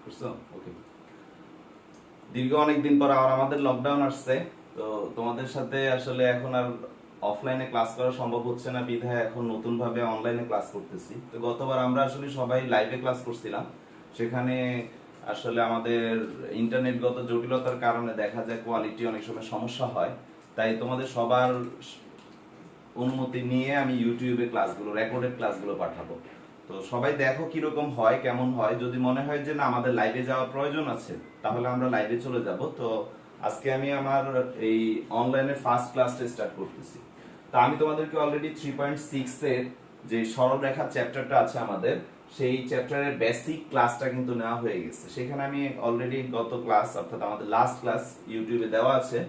বুঝছো? ওকে। দীর্ঘ অনেক দিন পর আবার আমাদের লকডাউন আসছে, তো তোমাদের সাথে আসলে এখন আর অফলাইনে ক্লাস করা সম্ভব হচ্ছে না, বিধায় এখন নতুন ভাবে অনলাইনে ক্লাস করতেছি। তো গতবার আমরা আসলে সবাই লাইভে ক্লাস করছিলাম, সেখানে আসলে আমাদের ইন্টারনেটগত জটিলতার কারণে দেখা যায় কোয়ালিটি অনেক সময় সমস্যা হয়। তাই তোমাদের সবার অনুমতি নিয়ে আমি ইউটিউবে ক্লাসগুলো, রেকর্ডেড ক্লাসগুলো পাঠাবো। তো সবাই দেখো কিরকম হয়, কেমন হয়। যদি মনে হয় যে না আমাদের লাইভে যাওয়ার প্রয়োজন আছে, তাহলে আমরা লাইভে চলে যাব। তো আজকে আমি আমার এই অনলাইনে ফার্স্ট ক্লাসটা স্টার্ট করতেছি। তো আমি তোমাদেরকে অলরেডি 3.6 এর যে সরল রেখা চ্যাপ্টারটা আছে আমাদের, সেই চ্যাপ্টারের বেসিক ক্লাসটা কিন্তু নেওয়া হয়ে গেছে। সেখানে আমি অলরেডি গত ক্লাস, অর্থাৎ আমাদের লাস্ট ক্লাস ইউটিউবে দেওয়া আছে।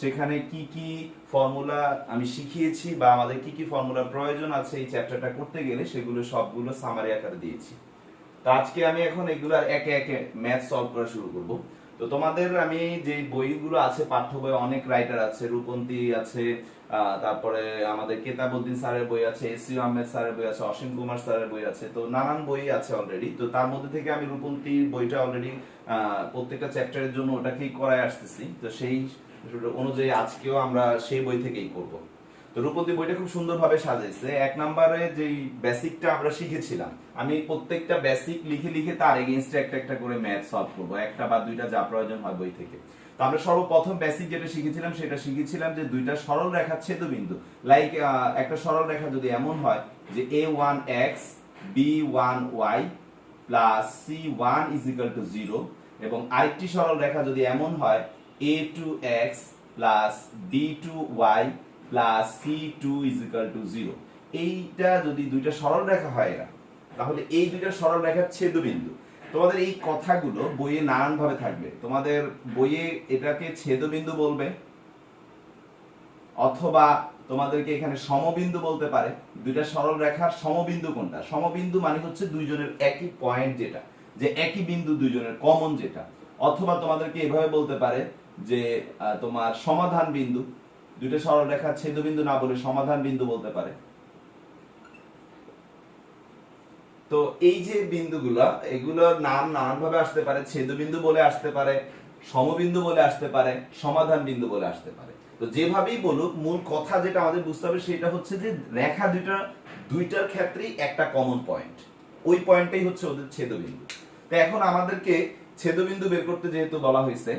সেখানে কি কি ফর্মুলা আমি শিখিয়েছি বা আমাদের কি কি ফর্মুলার প্রয়োজন আছে এই চ্যাপ্টারটা করতে গেলে, সেগুলো সবগুলো সামারি আকারে দিয়েছি। তো আজকে আমি এখন এগুলার একে একে ম্যাথ সলভ করা শুরু করব। তো তোমাদের আমি যে বইগুলো আছে, পাঠ্য বই অনেক রাইটার আছে, রূপন্তী আছে, তারপরে আমাদের কেতাবউদ্দিন স্যারের বই আছে, এসইউ আহমেদ স্যারের বই আছে, অসীম কুমার স্যারের বই আছে। তো নানান বই আছে অলরেডি। তো তার মধ্যে থেকে আমি রূপন্তীর বইটা অলরেডি প্রত্যেকটা চ্যাপ্টারের জন্য ওটাকেই করায় আসতেছি। তো সেই অনুযায়ী আজকেও আমরা সেই বই থেকেই করব। তো রূপন্তী বইটা খুব সুন্দরভাবে সাজাইছে। এক নম্বরে যেই বেসিকটা আমরা শিখেছিলাম, আমি প্রত্যেকটা বেসিক লিখে লিখে তার এগেইনস্টে একটা একটা করে ম্যাথ সলভ করব, একটা বা দুইটা যা প্রয়োজন হয় বই থেকে। তো আমরা সর্বপ্রথম বেসিক যেটা শিখেছিলাম সেটা শিখেছিলাম যে দুইটা সরল রেখার ছেদবিন্দু, লাইক একটা সরল রেখা যদি এমন হয় যে a1x b1y plus c1 is equal to 0, এবং আরেকটি সরল রেখা যদি এমন হয় a2x plus b2y plus c2 is equal to 0। এইটা যদি দুইটা সরল রেখা হয় এরা, তাহলে এই দুইটা সরল রেখার ছেদবিন্দু। তোমাদের এই কথাগুলো বইয়ে নানান ভাবে থাকবে। তোমাদের বইয়ে এটাকে ছেদবিন্দু বলবে, অথবা তোমাদেরকে এখানে সমবিন্দু বলতে পারে। দুইটা সরল রেখার সমবিন্দু কোনটা? সমবিন্দু মানে হচ্ছে দুইজনের একই পয়েন্ট, যেটা যে একই বিন্দু দুইজনের কমন যেটা। অথবা তোমাদেরকে এভাবে বলতে পারে যে তোমার সমাধান বিন্দু। দুইটা সরল রেখার ছেদবিন্দু না বলে সমাধান বিন্দু বলতে পারে। তো এই যে বিন্দুগুলো, এগুলোর নাম নানান ভাবে আসতে পারে। ছেদবিন্দু বলে আসতে পারে, সমবিন্দু বলে আসতে পারে, সমাধান বিন্দু বলে আসতে পারে। তো যেভাবেই বলুক, মূল কথা যেটা আমাদের বুঝতে হবে সেটা হচ্ছে যে রেখা দুইটার ক্ষেত্রেই একটা কমন পয়েন্ট, ওই পয়েন্টটাই হচ্ছে ওদের ছেদবিন্দু। তো এখন আমাদেরকে ছেদবিন্দু বের করতে যেহেতু বলা হয়েছে,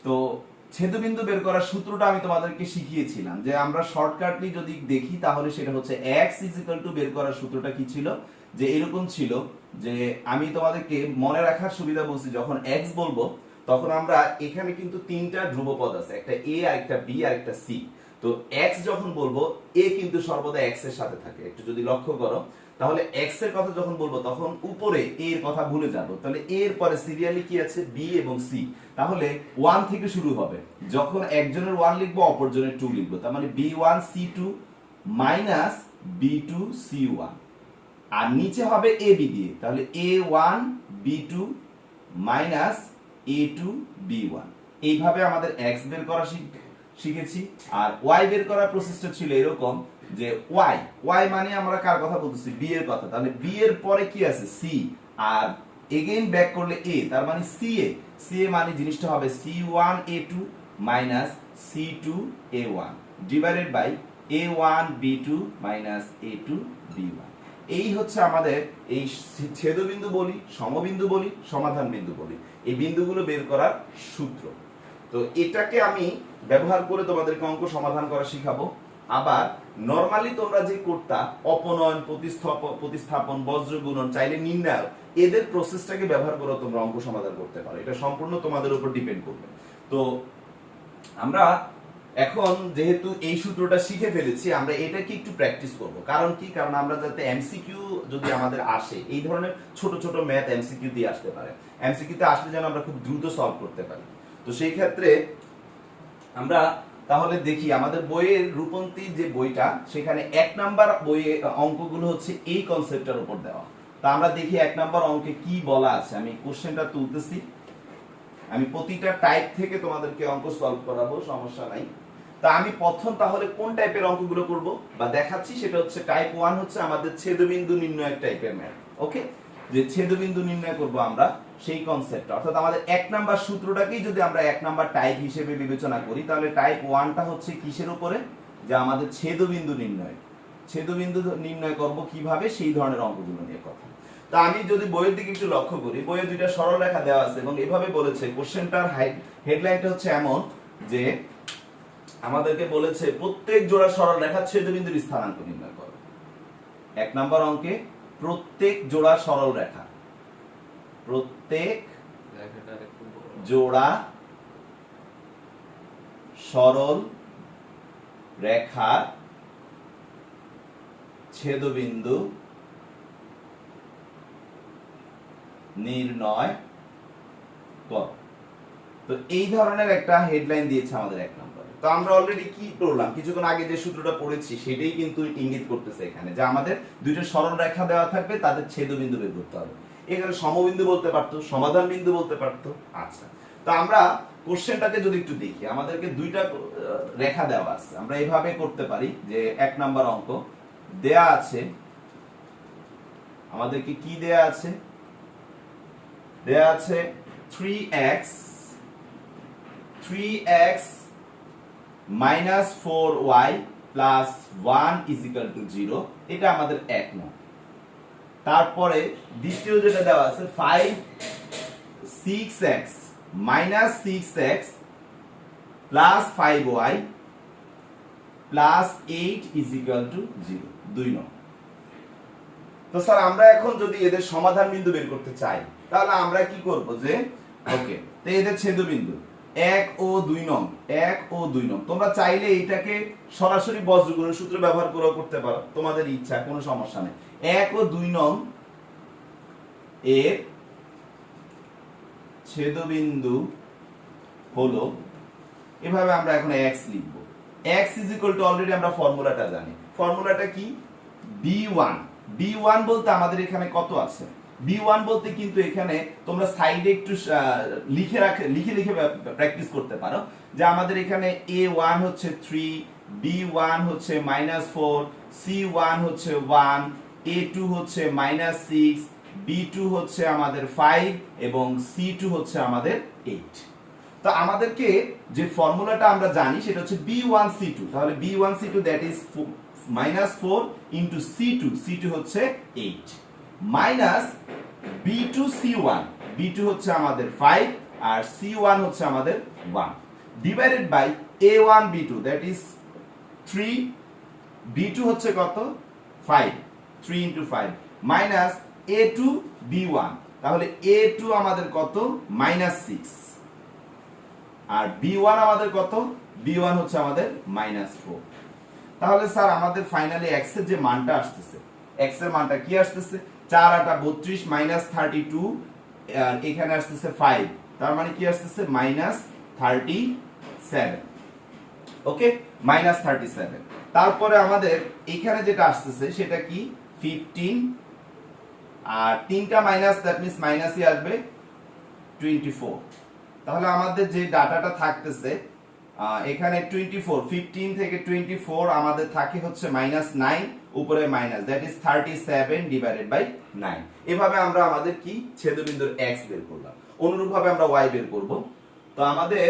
তো ছেদবিন্দু বের করার সূত্রটা আমি তোমাদেরকে শিখিয়েছিলাম। যে আমরা শর্টকাটলি যদি দেখি তাহলে সেটা হচ্ছে x ইজ ইকুয়াল টু, বের করার সূত্রটা কি ছিল, যে এরকম ছিল যে আমি তোমাদেরকে মনে রাখার সুবিধা বলছি, যখন x বলবো তখন আমরা এখানে কিন্তু তিনটা ধ্রুবপদ আছে, একটা a, আরেকটা b, আরেকটা c। তো x যখন বলবো a কিন্তু সর্বদা x এর সাথে থাকে। একটু যদি লক্ষ্য করো, তাহলে x এর কথা যখন বলবো তখন উপরে a এর কথা ভুলে যাব। তাহলে a এর পরে সিরিয়ালি কি আছে? b এবং c। তাহলে 1 থেকে শুরু হবে। যখন একজনের 1 লিখবো অপরজনের 2 লিখবো, তার মানে b1 c2 minus b2 c1। আর নিচে হবে ab দিয়ে, তাহলে a1 b2 minus a2 b1। এইভাবে আমাদের x বের করা শিখেছি। আর y বের করার প্রসেসটা ছিল এরকম যে y মানে আমরা কার কথা বলতেছি? b এর কথা। তাহলে b এর পরে কি আছে? c। আর এগেইন ব্যাক করলে a, তার মানে ca মানে জিনিসটা হবে c1a2 minus c2a1 divided by a1b2 minus a2 b1। এই হচ্ছে আমাদের এই ছেদবিন্দু বলি, সমবিন্দু বলি, সমাধান বিন্দু বলি, এই বিন্দুগুলো বের করার সূত্র। তো এটাকে আমি ব্যবহার করে তোমাদেরকে অঙ্ক সমাধান করা শিখাবো। আবার নরমালি তোমরা যে করতা অপনয়ন, প্রতিস্থাপন, বজ্র গুণন, চাইলে নির্ণয়, এদের প্রসেসটাকে ব্যবহার করে তোমরা অঙ্ক সমাধান করতে পারো। এটা সম্পূর্ণ তোমাদের উপর ডিপেন্ড করবে। তো আমরা এখন যেহেতু এই সূত্রটা শিখে ফেলেছি, আমরা এটাকে একটু প্র্যাকটিস করব। কারণ কি? কারণ আমরা যাতে এমসিকিউ যদি আমাদের আসে, এই ধরনের ছোট ছোট ম্যাথ এমসিকিউ দিয়ে আসতে পারে, এমসিকিউতে আসলে যেন আমরা খুব দ্রুত সলভ করতে পারি। তো সেই ক্ষেত্রে আমরা তাহলে দেখি আমাদের বইয়ের রূপন্তী যে বইটা, সেখানে 1 নাম্বার বইয়ে অঙ্কগুলো হচ্ছে এই কনসেপ্টের উপর দেওয়া। তা আমরা দেখি 1 নাম্বার অঙ্কে কি বলা আছে। আমি কোশ্চেনটা তুলতেছি, আমি প্রতিটা টাইপ থেকে তোমাদেরকে অঙ্ক সলভ করাবো, সমস্যা নাই। তা আমি প্রথম তাহলে কোন টাইপের অঙ্কগুলো করব বা দেখাচ্ছি, সেটা হচ্ছে টাইপ 1, হচ্ছে আমাদের ছেদবিন্দু নির্ণয়ের টাইপের ম্যাথ। ওকে, যে ছেদবিন্দু নির্ণয় করব আমরা সেই কনসেপ্ট, অর্থাৎ আমাদের 1 নাম্বার সূত্রটাকেই যদি আমরা 1 নাম্বার টাইপ হিসেবে বিবেচনা করি, তাহলে টাইপ 1টা হচ্ছে কিসের উপরে, যে আমাদের ছেদবিন্দু নির্ণয় করব কিভাবে, সেই ধরনের অঙ্কগুলো নিয়ে কথা। তা আমি যদি বইয়ের দিকে একটু লক্ষ্য করি, বইয়ে দুইটা সরল রেখা দেওয়া আছে এবং এভাবে বলেছে, কোশ্চেনটার হেডলাইনটা হচ্ছে এমন যে আমাদেরকে বলেছে প্রত্যেক জোড়া সরল রেখার ছেদবিন্দুর স্থানাঙ্ক নির্ণয় করো। 1 নাম্বার অঙ্কে প্রত্যেক জোড়া সরল রেখা, প্রত্যেক জোড়া সরল রেখার ছেদবিন্দু নির্ণয় কর। তো এই ধরনের একটা হেডলাইন দিয়েছে আমাদের 1 নম্বরে। তো আমরা অলরেডি কি করলাম, কিছুক্ষণ আগে যে সূত্রটা পড়েছি সেটাই কিন্তু ইঙ্গিত করতেছে এখানে, যে আমাদের দুইটা সরল রেখা দেওয়া থাকবে, তাদের ছেদবিন্দু বের করতে হবে। এখানে সমবিন্দু বলতে পারতো, সমাধান বিন্দু বলতে পারতো। আচ্ছা, তো আমরা কোশ্চেনটাকে যদি একটু দেখি, আমাদেরকে দুইটা রেখা দেওয়া আছে, আমরা এইভাবে করতে পারি যে 1 নাম্বার অঙ্ক দেয়া আছে, আমাদেরকে কি দেয়া আছে, দেয়া আছে 3x minus 4y plus 1 is equal to 0, এটা আমাদের 1 নং। তারপরে দ্বিতীয় যেটা দেওয়া আছে 6x minus 6x plus 5y plus 8 is equal to 0, 2 নং। তো স্যার আমরা এখন যদি এদের সমাধান বিন্দু বের করতে চাই, তাহলে আমরা কি করব, যে ওকে, তো এদের ছেদবিন্দু 1 ও 2 নং, 1 ও 2 নং, তোমরা চাইলে এটাকে সরাসরি বজ্রগুণন সূত্র ব্যবহার করে করতে পারো, তোমাদের ইচ্ছা, কোনো সমস্যা নেই। 1 ও 2 নং এর ছেদবিন্দু হলো, এভাবে আমরা এখন x লিখব। x is equal two, already আমরা ফর্মুলাটা জানি, ফর্মুলাটা কি, b1 বলতে আমাদের এখানে কত আছে, b1 বলতে কিন্তু এখানে তোমরা সাইডে একটু লিখে প্র্যাকটিস করতে পারো, যে আমাদের এখানে a1 হচ্ছে 3, b1 হচ্ছে -4, c1 হচ্ছে 1, a2 হচ্ছে -6, b2 হচ্ছে আমাদের 5 এবং c2 হচ্ছে আমাদের 8। তো আমাদেরকে যে ফর্মুলাটা আমরা জানি সেটা হচ্ছে b1 c2, তাহলে b1 c2 that is -4 into c2 হচ্ছে 8 মাইনাস b2 c1, b2 হচ্ছে আমাদের 5 আর c1 হচ্ছে আমাদের 1 divided by a1 b2 that is 3, b2 হচ্ছে কত 5, 3 ইনটু 5 মাইনাস a2 b1, তাহলে a2 আমাদের কত -6 আর b1 আমাদের কত, b1 হচ্ছে আমাদের -4। তাহলে স্যার আমাদের ফাইনালি x এর যে মানটা আসতেছে, x এর মানটা কি আসতেছে, 4 8 32 -32 আর এখানে আসতেছে 5, তার মানে কি আসতেছে -37। ওকে, -37। তারপরে আমাদের এখানে যেটা আসতেছে সেটা কি 15 আর তিনটা মাইনাস, দ্যাট মিন্স মাইনাসই আসবে 24। তাহলে আমাদের যে ডাটাটা থাকতেছে এখানে 24, 15 থেকে 24 আমাদের থাকে হচ্ছে -9, উপরে minus, that is 37 divided by 9। এভাবে আমরা আমাদের কি ছেদবিন্দুর x বের করলাম, অনুরূপভাবে আমরা y বের করব। তো আমাদের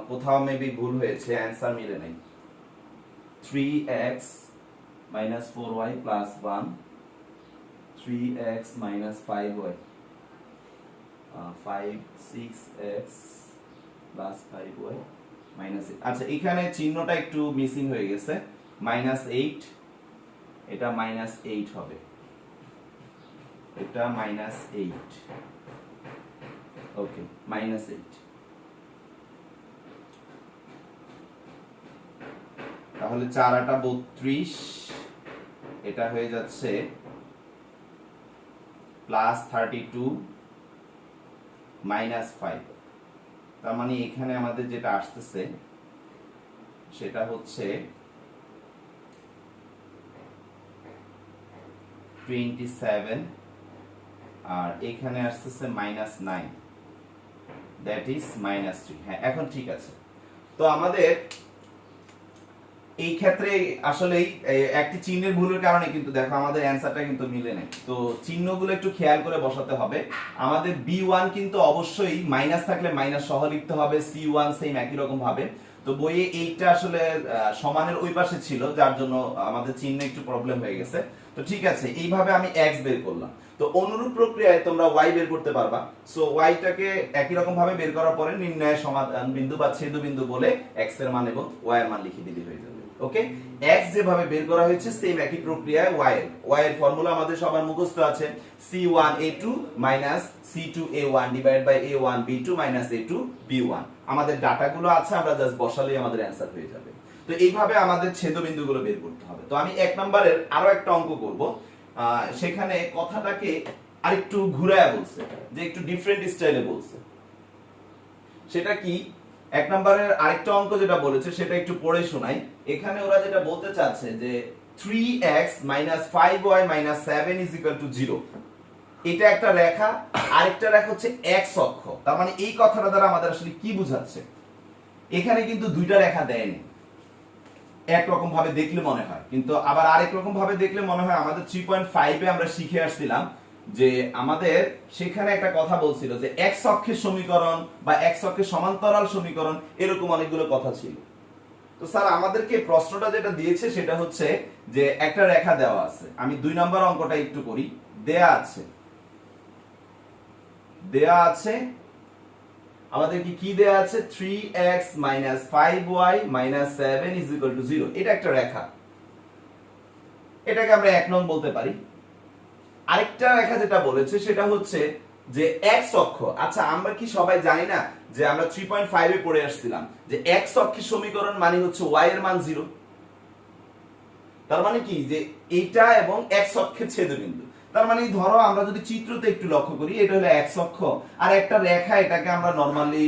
কোথাও মেবি ভুল হয়েছে, অ্যানসার মিলে নাই। 3x - 4y plus 1, 3x - 5y, 5 6x plus 5y -8। আচ্ছা, এখানে চিহ্নটা একটু মিসিং হয়ে গেছে, -8, এটা -8 হবে, এটা -8, ওকে, -8। তাহলে 4 8 32, এটা হয়ে যাচ্ছে +32 -5। তার মানে এখানে আমাদের যেটা আসতেছে সেটা হচ্ছে 27 আর এখানে আসতেছে -9, দ্যাট ইজ -3। হ্যাঁ, এখন ঠিক আছে। তো আমাদের এই ক্ষেত্রে আসলেই একটি চিহ্নের ভুলের কারণে কিন্তু দেখো আমাদের অ্যানসারটা কিন্তু মিলে নেই। তো চিহ্নগুলো একটু খেয়াল করে বসাতে হবে। আমাদের B1 কিন্তু অবশ্যই মাইনাস থাকলে মাইনাস সহ লিখতে হবে, C1 সেম একই রকম ভাবে। তো বইয়ে এইটা আসলে সমানের ওই পাশে ছিল, যার জন্য আমাদের চিহ্নে একটু প্রবলেম হয়ে গেছে। তো ঠিক আছে, এইভাবে আমি x বের করলাম। তো অনুরূপ প্রক্রিয়ায় তোমরা y বের করতে পারবা। সো y টাকে একই রকম ভাবে বের করার পরে নির্ণয় সমাধান বিন্দু বা ছেদ বিন্দু বলে x এর মান এবং y এর মান লিখে দিলে হয়ে যাবে। ওকে, x যেভাবে বের করা হয়েছে সেম একই প্রক্রিয়ায় y এর ফর্মুলা আমাদের সবার মুখস্থ আছে, c1a2 c2a1 divide by a1b2 a2b1। আমাদের ডাটাগুলো আছে, আমরা জাস্ট বসালেই আমাদের অ্যানসার হয়ে যাবে। তো এইভাবে আমাদের ছেদবিন্দুগুলো বের করতে হবে। তো আমি 1 নম্বরের আরো একটা অঙ্ক করব। সেখানে কথাটাকে আরেকটু ঘুরায়া বলছে, যে একটু ডিফারেন্ট স্টাইলে বলছে। সেটা কি, 1 নম্বরের আরেকটা অঙ্ক যেটা বলেছে সেটা একটু পড়ে শোনাই। এখানে ওরা যেটা বলতে চাচ্ছে যে 3x 5y 7 0। এটা একটা রেখা, আরেকটা রেখা হচ্ছে x অক্ষ। তার মানে এই কথাটা দ্বারা আমাদের আসলে কি বোঝাচ্ছে? এখানে কিন্তু দুইটা রেখা দেয়নি, একরকম ভাবে দেখলে মনে হয়, কিন্তু আবার আরেক রকম ভাবে দেখলে মনে হয়। আমাদের 3.5 এ আমরা শিখে আসছিলাম যে আমাদের সেখানে একটা কথা বলছিল যে x অক্ষের সমীকরণ বা x অক্ষের সমান্তরাল সমীকরণ, এরকম অনেকগুলো কথা ছিল। তো স্যার আমাদেরকে প্রশ্নটা যেটা দিয়েছে সেটা হচ্ছে যে একটা রেখা দেওয়া আছে। আমি 2 নম্বর অঙ্কটা একটু করি। দেয়া আছে আমাদের কি দেয়া আছে, 3x 5y 7 0। এটা একটা রেখা, এটাকে আমরা 1 নং বলতে পারি। আরেকটা রেখা যেটা বলেছে সেটা হচ্ছে যে x অক্ষ। আচ্ছা, আমরা কি সবাই জানি না যে আমরা 3.5 এ পড়ে আসছিলাম যে x অক্ষের সমীকরণ মানে হচ্ছে y এর মান 0। তার মানে কি, যে এইটা এবং x অক্ষের ছেদবিন্দু। তার মানে ধরো আমরা যদি চিত্রতে একটু লক্ষ্য করি, এটা হলো x অক্ষ, আর একটা রেখা, এটাকে আমরা নরমালি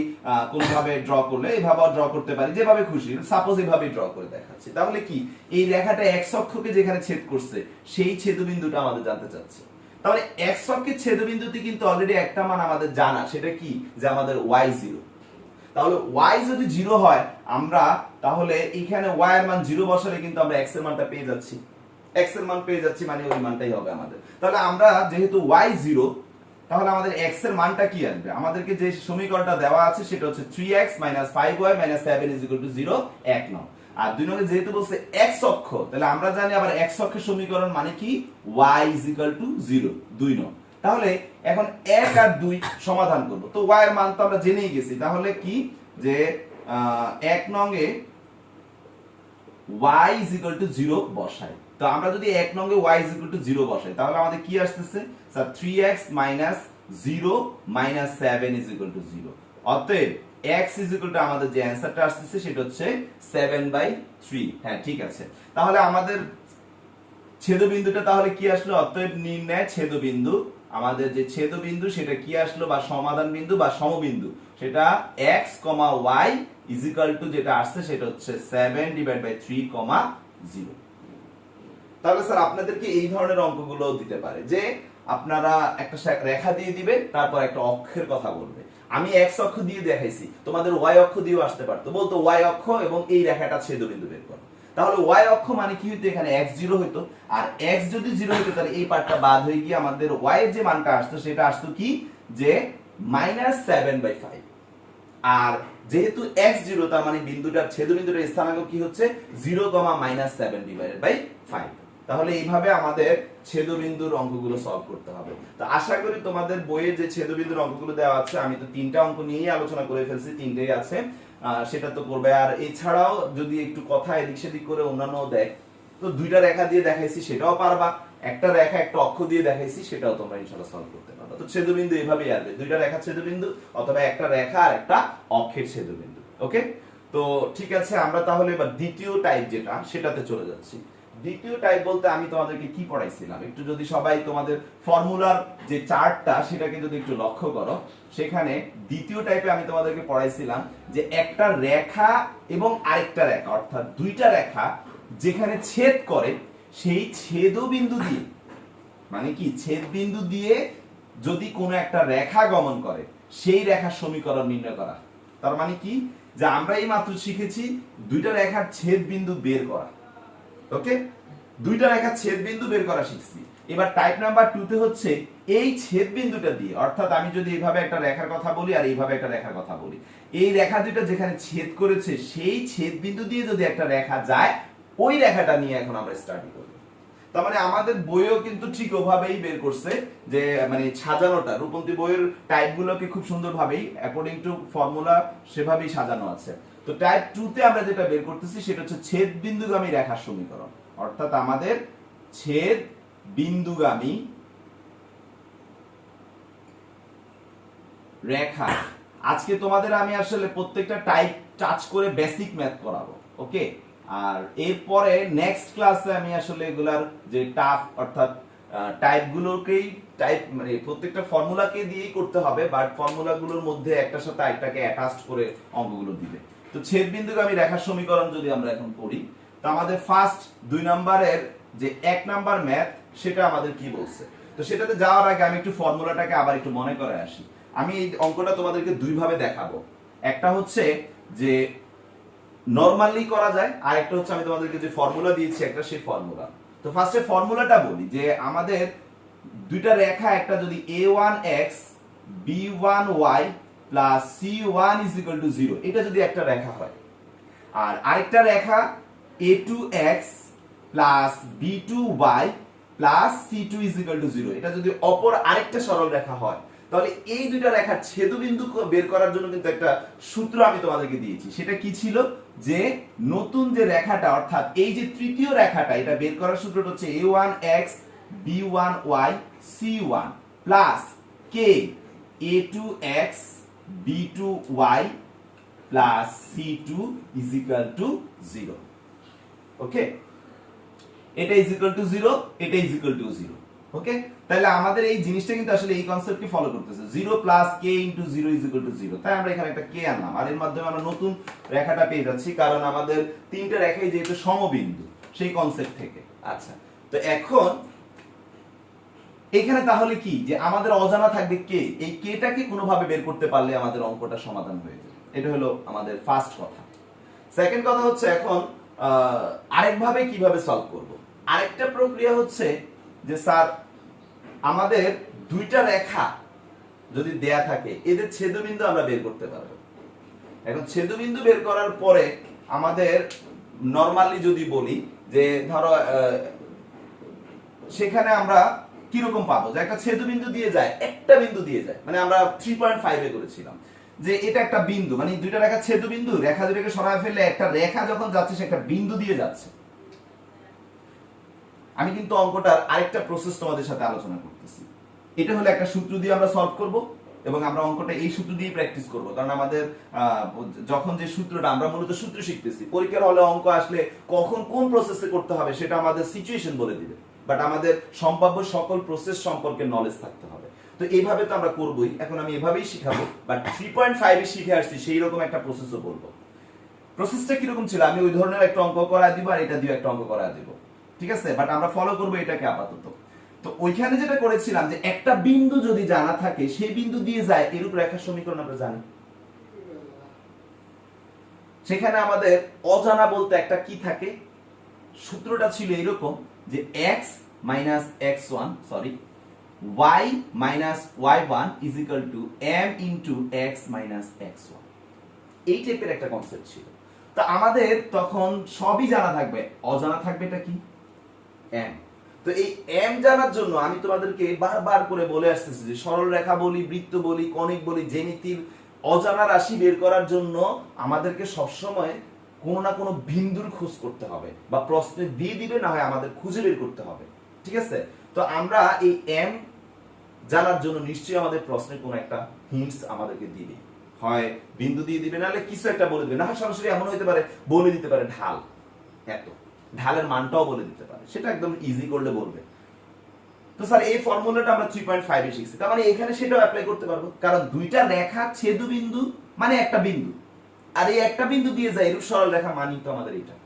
কোন ভাবে ড্র করলে এভাবে ড্র করতে পারি, যেভাবে খুশি। সাপোজ এভাবে ড্র করে দেখাচ্ছি। তাহলে কি, এই রেখাটা x অক্ষকে যেখানে ছেদ করছে সেই ছেদবিন্দুটা আমাদের জানতে চাচ্ছে। তাহলে x অক্ষের ছেদবিন্দুতে কিন্তু অলরেডি একটা মান আমাদের জানা, সেটা কি, যে আমাদের y0। তাহলে y যদি 0 হয়, আমরা তাহলে এখানে y এর মান 0 বসালে কিন্তু আমরা x এর মানটা পেয়ে যাচ্ছি। x এর মান পেয়ে যাচ্ছি মানে ওই মানটাই হবে আমাদের। তাহলে আমরা যেহেতু y0, তাহলে আমাদের x এর মানটা কি আসবে? আমাদেরকে যে সমীকরণটা দেওয়া আছে সেটা হচ্ছে 3x 5y 7 0, 1 নং। আর 2 নঙ্গে যেহেতু বলছে x অক্ষ, তাহলে আমরা জানি আবার x অক্ষের সমীকরণ মানে কি, y 0, 2 নং। তাহলে এখন 1 আর 2 সমাধান করব। তো y এর মান তো আমরা জেনেই গেছি। তাহলে কি, যে 1 নং এ y 0 বসাই। তো আমরা যদি 1 নং এ y 0 বসাই, তাহলে আমাদের কি আসতেছে, স্যার 3x 0 7 0। অতএব x আমাদের যে অ্যানসারটা আসতেছে সেটা হচ্ছে 7/3। হ্যাঁ, ঠিক আছে। তাহলে আমাদের ছেদবিন্দুটা তাহলে কি আসলো? অতএব নির্ণয় ছেদবিন্দু। আমাদের যে ছেদবিন্দু সেটা কি আসলো, বা সমাধান বিন্দু বা সমবিন্দু, সেটা x, y যেটা আসছে সেটা হচ্ছে 7/3, 0। তাহলে স্যার আপনাদেরকে এই ধরনের অঙ্কগুলো দিতে পারে যে আপনারা একটা রেখা দিয়ে দিবে, তারপর একটা অক্ষের কথা বলবে। আমি x অক্ষ দিয়ে দেখাইছি, তোমাদের y অক্ষ দিয়েও আসতে পারতো, বলতো y অক্ষ এবং এই রেখাটা ছেদবিন্দু বের করো। তাহলে y অক্ষ মানে কি হইতো, এখানে x0 হইতো। আর x যদি 0 হইতো, তাহলে এই পার্টটা বাদ হয়ে গিয়ে আমাদের y এর যে মানটা আসতো সেটা আসতো কি, যে -7/5। আর যেহেতু x0, তার মানে বিন্দুটার ছেদবিন্দুটার স্থানাঙ্ক কি হচ্ছে, 0, -7/5। তাহলে এইভাবে আমাদের ছেদবিন্দুর অঙ্কগুলো সলভ করতে হবে। তো আশা করি তোমাদের বইয়ে যে ছেদবিন্দুর অঙ্কগুলো দেওয়া আছে, আমি তো 3টা অঙ্ক নিয়েই আলোচনা করে ফেলছি, 3টেই আছে, সেটা তো করবে। আর এছাড়াও যদি একটু কথা এদিক সেদিক করে অন্যান্য দেয়, তো 2টা রেখা দিয়ে দেখাইছি সেটাও পারবা, একটা রেখা একটা অক্ষ দিয়ে দেখাইছি সেটাও তোমরা ইনশাআল্লাহ সলভ করতে পারবা। তো ছেদবিন্দু এভাবেই আসবে, 2টা রেখা ছেদবিন্দু অথবা একটা রেখা আর একটা অক্ষের ছেদবিন্দু। ওকে, তো ঠিক আছে, আমরা তাহলে এবার দ্বিতীয় টাইপ যেটা, সেটাতে চলে যাচ্ছি। দ্বিতীয় টাইপ বলতে আমি তোমাদেরকে কি পড়াইছিলাম, একটু যদি সবাই তোমাদের ফর্মুলার যে চার্টটা সেটাকে যদি একটু লক্ষ্য করো, সেখানে দ্বিতীয় টাইপে আমি তোমাদেরকে পড়াইছিলাম যে একটা রেখা এবং আরেকটা রেখা, অর্থাৎ 2টা রেখা যেখানে ছেদ করে, সেই ছেদবিন্দু দিয়ে, মানে কি, ছেদ বিন্দু দিয়ে যদি কোনো একটা রেখা গমন করে, সেই রেখার সমীকরণ নির্ণয় করা। তার মানে কি, যে আমরা এই মাত্র শিখেছি দুইটা রেখার ছেদ বিন্দু বের করা। ওকে, দুইটা রেখার ছেদ বিন্দু বের করা শিখছি। এবার টাইপ নাম্বার 2 তে হচ্ছে এই ছেদ বিন্দুটা দিয়ে, অর্থাৎ আমি যদি এইভাবে একটা রেখার কথা বলি আর এইভাবে একটা রেখার কথা বলি, এই রেখা দুটো যেখানে ছেদ করেছে সেই ছেদ বিন্দু দিয়ে যদি একটা রেখা যায়, ওই রেখাটা নিয়ে এখন আমরা স্টাডি করব। তার মানে আমাদের বইও কিন্তু ঠিক ওভাবেই বের করছে, যে মানে সাজানোটা রূপন্তী বইয়ের টাইপগুলোকে খুব সুন্দরভাবেই অ্যাকর্ডিং টু ফর্মুলা সেভাবেই সাজানো আছে। তো টাইপ 2 তে আমরা যেটা বের করতেছি সেটা হচ্ছে ছেদ বিন্দুগামী রেখার সমীকরণ। অর্থাৎ আমাদের ছেদ বিন্দুগামী রেখা, আজকে তোমাদের আমি আসলে প্রত্যেকটা টাইপ টাচ করে বেসিক ম্যাথ করাবো। ওকে, আর এরপরে নেক্সট ক্লাসে আমি আসলে এগুলার যে টাফ অর্থাৎ টাইপগুলোকেই টাইপ মানে প্রত্যেকটা ফর্মুলাকে দিয়েই করতে হবে, বাট ফর্মুলাগুলোর মধ্যে একটার সাথে আরেকটাকে অ্যাটাচড করে অঙ্কগুলো দিবে। তো ছেদ বিন্দুগামী রেখার সমীকরণ যদি আমরা এখন করি, তো আমাদের ফার্স্ট 2 নাম্বারের যে 1 নাম্বার ম্যাথ সেটা আমাদের কি বলছে। তো সেটাতে যাওয়ার আগে আমি একটু ফর্মুলাটাকে আবার একটু মনে করে আসি। আমি এই অঙ্কটা তোমাদেরকে দুই ভাবে দেখাবো। একটা হচ্ছে যে নরমালি করা যায়, আর একটা হচ্ছে আমি তোমাদেরকে যে ফর্মুলা দিয়েছি একটা সেই ফর্মুলা। তো ফার্স্টে ফর্মুলাটা বলি, যে আমাদের দুইটা রেখা, একটা যদি a1x b1y প্লাস c1 = 0, এটা যদি একটা রেখা হয়, আর আরেকটা রেখা a2x plus b2y plus c2 = 0, এটা যদি অপর আরেকটা সরল রেখা হয়, তাহলে এই দুইটা রেখার ছেদবিন্দু বের করার জন্য কিন্তু একটা সূত্র আমি তোমাদেরকে দিয়েছি। সেটা কি ছিল, যে নতুন যে রেখাটা অর্থাৎ এই যে তৃতীয় রেখাটা, এটা বের করার সূত্রটা হচ্ছে a1x b1y c1 plus k a2x b2y plus c2 = 0। ওকে, এটা = 0, এটা = 0। ওকে, তাহলে আমাদের এই জিনিসটা কিন্তু আসলে এই কনসেপ্টকে ফলো করতেছে, 0 প্লাস k * 0 = 0। তাই আমরা এখানে একটা k আনলাম, আর এর মাধ্যমে আমরা নতুন রেখাটা পেয়ে যাচ্ছি, কারণ আমাদের তিনটা রেখাই যেহেতু সমবিন্দু সেই কনসেপ্ট থেকে। আচ্ছা, তো এখন এখানে তাহলে কি, যে আমাদের অজানা থাকবে k, এই kটাকে কোনোভাবে বের করতে পারলে আমাদের অঙ্কটা সমাধান হয়ে যাবে। এটা হলো আমাদের ফার্স্ট কথা। সেকেন্ড কথা হচ্ছে এখন আরেকভাবে কিভাবে সলভ করব। আরেকটা প্রক্রিয়া হচ্ছে যে স্যার আমাদের দুইটা রেখা যদি দেয়া থাকে, এদের ছেদবিন্দু আমরা বের করতে পারবো। এখন ছেদবিন্দু বের করার পরে আমাদের নরমালি যদি বলি, যে ধরো সেখানে আমরা কিরকম পাবো, যে একটা ছেদবিন্দু দিয়ে যায়, একটা বিন্দু দিয়ে যায়, মানে আমরা 3.5 এ করেছিলাম যে এটা একটা বিন্দু, মানে দুইটা রেখা ছেদবিন্দু, রেখা দুটোকে সরায় ফেললে একটা রেখা যখন যাচ্ছে সে একটা বিন্দু দিয়ে যাচ্ছে। আমি কিন্তু অঙ্কটার আরেকটা প্রসেস তোমাদের সাথে আলোচনা করতেছি। এটা হলো একটা সূত্র দিয়ে আমরা সলভ করব, এবং আমরা অঙ্কটা এই সূত্র দিয়ে প্র্যাকটিস করব, কারণ আমাদের যখন যে সূত্রটা আমরা মূলত সূত্র শিখতেছি, পরীক্ষার হলে অঙ্ক আসলে কখন কোন প্রসেসে করতে হবে সেটা আমাদের সিচুয়েশন বলে দিবে, বাট আমাদের সম্ভাব্য সকল প্রসেস সম্পর্কে নলেজ থাকতে হবে। তো এইভাবে তো আমরা করবই, এখন আমি এভাবেই শিখাবো, বাট 3.5 এ শিখে আসছি সেই রকম একটা প্রসেসও বলবো। প্রসেসটা কিরকম ছিল, আমি ওই ধরনের একটা অঙ্ক করা দিব, আর এটা দিয়ে একটা অঙ্ক করা দিব, ঠিক আছে, বাট আমরা ফলো করবো এটাকে আপাতত। তো ওইখানে যেটা করেছিলাম, যে একটা বিন্দু যদি জানা থাকে, সেই বিন্দু দিয়ে যায় এরূপ রেখার সমীকরণ আমরা জানি। সেখানে আমাদের অজানা বলতে একটা কি থাকে, সূত্রটা ছিল এরকম, যে x - x1 sorry y - y1 = m * x - x1। এই টাইপের একটা কনসেপ্ট ছিল। তো আমাদের তখন সবই জানা থাকবে, অজানা থাকবে এটা কি, m। তো এই m জানার জন্য আমি তোমাদেরকে বারবার করে বলে আসতেছি, যে সরল রেখা বলি, বৃত্ত বলি, কনিক বলি, জ্যামিতির অজানা রাশি বের করার জন্য আমাদেরকে সবসময় কোনো না কোনো বিন্দুর খোঁজ করতে হবে, বা প্রশ্নে দিয়ে দিবে, না হয় আমাদের খুঁজে বের করতে হবে, ঠিক আছে। তো আমরা এই m জানার জন্য নিশ্চয়ই আমাদের প্রশ্নে কোনো একটা হিন্টস আমাদেরকে দিবে, হয় বিন্দু দিয়ে দিবে, নাহলে কিছু একটা বলে দিবে, না হয় সরাসরি এমন হইতে পারে বলে দিতে পারে ঢাল, এত ঢালের মানটাও বলে দিতে পারে, সেটা একদম ইজি করলে বলবে। তো স্যার এই ফর্মুলাটা আমরা 3.5 এ শিখছি, তার মানে এখানে সেটাও অ্যাপ্লাই করতে পারবো, কারণ দুইটা রেখা ছেদবিন্দু মানে একটা বিন্দু, আর এই একটা বিন্দু দিয়ে যায় এরূপ সরল রেখা মানি তো আমাদের এটা।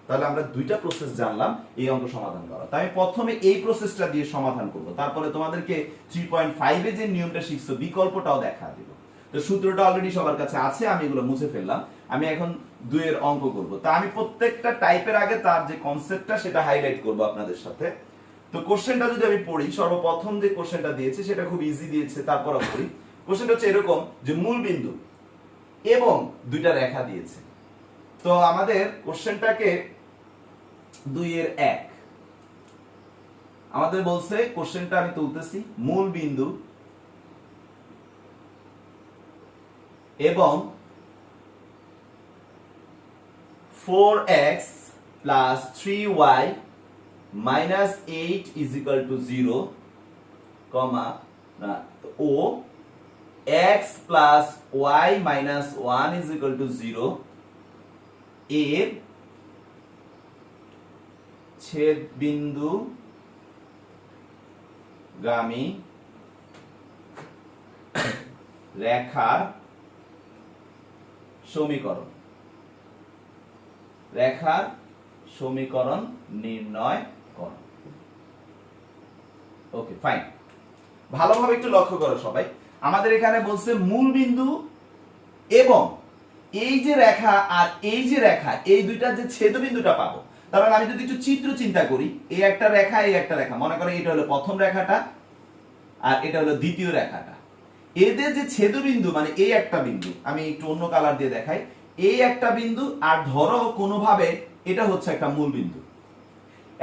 তাহলে আমরা দুইটা প্রসেস জানলাম এই অঙ্ক সমাধান করা। তাই আমি প্রথমে এই প্রসেসটা দিয়ে সমাধান করব, তারপরে তোমাদেরকে 3.5 এ যে নিয়মটা শিখছো বিকল্পটাও দেখা দিব। তো তো সূত্রটা অলরেডি সবার কাছে আছে, আমি এগুলো মুছে ফেললাম। আমি এখন 2 এর অঙ্ক করব। তা আমি প্রত্যেকটা টাইপের আগে তার যে কনসেপ্টটা সেটা হাইলাইট করব আপনাদের সাথে। তো কোশ্চেনটা যদি আমি পড়ি, সর্বপ্রথম যে কোশ্চেনটা দিয়েছে সেটা খুব ইজি দিয়েছে, তারপর পড়ি। কোশ্চেনটা হচ্ছে এরকম যে মূল বিন্দু এবং দুইটা রেখা দিয়েছে। তো আমাদের কোশ্চেনটাকে 2 এর 1 আমাদের বলছে, কোশ্চেনটা আমি তুলতেছি, মূল বিন্দু এবং 4x plus 3y minus 8 is equal to 0, comma, O x plus y minus 1 is equal to 0 এর ছেদ বিন্দু গামী রেখার সমীকরণ নির্ণয় করো। ওকে, ফাইন। ভালোভাবে একটু লক্ষ্য করো সবাই। আমাদের এখানে বলছে মূল বিন্দু এবং এই যে রেখা আর এই যে রেখা, এই দুইটা যে ছেদবিন্দুটা পাবো। তার মানে আমি যদি একটু চিত্র চিন্তা করি, এই একটা রেখা, এই একটা রেখা, মনে করো এটা হলো প্রথম রেখাটা আর এটা হলো দ্বিতীয় রেখাটা। এদের যে ছেদবিন্দু মানে এই একটা বিন্দু, আমি একটু অন্য কালার দিয়ে দেখাই, এই একটা বিন্দু, আর ধরো কোনোভাবে এটা হচ্ছে একটা মূল বিন্দু।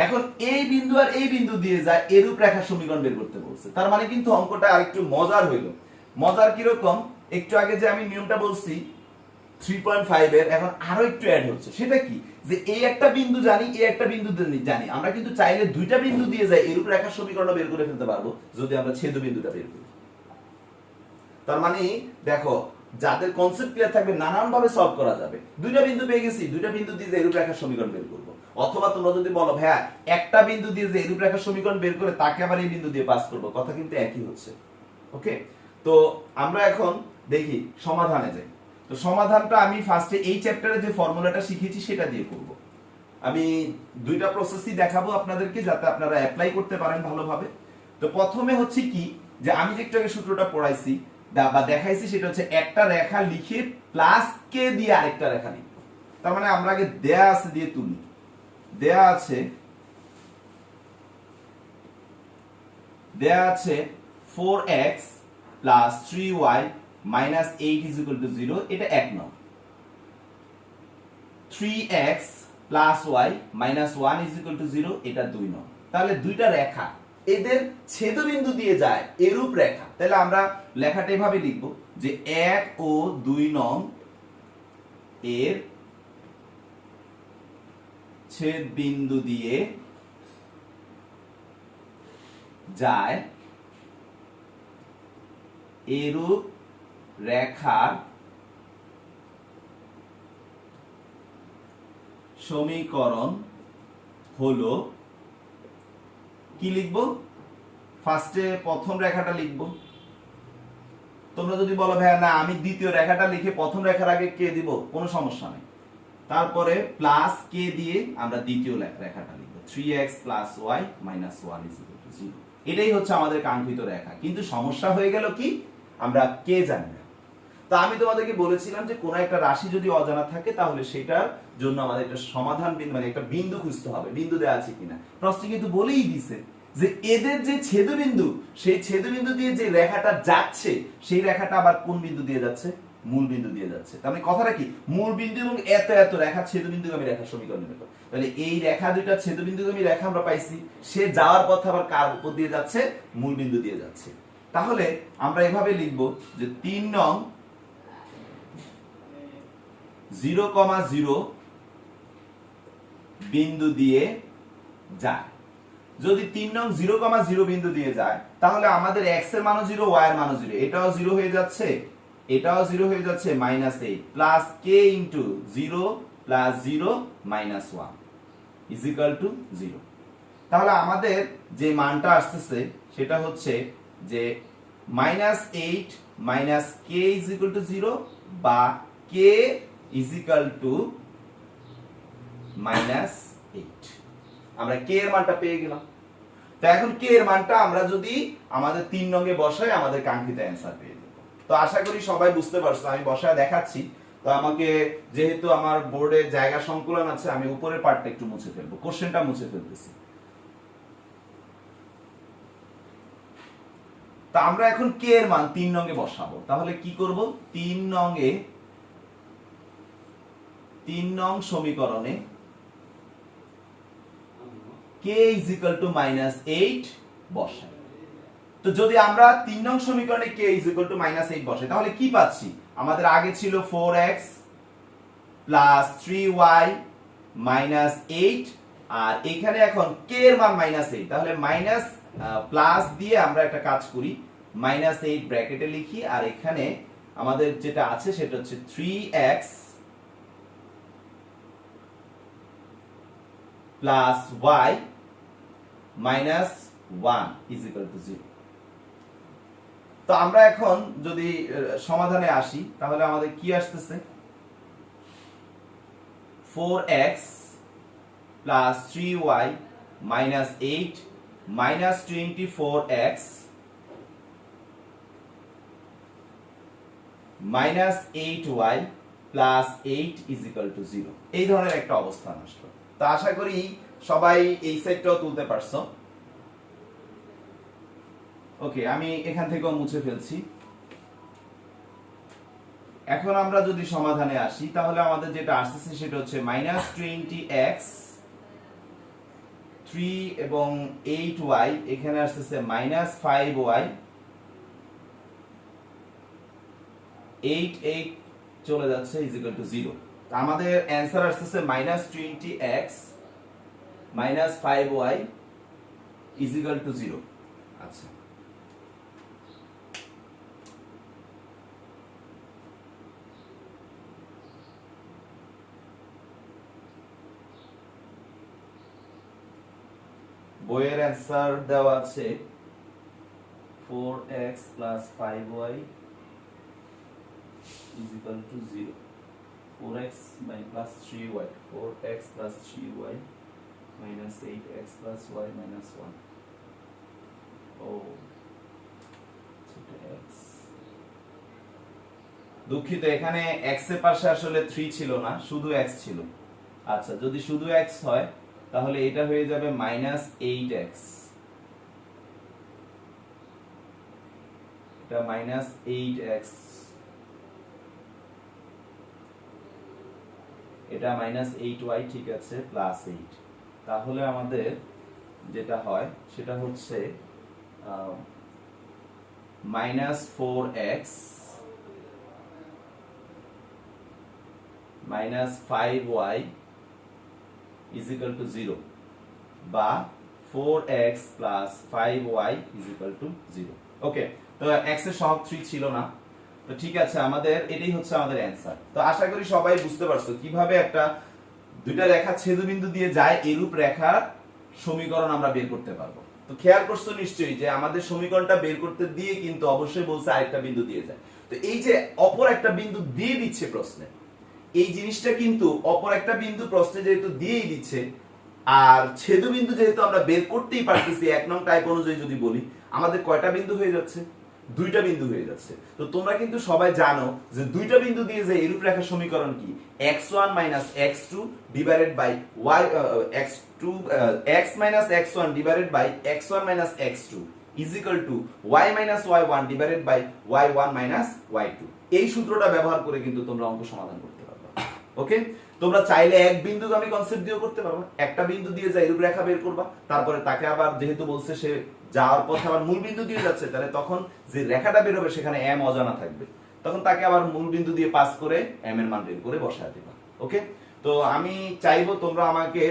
এখন এই বিন্দু আর এই বিন্দু দিয়ে যায় এরূপ রেখার সমীকরণ বের করতে বলছে। তার মানে কিন্তু অঙ্কটা আরেকটু মজার হইল। মজার কিরকম, একটু আগে যে আমি নিয়মটা বলছি 3.5 এর, এখন আরো একটু অ্যাড হচ্ছে। সেটা কি, যে এই একটা বিন্দু জানি, এই একটা বিন্দু জানি, আমরা কিন্তু চাইলে দুইটা বিন্দু দিয়ে যাই এরূপ রেখার সমীকরণ বের করে ফেলতে পারবো যদি আমরা ছেদবিন্দুটা বের করি। তার মানে দেখো, যাদের কনসেপ্ট ক্লিয়ার থাকবে নানান ভাবে সলভ করা যাবে। দুইটা বিন্দু পেয়ে গেছি, দুইটা বিন্দু দিয়ে এরূপ রেখার সমীকরণ বের করব। অথবা তোমরা যদি বলো ভাইয়া একটা বিন্দু দিয়ে যে এরূপ রেখার সমীকরণ বের করে তাকে আবার এই বিন্দু দিয়ে পাস করব, কথা কিন্তু একই হচ্ছে। ওকে, তো আমরা এখন দেখি সমাধানে যাই। তো সমাধানটা আমি ফার্স্টে এই চ্যাপ্টারে যে ফর্মুলাটা শিখেছি সেটা দিয়ে করব। আমি দুইটা প্রসেসই দেখাবো আপনাদেরকে, যাতে আপনারা অ্যাপ্লাই করতে পারেন ভালোভাবে। তো প্রথমে হচ্ছে কি, যে আমি যে একটু আগে সূত্রটা পড়াইছি বা দেখাইছি, সেটা হচ্ছে একটা রেখা লিখে প্লাস কে দিয়ে আরেকটা রেখা লিখব। তার মানে আমরা আগে দেয়া আছে দিয়ে তুলি। দেয়া আছে 4x plus 3y minus 8 is equal to 0, এটা 1 নং। 3x plus y minus 1 is equal to 0, এটা 2 নং। তাহলে দুইটা রেখা এদের ছেদবিন্দু দিয়ে যায় এরূপ রেখা। তাহলে আমরা লেখাটা এভাবে লিখব যে 1 ও 2 নং এর ছেদ বিন্দু দিয়ে যায় এরূপ রেখার সমীকরণ হলো, কি লিখব, ফার্স্টে প্রথম রেখাটা লিখব। তোমরা যদি বলো ভাইয়া না আমি দ্বিতীয় রেখাটা লিখে প্রথম রেখার আগে কে দিব, কোনো সমস্যা নেই। তারপরে প্লাস কে দিয়ে আমরা দ্বিতীয় রেখাটা লিখব, 3x plus y minus 1 is equal to 0। এটাই হচ্ছে আমাদের কাঙ্ক্ষিত রেখা। কিন্তু সমস্যা হয়ে গেল কি, আমরা কে জানি না। তা আমি তোমাদেরকে বলেছিলাম যে কোন একটা রাশি যদি অজানা থাকে তাহলে সেটার জন্য আমাদের একটা সমাধান বিন্দু মানে একটা বিন্দু খুঁজতে হবে, বিন্দু দেওয়া আছে কিনা। প্রশ্ন কিন্তু বলেই দিছে যে এদের যে ছেদবিন্দু, সেই ছেদবিন্দু দিয়ে যে রেখাটা যাচ্ছে সেই রেখাটা আবার কোন বিন্দু দিয়ে যাচ্ছে, মূল বিন্দু দিয়ে যাচ্ছে। তার মানে কথাটা কি, মূল বিন্দু এবং এত এত রেখা ছেদবিন্দুগামী রেখার সমীকরণ নির্ণয় করো। তাহলে এই রেখা দুইটা ছেদবিন্দুগামী রেখা আমরা পাইছি, সে যাওয়ার পথে আবার কার উপর দিয়ে যাচ্ছে, মূল বিন্দু দিয়ে যাচ্ছে। তাহলে আমরা এভাবে লিখব যে 3 নং 0,0 বিন্দু দিয়ে যায়। যদি 3 নং 0,0 বিন্দু দিয়ে যায় তাহলে আমাদের x এর মানও 0, y এর মানও 0, এটাও 0 হয়ে যাচ্ছে, এটাও 0 হয়ে যাচ্ছে, -8 plus k into 0 plus 0 minus 1 is equal to 0। তাহলে আমাদের যে মানটা আসতেছে সেটা হচ্ছে যে -8 minus k is equal to 0 বা k ইজ ইকুয়াল টু -8। আমরা k এর মানটা পেয়ে গেলাম। তো এখন k এর মানটা আমরা যদি আমাদের 3 নং এ বসাই আমাদের কাঙ্ক্ষিত অ্যানসার পেয়ে যাব। তো আশা করি সবাই বুঝতে পারছো, আমি বসায় দেখাচ্ছি। তো আমাকে যেহেতু আমার বোর্ডে জায়গা সংকুলন আছে, আমি উপরের পার্টটা একটু মুছে ফেলবো, কোশ্চেনটা মুছে ফেলতেছি। তা আমরা এখন কে এর মান 3 নং এ বসাবো। তাহলে কি করব, 3 নং সমীকরণে k -8 বসাই। তো যদি আমরা 3 নং সমীকরণে k -8 বসাই তাহলে কি পাচ্ছি, আমাদের আগে ছিল 4x প্লাস 3y মাইনাস 8, আর এখানে এখন k এর মান -8, তাহলে মাইনাস প্লাস দিয়ে আমরা একটা কাজ করি, -8 ব্র্যাকেটে লিখি, আর এখানে আমাদের যেটা আছে সেটা হচ্ছে 3x plus y minus 1 is equal to 0। তো আমরা এখন যদি সমাধানে আসি তাহলে আমাদের কি আসতেছে, 4x plus 3y minus 8 minus 24x minus 8y plus 8 is equal to 0। এই ধরনের একটা অবস্থান আসলো। তো আশা করি সবাই এই সেটটাও তুলতে পারছো। ওকে, আমি এখান থেকেও মুছে ফেলছি। এখন আমরা যদি সমাধানে আসি তাহলে আমাদের যেটা আসছে সেটা হচ্ছে -20x 3 এবং 8y, এখানে আসছে -5y 8 চলে যাচ্ছে ইজ ইকুয়াল টু 0। আমাদের অ্যান্সার আসছে -20x -5y is equal to 0। আচ্ছা, বইয়ের অ্যান্সার দেওয়া আছে 4x plus 5y is equal to 0, 4x plus 3y, 4x plus 3y minus 8x plus y minus 1। ও x, দুঃখিত, এখানে x এর পাশে আসলে 3 ছিল না, শুধু x ছিল। আচ্ছা, যদি শুধু x হয় তাহলে এটা হয়ে যাবে -8x, এটা -8x, এটা -8y, ঠিক আছে, +8। তাহলে আমাদের যেটা হয় সেটা হচ্ছে -4x -5y is equal to 0 বা 4x plus 5y is equal to 0। ওকে, তো x এর সহগ 3 ছিল না, তো ঠিক আছে, আমাদের এটাই হচ্ছে আমাদের অ্যানসার। তো আশা করি সবাই বুঝতে পারছো কিভাবে একটা দুইটা রেখা ছেদবিন্দু দিয়ে যায় এরূপ রেখার সমীকরণ আমরা বের করতে পারবো। তো খেয়াল করছো নিশ্চয়ই যে আমাদের সমীকরণটা বের করতে দিয়ে কিন্তু অবশ্যই বলছে আরেকটা বিন্দু দিয়ে যায়। তো এই যে অপর একটা বিন্দু দিয়ে দিচ্ছে প্রশ্নে, এই জিনিসটা কিন্তু অপর একটা বিন্দু প্রশ্নে যেহেতু দিয়েই দিচ্ছে, আর ছেদবিন্দু যেহেতু আমরা বের করতেই পারতেছি, 1 নং টাইপ অনুযায়ী যদি বলি আমাদের কয়টা বিন্দু হয়ে যাচ্ছে, দুইটা বিন্দু হয়ে যাচ্ছে। তো তোমরা কিন্তু সবাই জানো যে দুইটা বিন্দু দিয়ে যে এরূপ রেখার সমীকরণ কি, x1 x2 divided by y x2 x x1 divided by x1 x2 is equal to y y1 divided by y1 y2। এই সূত্রটা ব্যবহার করে কিন্তু তোমরা অঙ্ক সমাধান করতে পারবে। ওকে, তোমরা চাইলে এক বিন্দুগামী কনসেপ্ট দিয়েও করতে পারবে, একটা বিন্দু দিয়ে যা এরূপ রেখা বের করবা, তারপরে তাকে আবার যেহেতু বলছে সে যাওয়ার পথে আবার মূল বিন্দু দিয়ে যাচ্ছে, তাহলে তখন যে রেখাটা বের হবে সেখানে m অজানা থাকবে, তখন তাকে আবার মূল বিন্দু দিয়ে পাস করে m এর মান বের করে বসায় দিবা। ওকে, তো আমি চাইবো তোমরা আমাকে,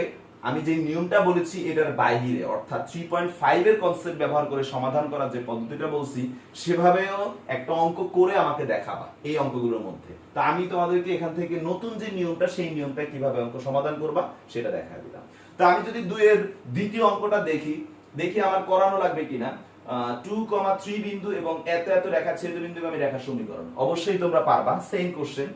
আমি যে নিয়মটা বলেছি এটার বাইরে, অর্থাৎ 3.5 এর কনসেপ্ট ব্যবহার করে সমাধান করার যে পদ্ধতিটা বলছি সেভাবেও একটা অঙ্ক করে আমাকে দেখাবা এই অঙ্কগুলোর মধ্যে। তা আমি তোমাদেরকে এখান থেকে নতুন যে নিয়মটা, সেই নিয়মটা কিভাবে অঙ্ক সমাধান করবা সেটা দেখা দিলাম। তা আমি যদি 2 এর দ্বিতীয় অঙ্কটা দেখি আমার করানো লাগবে কিনা। 2,3 বিন্দু এবং এত এত রেখা ছেদবিন্দুগামী রেখা সমীকরণ, অবশ্যই তোমরা পারবা। সেম কোশ্চেন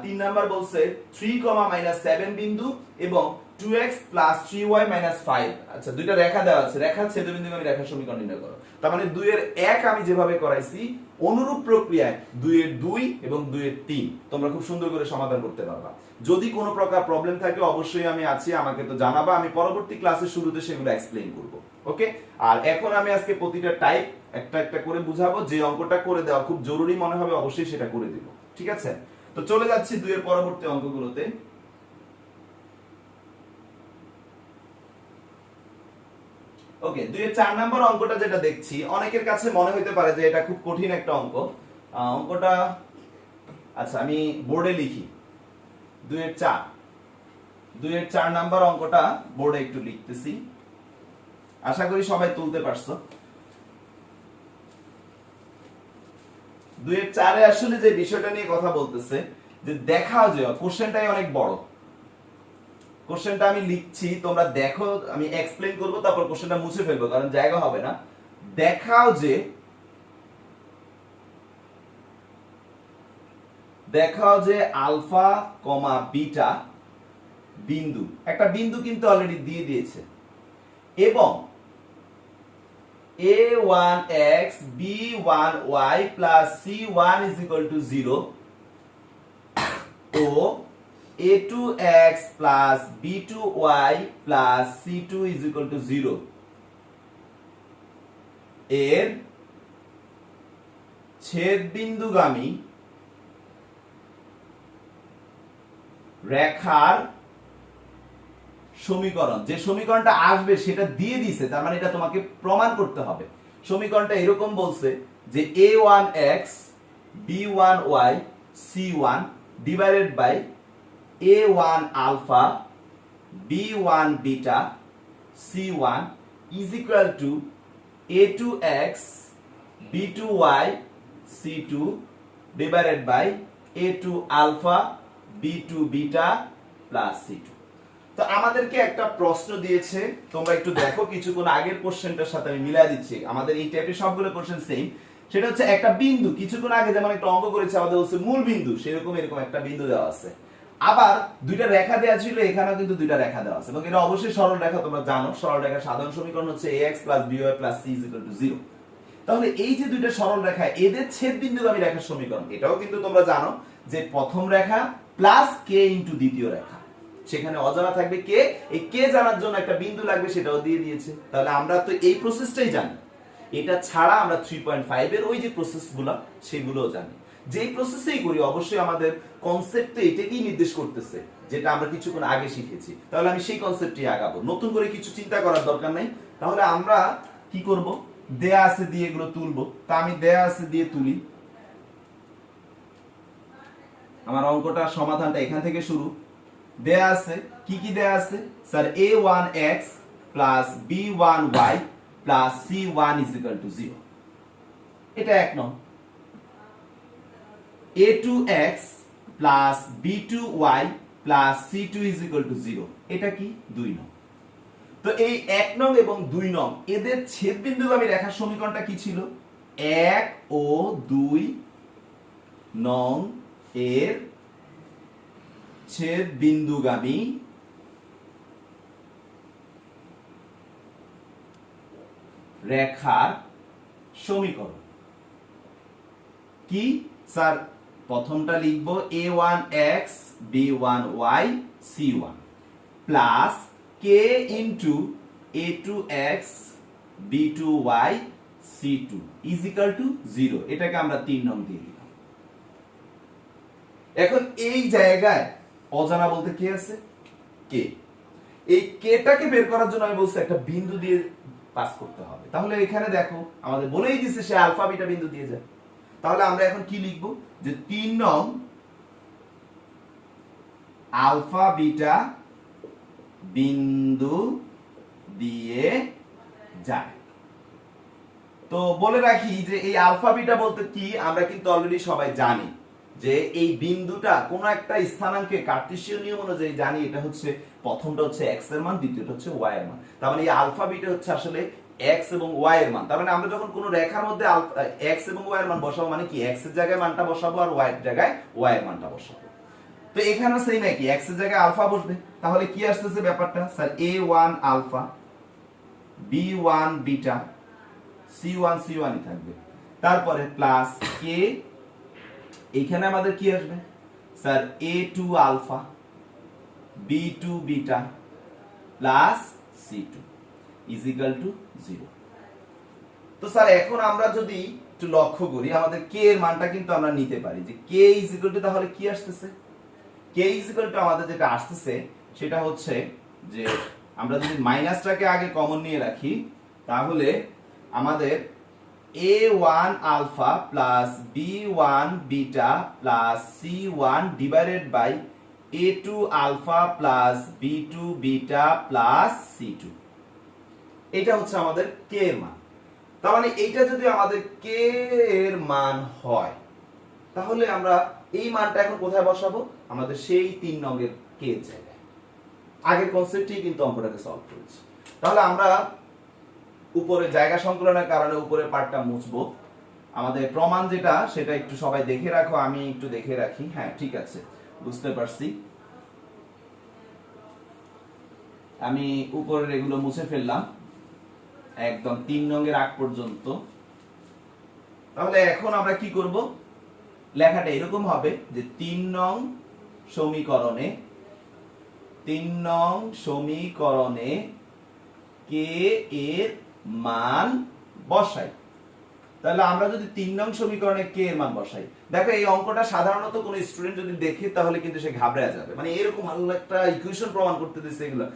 3 নাম্বার বলছে 3, -7 বিন্দু এবং 2x প্লাস 3y মাইনাস 5। আচ্ছা দুইটা রেখা দেওয়া আছে, রেখা ছেদবিন্দুগামী রেখার সমীকরণ নির্ণয় করো। তার মানে 2 এর 1 আমি যেভাবে করাইছি অনুরূপ প্রক্রিয়ায় 2 এর 2 এবং 2 এর 3 তোমরা খুব সুন্দর করে সমাধান করতে পারবা। যদি কোনো প্রকার প্রবলেম থাকে অবশ্যই আমি আছি, আমাকে তো জানাবা, আমি পরবর্তী ক্লাসের শুরুতে সেগুলো এক্সপ্লেইন করব। ওকে, আর এখন আমি আজকে প্রতিটা টাইপ একটা একটা করে বুঝাবো, যে অঙ্কটা করে দেওয়া খুব জরুরি মনে হবে অবশ্যই সেটা করে দিব। ঠিক আছে, তো চলে যাচ্ছি 2 এর পরবর্তী অঙ্কগুলোতে। ওকে, 2 এর 4 নম্বর অঙ্কটা যেটা দেখছি অনেকের কাছে মনে হতে পারে যে এটা খুব কঠিন একটা অঙ্ক। অঙ্কটা আচ্ছা আমি বোর্ডে লিখি। 2 এর 4 নাম্বার অঙ্কটা বোর্ডে একটু লিখতেছি, আশা করি সবাই তুলতে পারছো। 2 এর 4 এ আসলে যে বিষয়টা নিয়ে কথা বলতেছে যে দেখাও যে কোশ্চেনটাই অনেক বড়। কোশ্চেনটা আমি লিখছি, তোমরা দেখো, আমি এক্সপ্লেইন করব, তারপর কোশ্চেনটা মুছে ফেলবো কারণ জায়গা হবে না। দেখাও যে আলফা কমা বিটা বিন্দু, একটা বিন্দু কিন্তু অলরেডি দিয়ে দিয়েছে, এবং a1x b1y plus c1 is equal to 0 O a2x plus b2y plus c2 is equal to 0 এর ছেদবিন্দুগামী রেখার সমীকরণ, যে সমীকরণটা আসবে সেটা দিয়ে দিছে, তার মানে এটা তোমাকে প্রমাণ করতে হবে। সমীকরণটা এরকম বলছে যে a1x b1y c1 divided by a1 alpha b1 beta c1 is equal to a2x b2y c2 divided by a2 alpha b2 beta plus c2। তো আমাদেরকে একটা প্রশ্ন দিয়েছে, তোমরা একটু দেখো, কিছুক্ষণ আগের কোশ্চেনটার সাথে আমি মিলাই দিচ্ছি, আমাদের এই টাইপের সবগুলো কোশ্চেন সেম। সেটা হচ্ছে একটা বিন্দু, কিছুক্ষণ আগে যেমন একটা অঙ্ক করেছে আমাদের হচ্ছে মূল বিন্দু, সেরকম এরকম একটা বিন্দু দেওয়া আছে, আবার দুইটা রেখা দেওয়া ছিল, এখানেও কিন্তু দুইটা রেখা দেওয়া আছে, এবং এটা অবশ্যই সরল রেখা। তোমরা জানো সরল রেখার সাধারণ সমীকরণ হচ্ছে ax by c 0। তাহলে এই যে দুইটা সরল রেখা, এদের ছেদবিন্দুগামী রেখার সমীকরণ, এটাও কিন্তু তোমরা জানো যে প্রথম রেখা প্লাস কে ইনটু দ্বিতীয় রেখা, সেখানে অজানা থাকবে কে, এই কে জানার জন্য একটা বিন্দু লাগবে, সেটাও দিয়ে দিয়েছে। তাহলে আমরা তো এই প্রসেসটাই জানি, এটা ছাড়া আমরা 3.5 এর ওই যে প্রসেসগুলো সেগুলোও জানি। যেই প্রসেসেই করি অবশ্যই আমাদের কনসেপ্টে এটাকেই নির্দেশ করতেছে, যেটা আমরা কিছুক্ষণ আগে শিখেছি। তাহলে আমি সেই কনসেপ্টই আগাবো, নতুন করে কিছু চিন্তা করার দরকার নাই। তাহলে আমরা কি করব, দেয়া আছে দিয়ে এগুলো তুলবো। তা আমি দেয়া আছে দিয়ে তুলি, আমার অঙ্কটা সমাধানটা এখান থেকে শুরু। দেয়া আছে কি কি দেয়া আছে sir, a1x plus b1y plus c1 is equal to 0, এটা এক নং। a2x plus b2y plus c2 is equal to 0, এটা কি 2 নং। তো এই 1 নং এবং 2 নং এদের ছেদবিন্দুগামী রেখার সমীকরণটা কি ছিল, 1 ও 2 নং এর ছেদবিন্দুগামী রেখার সমীকরণ কি স্যার, প্রথমটা লিখবো a1x b1y c1 plus k into a2x b2y c2 is equal to 0, এটাকে আমরা 3 নং দিয়ে দিলাম। এখন এই জায়গায় অজানা বলতে কি আছে, কে। এই কেটাকে বের করার জন্য আমি বলছি একটা বিন্দু দিয়ে পাস করতে হবে। তাহলে এখানে দেখো আমাদের বলেই দিয়েছে সে আলফা বিটা বিন্দু দিয়ে যায়। তাহলে আমরা এখন কি লিখব, যে 3 নং আলফা বিটা বিন্দু দিয়ে যায়। তো বলে রাখি যে এই আলফা বিটা বলতে কি, আমরা কিন্তু অলরেডি সবাই জানি যে এই বিন্দুটা কোন একটা স্থানাঙ্কে কার্টেসীয় নিয়ম অনুযায়ী জানি এটা হচ্ছে, প্রথমটা হচ্ছে x এর মান, দ্বিতীয়টা হচ্ছে y এর মান। তার মানে এই আলফা বিটা হচ্ছে আসলে x এবং y এর মান। তার মানে আমরা যখন কোন রেখার মধ্যে x এবং y এর মান বসাবো, মানে কি x এর জায়গায় মানটা বসাবো আর y এর জায়গায় y এর মানটা বসাবো। তো এখানেও সেম একই, x এর জায়গায় আলফা বসবে, তাহলে কি আসতেছে ব্যাপারটা sir a1 alpha b1 beta c1 c1ই থাকবে, তারপরে প্লাস k, এখানে আমাদের কি আসবে sir a2 alpha b2 beta plus c2 is equal to 0। তো স্যার এখন আমরা যদি একটু লক্ষ্য করি আমাদের k এর মানটা কিন্তু আমরা নিতে পারি যে k ইজ ইকুয়াল টু, তাহলে কি আসতেছে k ইজ ইকুয়াল টু আমাদের যেটা আসতেছে সেটা হচ্ছে যে আমরা যদি মাইনাসটাকে আগে কমন নিয়ে রাখি তাহলে আমাদের a1 alpha plus b1 beta plus c1 divided by a2 alpha plus b2 beta plus c2, এটা হচ্ছে আমাদের k এর মান। তার মানে এইটা যদি আমাদের k এর মান হয় তাহলে আমরা এই মানটা এখন কোথায় বসাবো, আমাদের সেই 3 নংয়ের k এর জায়গায়। আগের কনসেপ্টেই কিন্তু অঙ্কটাকে সলভ করেছি। তাহলে আমরা উপরে জায়গা সংকলনের কারণে উপরের পার্টটা মুছবো, আমাদের প্রমাণ যেটা সেটা একটু সবাই দেখে রাখো, আমি একটু দেখে রাখি। হ্যাঁ ঠিক আছে, বুঝতে পারছি। আমি উপরের এগুলো মুছে ফেললাম একদম 3 নংয়ের আগ পর্যন্ত। তাহলে এখন আমরা কি করব, লেখাটা এরকম হবে যে 3 নং সমীকরণে k এর মান বসাই। তাহলে আমরা যদি 3 নং সমীকরণে k এর মান বসাই, দেখো এই অঙ্কটা সাধারণত কোনো স্টুডেন্ট যদি দেখে তাহলে কিন্তু সে ঘাবড়ে যাবে, মানে এরকম ভালো একটা ইকুয়েশন প্রমাণ করতে দিচ্ছে, এগুলো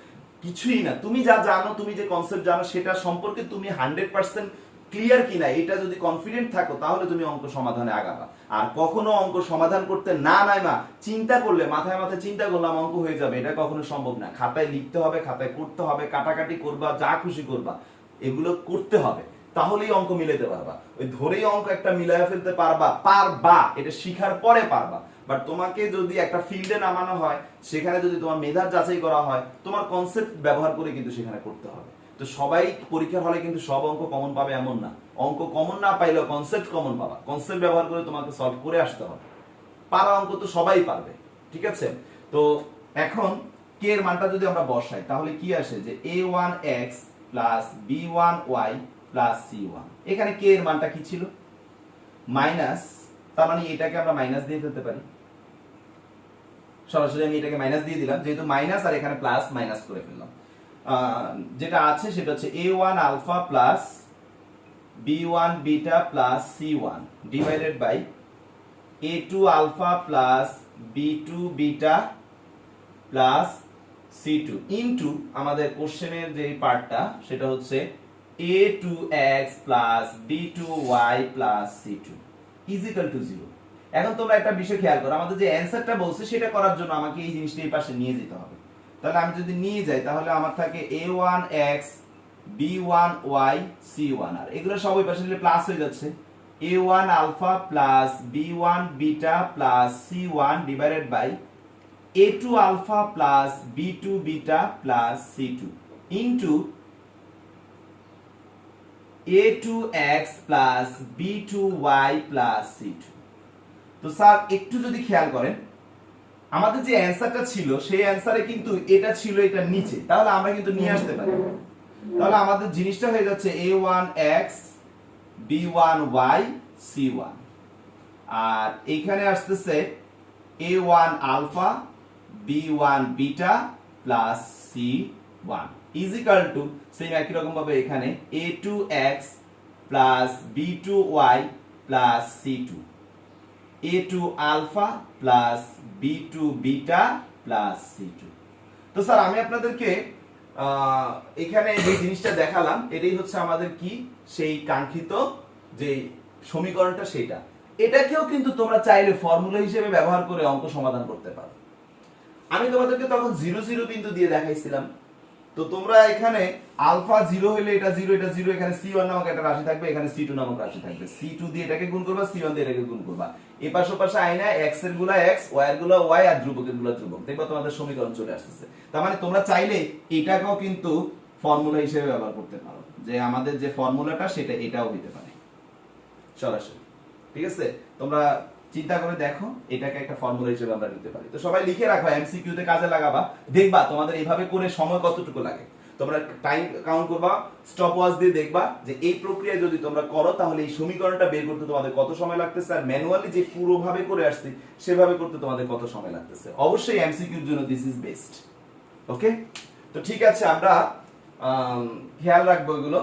কিছুই না। তুমি যা জানো, তুমি যে কনসেপ্ট জানো সেটা সম্পর্কে তুমি 100% ক্লিয়ার কিনা এটা যদি কনফিডেন্ট থাকো তাহলে তুমি অঙ্ক সমাধানে আগাবা। আর কখনো অঙ্ক সমাধান করতে না নাইমা চিন্তা করলে, মাথায় মাথায় চিন্তা করলাম অঙ্ক হয়ে যাবে, এটা কখনো সম্ভব না। খাতায় লিখতে হবে, খাতায় করতে হবে, কাটাকাটি করবা, যা খুশি করবা, এগুলো করতে হবে, তাহলেই অঙ্ক মিলাতে পারবা। ওই ধরেই অঙ্ক একটা মিলায় ফেলতে পারবা এটা শিখার পরে পারবা। বাট তোমাকে যদি একটা ফিল্ডে নামানো হয়, সেখানে যদি তোমার মেধার যাচাই করা হয়, তোমার কনসেপ্ট ব্যবহার করে কিন্তু সেখানে করতে হবে। তো সবাই পরীক্ষার হলে কিন্তু সব অঙ্ক কমন পাবে এমন না, অঙ্ক কমন না পাইলেও কনসেপ্ট কমন পাবা। কনসেপ্ট ব্যবহার করে তোমাকে সলভ করে আসতে হবে। পারা অঙ্ক তো সবাই পারবে, ঠিক আছে? তো এখন k এর মানটা যদি আমরা বসাই তাহলে কি আসে যে a1x plus b1y plus c1, এখানে k এর মানটা কি ছিল মাইনাস, তার মানে এটাকে আমরা মাইনাস দিয়ে ফেলতে পারি। সরাসরি আমি এটাকে মাইনাস দিয়ে দিলাম, যেহেতু মাইনাস আর এখানে প্লাস, মাইনাস করে ফেললাম। যেটা আছে সেটা হচ্ছে a1 alpha plus b1 beta plus c1 divided by a2 alpha plus b2 beta plus c2 into আমাদের কোশ্চেনের যে পার্টটা সেটা হচ্ছে a2x plus b2y plus c2 is equal to 0। এখন তোমরা একটা বিষয় খেয়াল করো, আমাদের যে অ্যানসারটা বলছে সেটা করার জন্য আমাকে এই জিনিসটা এই পাশে নিয়ে যেতে হবে। তাহলে আমি যদি নিয়ে যাই তাহলে আমার থাকে a1x b1y c1, আর এগুলো সব ওই পাশে নিলে প্লাস হয়ে যাচ্ছে a1 alpha plus b1 beta plus c1 divided by a2 alpha plus b2 beta plus c2 into a2x plus b2y plus c2। তো স্যার একটু যদি খেয়াল করেন, আমাদের যে অ্যানসারটা ছিল সেই অ্যানসারে কিন্তু এটা ছিল এটা নিচে, তাহলে আমরা কিন্তু নিয়ে আসতে পারি। তাহলে আমাদের জিনিসটা হয়ে যাচ্ছে a1x b1y c1, আর এইখানে আসতেছে a1 alpha b1 beta plus c1 is equal to same একই রকম ভাবে এখানে a2x plus b2y plus c2, a2 alpha plus b2 beta plus c2। তো স্যার আমি আপনাদেরকে এখানে যে জিনিসটা দেখালাম এটাই হচ্ছে আমাদের কি সেই কাঙ্ক্ষিত যে সমীকরণটা, সেটা এটাকেও কিন্তু তোমরা চাইলে ফর্মুলা হিসেবে ব্যবহার করে অঙ্ক সমাধান করতে পারো। আমি তোমাদেরকে তখন 0 0 বিন্দু দিয়ে দেখাইছিলাম। তো তোমরা এখানে আলফা 0 হলে এটা 0 এটা 0, এখানে c1 নামক একটা রাশি থাকবে, এখানে c2 নামক রাশি থাকবে, c2 দিয়ে এটাকে গুণ করবা, c1 দিয়ে এটাকে গুণ করবা, এই পাশে পাশে আইনা x এর গুলা x, y এর গুলা y, আর ধ্রুবকের গুলা ধ্রুবক, দেখবা তোমাদের সমীকরণ চলে আসছে। তার মানে তোমরা চাইলে এটাকেও কিন্তু ফর্মুলা হিসেবে ব্যবহার করতে পারো, যে আমাদের যে ফর্মুলাটা সেটা এটাও হতে পারে সরাসরি। ঠিক আছে, তোমরা চিন্তা করে দেখো, এটাকে একটা ফর্মুলা হিসেবে আমরা নিতে পারি। তো সবাই লিখে রাখো, এমসিকিউ তে কাজে লাগাবা, দেখবা তোমাদের এইভাবে করে সময় কতটুকু লাগে। তোমরা টাইম কাউন্ট করবা, স্টপ ওয়াচ দিয়ে দেখবা যে এই প্রক্রিয়া যদি তোমরা করো তাহলে এই সমীকরণটা বের করতে তোমাদের কত সময় লাগতেছে, আর ম্যানুয়ালি যে পুরো ভাবে করে আসছি সেভাবে করতে তোমাদের কত সময় লাগতেছে। অবশ্যই এমসিকিউর জন্য দিস ইজ বেস্ট। ওকে, তো ঠিক আছে, আমরা খেয়াল রাখবো এগুলো,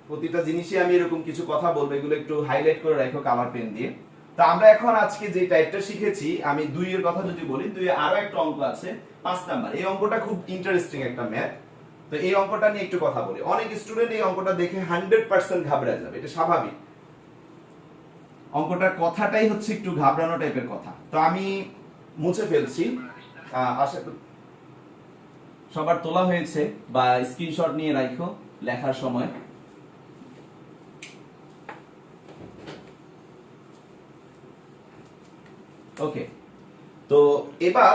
প্রতিটা জিনিসই আমি এরকম কিছু কথা বলবো, এগুলো একটু হাইলাইট করে রাখো কালার পেন দিয়ে। তো আমরা এখন আজকে যে টাইপটা শিখেছি, আমি 2 এর কথা যদি বলি, 2 এ আরো একটা অঙ্ক আছে 5 নাম্বার। এই অঙ্কটা খুব ইন্টারেস্টিং একটা ম্যাথ। তো এই অঙ্কটা নিয়ে একটু কথা বলি। অনেক স্টুডেন্ট এই অঙ্কটা দেখে 100% ঘাবড়ে যাবে, এটা স্বাভাবিক। অঙ্কটার কথাটাই হচ্ছে একটু ঘাবড়ানো টাইপের কথা। তো আমি মুছে ফেলছি, আশা করি সবার তোলা হয়েছে বা স্ক্রিনশট নিয়ে রাখো লেখার সময়। ওকে, তো এবার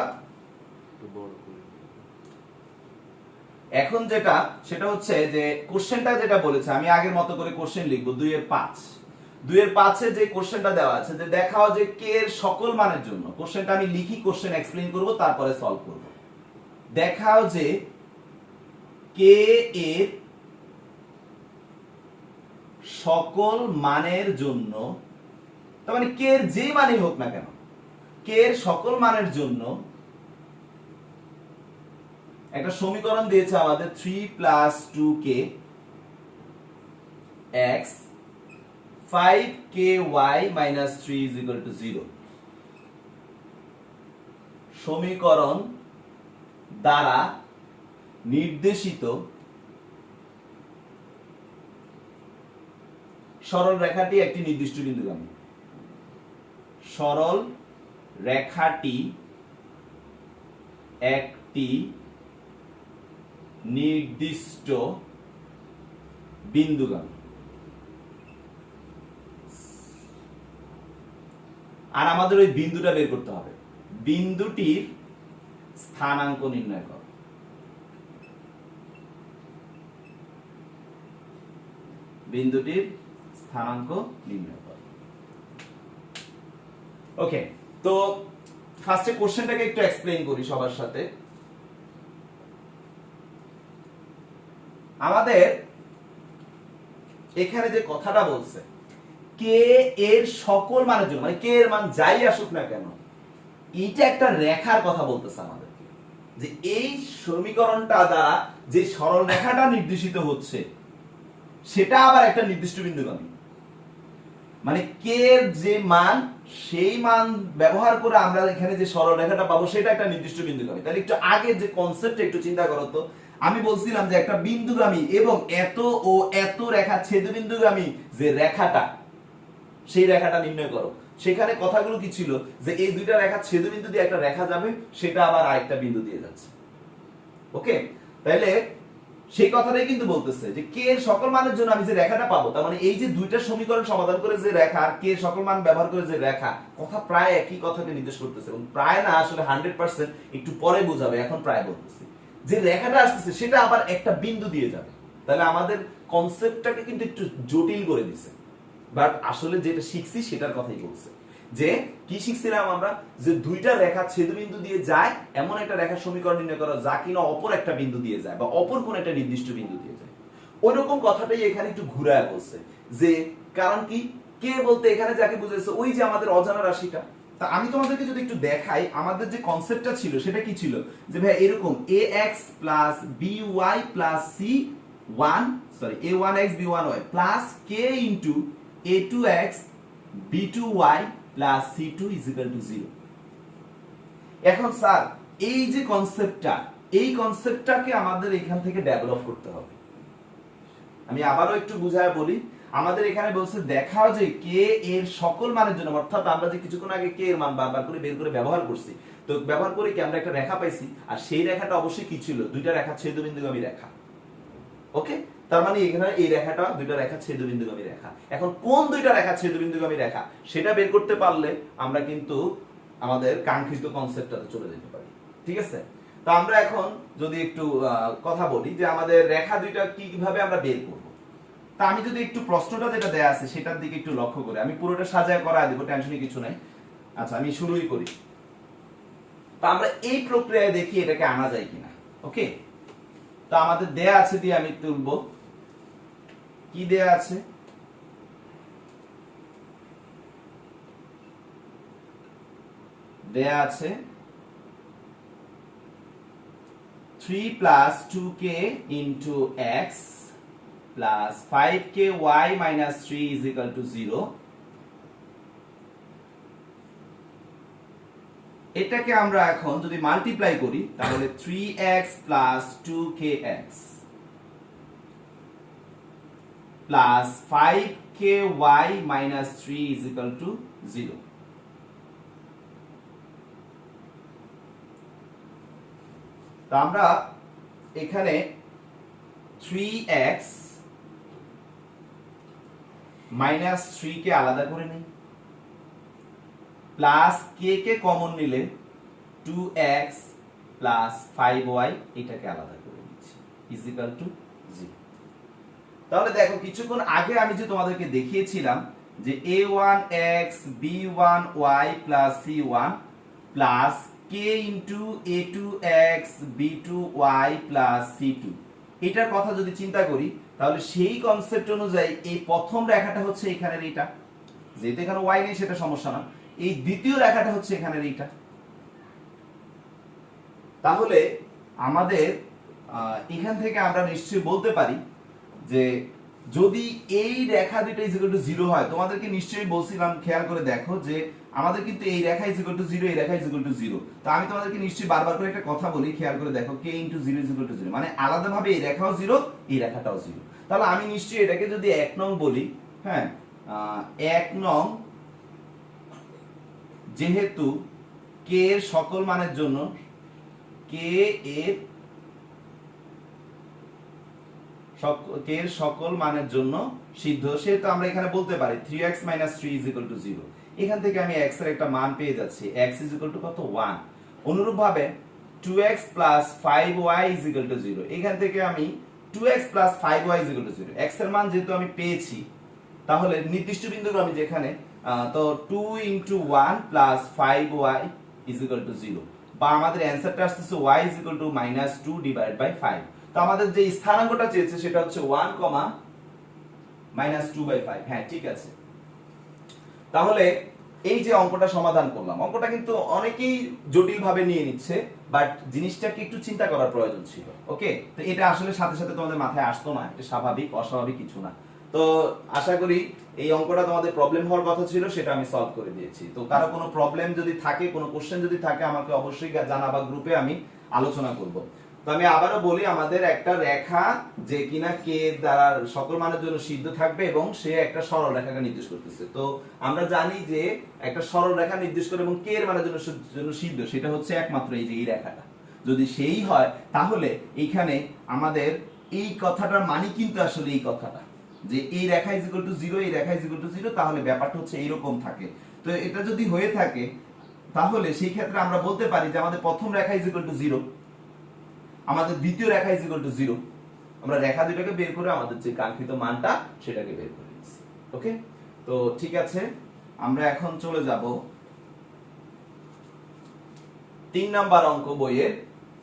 এখন যেটা সেটা হচ্ছে যে কোশ্চেনটা যেটা বলেছে, আমি আগের মতো করে কোশ্চেন লিখবো 2 এর 5। 2 এর 5 এ যে কোশ্চেনটা দেওয়া আছে যে দেখাও যে কে এর সকল মানের জন্য, কোশ্চেনটা আমি লিখি, কোশ্চেন এক্সপ্লেইন করব, তারপরে সলভ করব। দেখাও যে কে এর সকল মানের জন্য, তার মানে কে এর যে মানই হোক না কেন, কে এর সকল মানের জন্য একটা সমীকরণ দিয়েছে আমাদের 3 + 2k x 5ky - 3 = 0 সমীকরণ দ্বারা নির্দেশিত সরল রেখাটি একটি নির্দিষ্ট বিন্দুগামী। সরল রেখাটি একটি নির্দিষ্ট বিন্দুগামী। আর আমাদের ওই বিন্দুটা বের করতে হবে। বিন্দুটির স্থানাঙ্ক নির্ণয় করো। বিন্দুটির স্থানাঙ্ক নির্ণয় করো। ওকে, তো ফার্স্টে কোশ্চেনটাকে একটু এক্সপ্লেইন করি সবার সাথে। আমাদের এখানে যে কথাটা বলছে কে এর সকল মানের জন্য, মানে কে এর মান যাই আসুক না কেন, এইটা একটা রেখার কথা বলতেছে আমাদেরকে, যে এই সমীকরণটা দ্বারা যে সরল রেখাটা নির্দেশিত হচ্ছে সেটা আবার একটা নির্দিষ্ট বিন্দুগামী। মানে কে এর যে মান, সেই মান ব্যবহার করে আমরা এখানে যে সরল রেখাটা পাবো সেটা একটা নির্দিষ্ট বিন্দুগামী। তাহলে একটু আগে যে কনসেপ্ট একটু চিন্তা করো তো। আমি বলছিলাম যে একটা বিন্দুগামী এবং এত ও এত রেখা ছেদবিন্দুগামী যে রেখাটা, সেই রেখাটা নির্ণয় করো। সেখানে কথাগুলো কি ছিল যে এই দুইটা রেখা ছেদবিন্দু দিয়ে একটা রেখা যাবে, সেটা আবার আরেকটা বিন্দু দিয়ে যাচ্ছে। ওকে, তাহলে সেই কথাটাই কিন্তু বলতেছে যে কে এর সকল মানের জন্য আমি যে রেখাটা পাবো, তার মানে এই যে দুইটা সমীকরণ সমাধান করে যে রেখা আর কে এর সকল মান ব্যবহার করে যে রেখা, কথা প্রায় একই কথাকে নির্দেশ করতেছে। এবং প্রায় না, আসলে 100% একটু পরে বোঝাবে, এখন প্রায় বলতেছি যে রেখাটা আসতেছে সেটা আবার একটা বিন্দু দিয়ে যাবে। তাহলে আমাদের কনসেপ্টটাকে কিন্তু একটু জটিল করে দিছে, বাট আসলে যেটা শিখছি সেটার কথাই বলছে। যে কি শিখছিলাম আমরা, যে দুইটা রেখা ছেদবিন্দু দিয়ে যায় এমন একটা রেখার সমীকরণ নির্ণয় করা যা কিনা অপর একটা বিন্দু দিয়ে যায় বা অপর কোন একটা নির্দিষ্ট বিন্দু দিয়ে যায়। ওইরকম কথাটাই এখানে একটু ঘুরায় বলছে। যে কারণ কি, কে বলতে এখানে যাকে বুঝাইছে ওই যে আমাদের অজানা রাশিটা। তা আমি তোমাদেরকে যদি একটু দেখাই, আমাদের যে কনসেপ্টটা ছিল সেটা কি ছিল, যে ভাই এরকম ax + by + a1x b1y + k * a2x b2y + c2 = 0। এখন স্যার এই যে কনসেপ্টটা, এই কনসেপ্টটাকে আমাদের এখান থেকে ডেভেলপ করতে হবে। আমি আবারও একটু বুঝায় বলি। আমাদের এখানে বলছে দেখাও যে কে এর সকল মানের জন্য, অর্থাৎ আমরা যে কিছুক্ষণ আগে কে এর মান বারবার করে বের করে ব্যবহার করছি, তো ব্যবহার করে কি আমরা একটা রেখা পাইছি, আর সেই রেখাটা অবশ্যই কি ছিল, দুইটা রেখা ছেদবিন্দুগামী রেখা। ওকে, তার মানে এখানে এই রেখাটা দুইটা রেখা ছেদবিন্দুগামী রেখা। এখন কোন দুইটা রেখা ছেদবিন্দুগামী রেখা সেটা বের করতে পারলে আমরা কিন্তু আমাদের কাঙ্ক্ষিত কনসেপ্টটাতে চলে যেতে পারি। ঠিক আছে, তো আমরা এখন যদি একটু কথা বলি যে আমাদের রেখা দুইটা কিভাবে আমরা বের করব। তা আমি যদি একটু প্রশ্নটা যেটা দেয়া আছে সেটার দিকে একটু লক্ষ্য করে, আমি পুরোটা সাজায় করায় দেব, টেনশনে কিছু নাই। আচ্ছা আমি শুরুই করি। তো আমরা এই প্রক্রিয়ায় দেখি এটাকে আনা যায় কিনা। ওকে, তো আমাদের দেয়া আছে দিয়ে আমি তুলব। কি দেয়া আছে? দেয়া আছে 3 plus 2k into x plus 5k y minus 3 is equal to 0. এটাকে আমরা এখন যদি মাল্টিপ্লাই করি তাহলে 3x plus 2kx plus 5ky minus 3 is equal to 0. তো আমরা এখানে 3x minus 3 কে আলাদা করে নিই, প্লাস কে কে কমন নিলে 2x প্লাস 5y এটাকে আলাদা করে নিচ্ছি ইজ ইকুয়াল টু 0। তাহলে দেখো কিছুক্ষণ আগে আমি যে তোমাদেরকে দেখিয়েছিলাম যে a1x b1y plus c1 plus k into a2x b2y plus c2, এটার কথা যদি চিন্তা করি তাহলে সেই কনসেপ্ট অনুযায়ী এই প্রথম রেখাটা হচ্ছে এখানের এইটা, যেহেতু এখানে y নেই সেটা সমস্যা না। এই দ্বিতীয় রেখাটা হচ্ছে এখানের এইটা। তাহলে আমাদের এখান থেকে আমরা নিশ্চয়ই বলতে পারি যে যদি এই রেখা দুটো ইজ ইকুয়াল টু 0 হয়, তোমাদেরকে নিশ্চয়ই বলছিলাম খেয়াল করে দেখো যে আমাদের কিন্তু এই রেখা ইজ ইকুয়াল টু 0, এই রেখা ইজ ইকুয়াল টু 0। তো আমি তোমাদেরকে নিশ্চয়ই বারবার করে একটা কথা বলি, খেয়াল করে দেখো k * 0 ইজ ইকুয়াল টু 0, মানে আলাদাভাবে এই রেখাও 0 এই রেখাটাও 0। তাহলে আমি নিশ্চয়ই এটাকে যদি 1 নং বলি, হ্যাঁ 1 নং, যেহেতু k এর সকল মানের জন্য সকল মানের জন্য সিদ্ধ, সেহেতু আমরা এখানে বলতে পারি 3x - 3 = 0। এখান থেকে আমি x এর একটা মান পেয়ে যাচ্ছি, x = কত 1। অনুরূপভাবে 2x + 5y = 0, এখান থেকে আমি 2x + 5y = 0। x এর মান যেহেতু আমি পেয়েছি, তাহলে নির্দিষ্ট বিন্দুক্রমে যেখানে তো 2 * 1 + 5y = 0, বা আমাদের অ্যানসারটা আসছে y = -2 / 5। তো আমাদের যে স্থানাঙ্কটা চেয়েছে সেটা হচ্ছে 1, -2/5। হ্যাঁ ঠিক আছে। তাহলে এই যে অঙ্কটা সমাধান করলাম, অঙ্কটা কিন্তু অনেকেই জটিল ভাবে নিয়ে নিচ্ছে, বাট জিনিসটাকে একটু চিন্তা করার প্রয়োজন ছিল। ওকে, তো এটা আসলে সাথে সাথে তোমাদের মাথায় আসতো না, এটা স্বাভাবিক, অস্বাভাবিক কিছু না। তো আশা করি এই অঙ্কটা তোমাদের প্রবলেম হওয়ার কথা ছিল, সেটা আমি সলভ করে দিয়েছি। তো কারো কোনো প্রবলেম যদি থাকে, কোনো কোশ্চেন যদি থাকে, আমাকে অবশ্যই জানাবা, গ্রুপে আমি আলোচনা করব। তো আমি আবারও বলি, আমাদের একটা রেখা যে কিনা কে দ্বারা সকল মানের জন্য সিদ্ধ থাকবে এবং সে একটা সরল রেখাকে নির্দেশ করতেছে। তো আমরা জানি যে একটা সরল রেখা নির্দেশ করে এবং কে এর মানের জন্য সিদ্ধ, সেটা হচ্ছে একমাত্র এই যে এই রেখাটা। যদি সেই হয় তাহলে এইখানে আমাদের এই কথাটার মানে কিন্তু আসলে এই কথাটা যে এই রেখা ইজ ইকুয়াল টু 0, এই রেখা ইজ ইকুয়াল টু 0, তাহলে ব্যাপারটা হচ্ছে এইরকম থাকে। তো এটা যদি হয়ে থাকে তাহলে সেই ক্ষেত্রে আমরা বলতে পারি যে আমাদের প্রথম রেখা ইজ ইকুয়াল টু 0, আমাদের দ্বিতীয় রেখা ইজ ইকুয়াল টু 0। আমরা রেখা দুটোকে বের করে আমাদের যে কাঙ্ক্ষিত মানটা সেটাকে বের করে নিচ্ছি। ওকে, তো ঠিক আছে, আমরা এখন চলে যাব 3 নাম্বার অঙ্ক বইয়ের।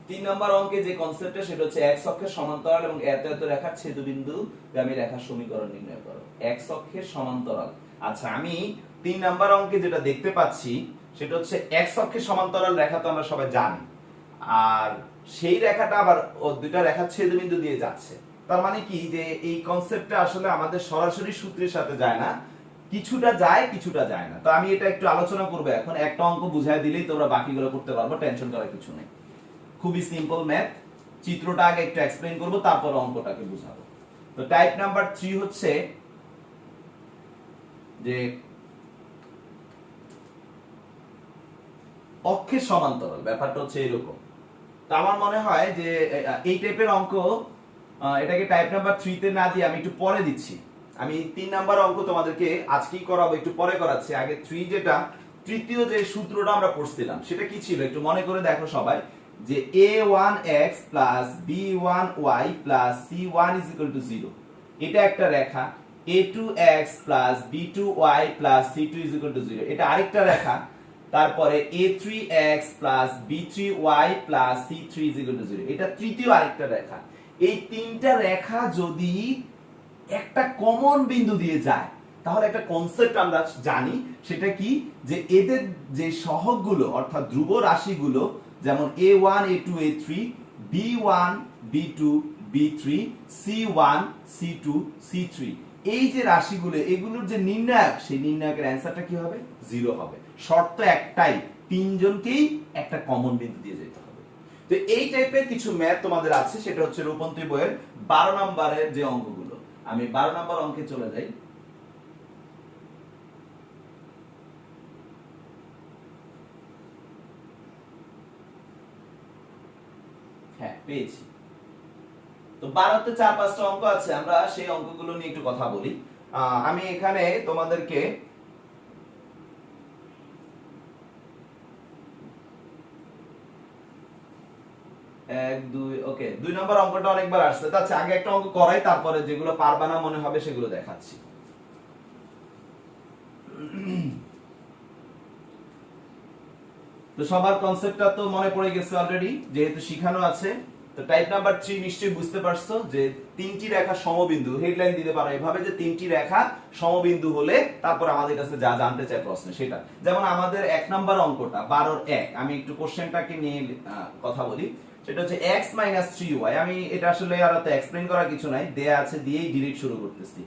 3 নাম্বার অঙ্কে যে কনসেপ্টটা সেটা হচ্ছে x অক্ষের সমান্তরাল এবং এত এত রেখার ছেদবিন্দু গামী রেখার সমীকরণ নির্ণয় করো। x অক্ষের সমান্তরাল। আচ্ছা, আমি 3 নাম্বার অঙ্কে যেটা দেখতে পাচ্ছি সেটা হচ্ছে x অক্ষের সমান্তরাল রেখা তো আমরা সবাই জানি, আর সেই রেখাটা আবার দুইটা রেখার ছেদবিন্দু দিয়ে যাচ্ছে। তার মানে কি যে এই কনসেপ্টটা আসলে আমাদের সরাসরি সূত্রের সাথে যায় না, কিছুটা যায় কিছুটা যায় না। তো আমি এটা একটু আলোচনা করব এখন। একটা অঙ্ক বুঝাই দিলেই তোমরা বাকিগুলো করতে পারবে, টেনশন করার কিছু নেই। খুবই সিম্পল ম্যাথ। চিত্রটা আগে একটু এক্সপ্লেইন করব, তারপর অঙ্কটাকে বুঝাবো। তো টাইপ নাম্বার 3 হচ্ছে যে অক্ষের সমান্তরাল। ব্যাপারটা হচ্ছে এরকম। তো আমার মনে হয় যে এই টাইপের অঙ্ক এটাকে টাইপ নাম্বার 3 তে না দিয়ে আমি একটু পরে দিচ্ছি। আমি 3 নাম্বার অঙ্ক তোমাদেরকে আজকেই করাবো, একটু পরে করাচ্ছি। আগে 3 যেটা তৃতীয় যে সূত্রটা আমরা পড়ছিলাম সেটা কি ছিল একটু মনে করে দেখো সবাই, যে a1x + b1y + c1 = 0, এটা একটা রেখা। a2x + b2y + c2 = 0, এটা আরেকটা রেখা। তারপরে a3x plus b3y plus c3 0। এটা তৃতীয় আরেকটা রেখা। এই তিনটা রেখা যদি একটা কমন বিন্দু দিয়ে যায় তাহলে একটা কনসেপ্ট আমরা জানি, সেটা কি, যে এদের যে সহগগুলো অর্থাৎ ধ্রুব রাশিগুলো যেমন a1 a2 a3 b1 b2 b3 c1 c2 c3, এই যে রাশিগুলো এগুলোর যে নির্ণায়ক সেই নির্ণায়কের অ্যান্সারটা কি হবে? 0 হবে। শর্ত একটাই, তিনজনকেই একটা কমন বিন্দু দিয়ে যেতে হবে। তো এই টাইপের কিছু ম্যাথ তোমাদের আছে, সেটা হচ্ছে রূপন্তি বইয়ের 12 নম্বরের যে অঙ্কগুলো। আমি 12 নম্বর অঙ্কে চলে যাই। হ্যাঁ, পেয়েছি। তো 12তে 4-5টা অঙ্ক আছে, আমরা সেই অঙ্কগুলো নিয়ে একটু কথা বলি। আমি এখানে তোমাদেরকে ওকে 2 নম্বর অঙ্কটা অনেকবার আসছে। আচ্ছা, আগে একটা অঙ্ক করাই, তারপরে যেগুলো পারবা না মনে হবে সেগুলো দেখাচ্ছি। তো সবার কনসেপ্টটা তো মনে পড়ে গেছে অলরেডি, যেহেতু শিখানো আছে। তো টাইপ নাম্বার 3 নিশ্চয়ই বুঝতে পারছো যে তিনটি রেখা সমবিন্দু, হেডলাইন দিতে পারো এভাবে যে তিনটি রেখা সমবিন্দু হলে তারপর আমাদের কাছে যা জানতে চায় প্রশ্নে সেটা। যেমন আমাদের 1 নম্বর অঙ্কটা 12-1, আমি একটু কোশ্চেনটাকে নিয়ে কথা বলি। সেটা হচ্ছে x - 3y। আমি এটা আসলে আর তো এক্সপ্লেইন করার কিছু নাই, দেয়া আছে দিয়েই ডিরেক্ট শুরু করতেছি।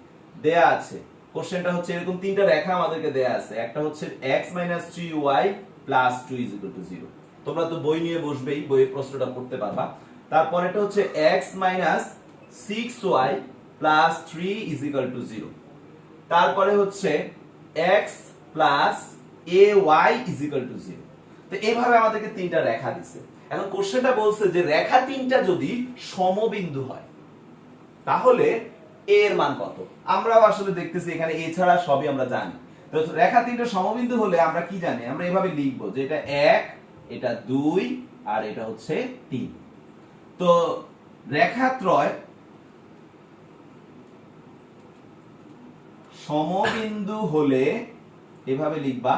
দেয়া আছে কোশ্চেনটা হচ্ছে এরকম তিনটা রেখা আমাদেরকে দেয়া আছে। একটা হচ্ছে x - 3y প্লাস 2 = 0। তোমরা তো বই নিয়ে বসবেই, বইয়ের প্রশ্নটা পড়তে পারবা। তারপর এটা হচ্ছে x - 6y প্লাস 3 = 0। তারপরে হচ্ছে x প্লাস ay = 0। তো এইভাবে আমাদেরকে তিনটা রেখা দিছে। এখন কোশ্চেনটা বলছে যে রেখা তিনটা যদি সমবিন্দু হয় তাহলে a এর মান কত? আমরাও আসলে দেখতেছি এখানে a ছাড়া সবই আমরা জানি। তো রেখা তিনটা সমবিন্দু হলে আমরা কি জানি? আমরা এভাবে লিখবো যে এটা 1, এটা 2 আর এটা হচ্ছে 3। তো রেখাত্রয় সমবিন্দু হলে এভাবে লিখবা,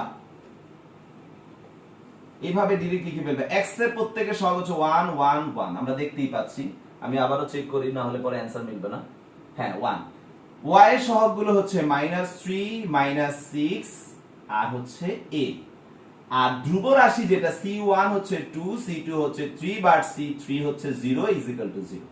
এইভাবে ডিরেক্ট লিখে ফেলবে। x এর প্রত্যেকের সহগ হচ্ছে 1 1 1, আমরা দেখতেই পাচ্ছি। আমি আবারও চেক করি, না হলে পরে অ্যানসার মিলবে না। হ্যাঁ 1। y এর সহগগুলো হচ্ছে -3 -6 আর হচ্ছে a। আর ধ্রুব রাশি যেটা c1 হচ্ছে 2 c2 হচ্ছে 3 বাট c3 হচ্ছে 0 = 0।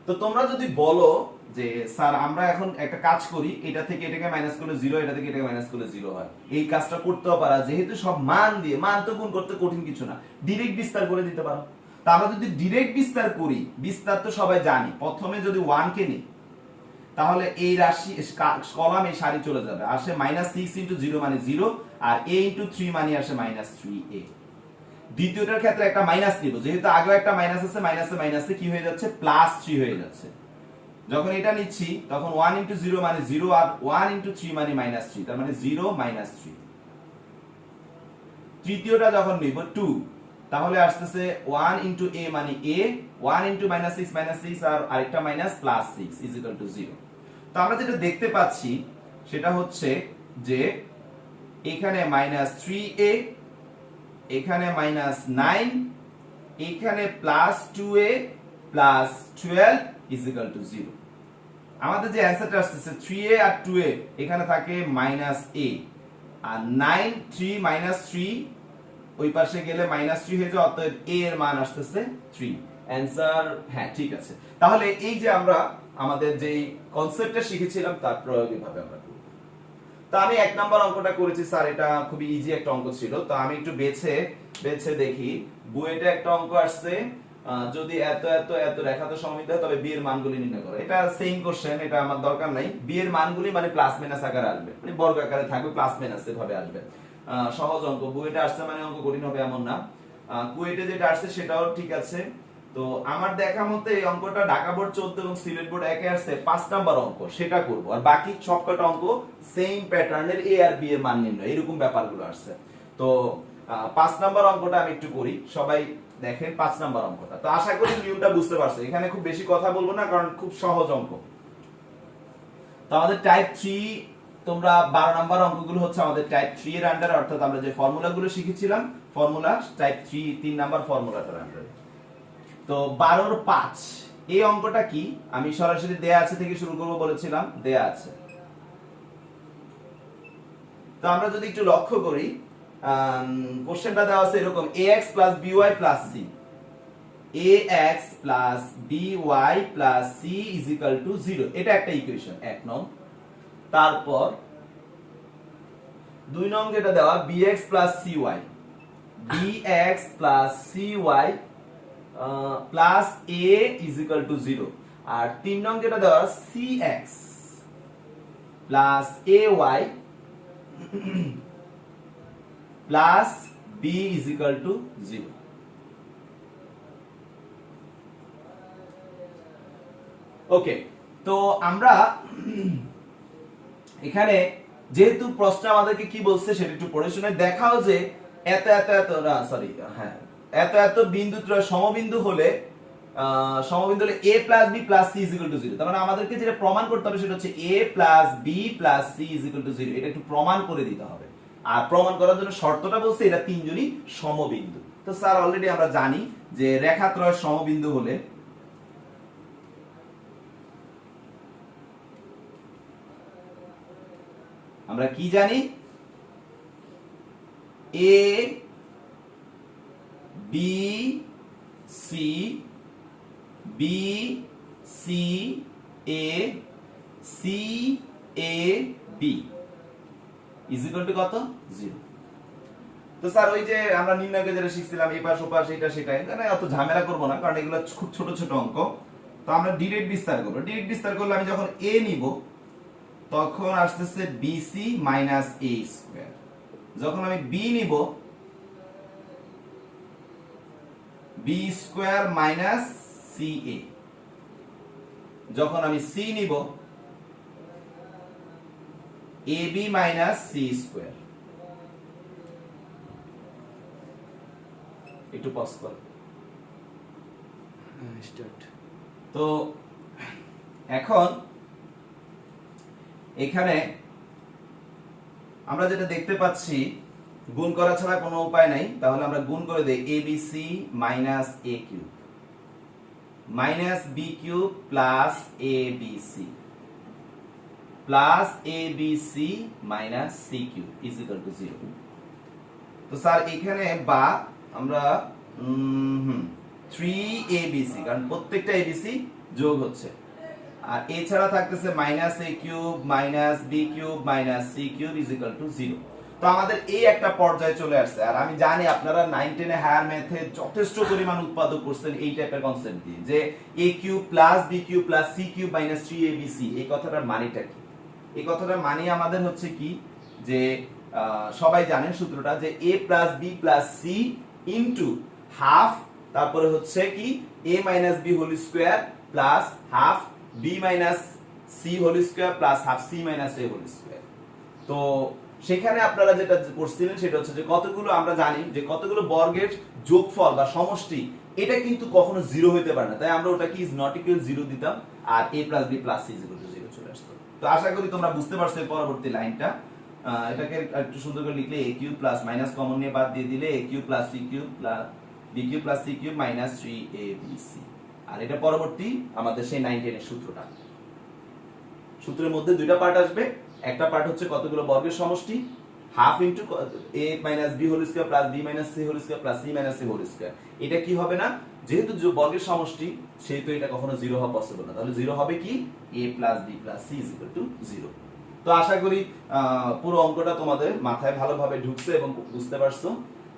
তো তোমরা যদি বলো যে স্যার আমরা এখন একটা কাজ করি, এটা থেকে এটাকে মাইনাস করলে 0, এটা থেকে এটাকে মাইনাস করলে 0 হয়, এই কাজটা করতেও পারা, যেহেতু সব মান দিয়ে, মান তো গুণ করতে কঠিন কিছু না, ডাইরেক্ট বিস্তার করে দিতে পারো। তা আমরা যদি ডাইরেক্ট বিস্তার করি, বিস্তার তো সবাই জানি, প্রথমে যদি 1 কে নিই তাহলে এই রাশি কলাম এই সারি চলে যাবে, আসে -6 * 0 মানে 0, আর a * 3 মানে আসে -3a। দ্বিতীয়টার ক্ষেত্রে একটা মাইনাস নিব, যেহেতু আগে একটা মাইনাস আছে, মাইনাসে মাইনাসে কি হয়ে যাচ্ছে? +3 হয়ে যাচ্ছে। যখন এটা নিচ্ছি তখন 1 * 0 মানে 0, আর 1 * 3 মানে -3, তার মানে 0 -3। তৃতীয়টা যখন নিব 2, তাহলে আসতেছে 1 * a মানে a, 1 * -6 আর আরেকটা মাইনাস +6 = 0। তো আমরা যেটা দেখতে পাচ্ছি সেটা হচ্ছে যে এখানে -3a, এখানে -9, এখানে +2a + 12 = 0। আমাদের যে অ্যানসারটা আসছে 3a আর 2a, এখানে থাকে -a, আর 9 3 -3 ওই পাশে গেলে -3 হয়ে যায়, অতএব a এর মান আসছে 3। অ্যানসার হ্যাঁ ঠিক আছে। তাহলে এই যে আমরা আমাদের যে কনসেপ্টটা শিখেছিলাম তার প্রয়োগী ভাবে আমরা করব। তো আমি 1 নাম্বার অঙ্কটা করেছি স্যার, এটা খুবই ইজি একটা অঙ্ক ছিল। তো আমি একটু বেছে দেখি, বইয়েটা একটা অঙ্ক আসছে, যদি এত এত এত রেখা তো সমমিত হয় তবে b এর মানগুলি নির্ণয় করো। এটা সেম কোশ্চেন, এটা আমার দরকার নাই। b এর মানগুলি মানে প্লাস মাইনাস আকারে আসবে, মানে বর্গ আকারে থাকবে, প্লাস মাইনাস এভাবে আসবে। সহজ অঙ্ক, বইটা আসছে মানে অঙ্ক কঠিন হবে এমন না। কুয়েটে যেটা আসছে সেটাও ঠিক আছে। তো আমার দেখা মতে এই অঙ্কটা ঢাকা বোর্ড 14 এবং সিলেট বোর্ড 1 এ আসছে 5 নাম্বার অঙ্ক, সেটা করব। আর বাকি সবকটা অঙ্ক সেম প্যাটার্নের a আর b এর মান নির্ণয়, এরকম ব্যাপারগুলো আসছে। তো 5 নাম্বার অঙ্কটা আমি একটু করি, সবাই দেখেন 5 নাম্বার অঙ্কটা। তো আশা করি নিয়মটা বুঝতে পারছো, এখানে খুব বেশি কথা বলবো না কারণ খুব সহজ অঙ্ক। তো আমাদের টাইপ 3 তোমরা 12 নম্বর অঙ্কগুলো হচ্ছে আমাদের টাইপ 3 এর আন্ডারে, অর্থাৎ আমরা যে ফর্মুলাগুলো শিখেছিলাম ফর্মুলা টাইপ 3 নম্বর ফর্মুলাটার আন্ডারে। তো 12 এর 5 এই অঙ্কটা কি, আমি সরাসরি দেয়া আছে থেকে শুরু করব বলেছিলাম, দেয়া আছে। তো আমরা যদি একটু লক্ষ্য করি, কোশ্চেনটা দেওয়া আছে এরকম, ax + by + c, ax + by + c = 0, এটা একটা ইকুয়েশন 1 নং। তারপর 2 নং যেটা দেওয়া, bx + cy, bx + cy plus a = 0। আর 3 নং যেটা দেওয়া, cx plus ay plus b = 0। ওকে, তো আমরা এখানে যেহেতু প্রশ্ন আমাদেরকে কি বলছে সেটা একটু পড়ে শুনে দেখাও, যে এত এত এত না সরি হ্যাঁ এত এত বিন্দু সমবিন্দু হলে a + b + c = 0। তার মানে আমাদেরকে যেটা প্রমাণ করতে হবে সেটা হচ্ছে a + b + c = 0, এটা একটু প্রমাণ করে দিতে হবে। আর প্রমাণ করার জন্য শর্তটা বলছে এটা তিনজনই সমবিন্দু। তো স্যার অলরেডি আমরা জানি যে রেখাত্রয় সমবিন্দু হলে আমরা কি জানি, a b c b c a c a b = কত? 0। তো স্যার ওই যে আমরা নির্ণয়কে যেটা শিখছিলাম এই পাশ ও পাশ এটা সেটাই, মানে অত ঝামেলা করব না, কারণ এগুলো খুব ছোট ছোট অঙ্ক। তো আমরা ডিরেক্ট বিস্তার করব। ডিরেক্ট বিস্তার করলে আমি যখন a নিব তখন আসতেছে bc - a²। যখন আমি b নিব b² - ca। যখন আমি c নিব ab - c²। একটু পজ কর। স্টার্ট। তো এখন এখানে আমরা যেটা দেখতে পাচ্ছি, গুণ করা ছাড়া কোনো উপায় নাই, তাহলে আমরা গুণ করে দেই abc - a³ -b³ + abc plus abc - c³ = 0। তো স্যার এখানে বা আমরা 3abc, কারণ প্রত্যেকটা abc যোগ হচ্ছে, আর এছাড়া থাকতেছে -a³ -b³ -c³ = 0। তো আমাদের এই একটা পর্যায়ে চলে আসছে। আর আমি জানি আপনারা 9 10 এ হায়ার ম্যাথে যথেষ্ট পরিমাণ উৎপাদক করছেন এই টাইপের কনসেপ্ট দিয়ে, যে a³ + b³ + c³ - 3abc, এই কথাটার মানেটা কি? এই কথাটার মানে আমাদের হচ্ছে কি, যে সবাই জানেন সূত্রটা, যে a + b + c into half, তারপরে হচ্ছে কি a - b² plus half b - c² plus half c - a²। তো সেখানে আপনারা যেটা করছিলেন সেটা হচ্ছে যে কতগুলো, আমরা জানি যে কতগুলো বর্গের যোগফল বা সমষ্টি এটা কিন্তু কখনো 0 হতে পারে না, তাই আমরা ওটা কি = 0 দিতাম, আর a + b + c = 0 চলে আসতো। তো আশা করি তোমরা বুঝতে পারছো এই পরবর্তী লাইনটা। এটাকে একটু সুন্দর করে লিখলে a³ প্লাস মাইনাস কমন নিয়ে বাদ দিয়ে দিলে a³ + c³ b³ + c³ - 3abc। আর এটা পরবর্তী আমাদের সেই 9 10 এর সূত্রটা। সূত্রের মধ্যে দুইটা পার্ট আসবে, একটা পার্ট হচ্ছে কতগুলো বর্গের সমষ্টি, half into a - b² plus b - c² plus c - a²। এটা কি হবে না, যেহেতু বর্গের সমষ্টি সেহেতু এটা কখনো 0 হওয়া পসিবল না, তাহলে 0 হবে কি a + b + c = 0। তো আশা করি পুরো অঙ্কটা তোমাদের মাথায় ভালোভাবে ঢুকছে এবং বুঝতে পারছো।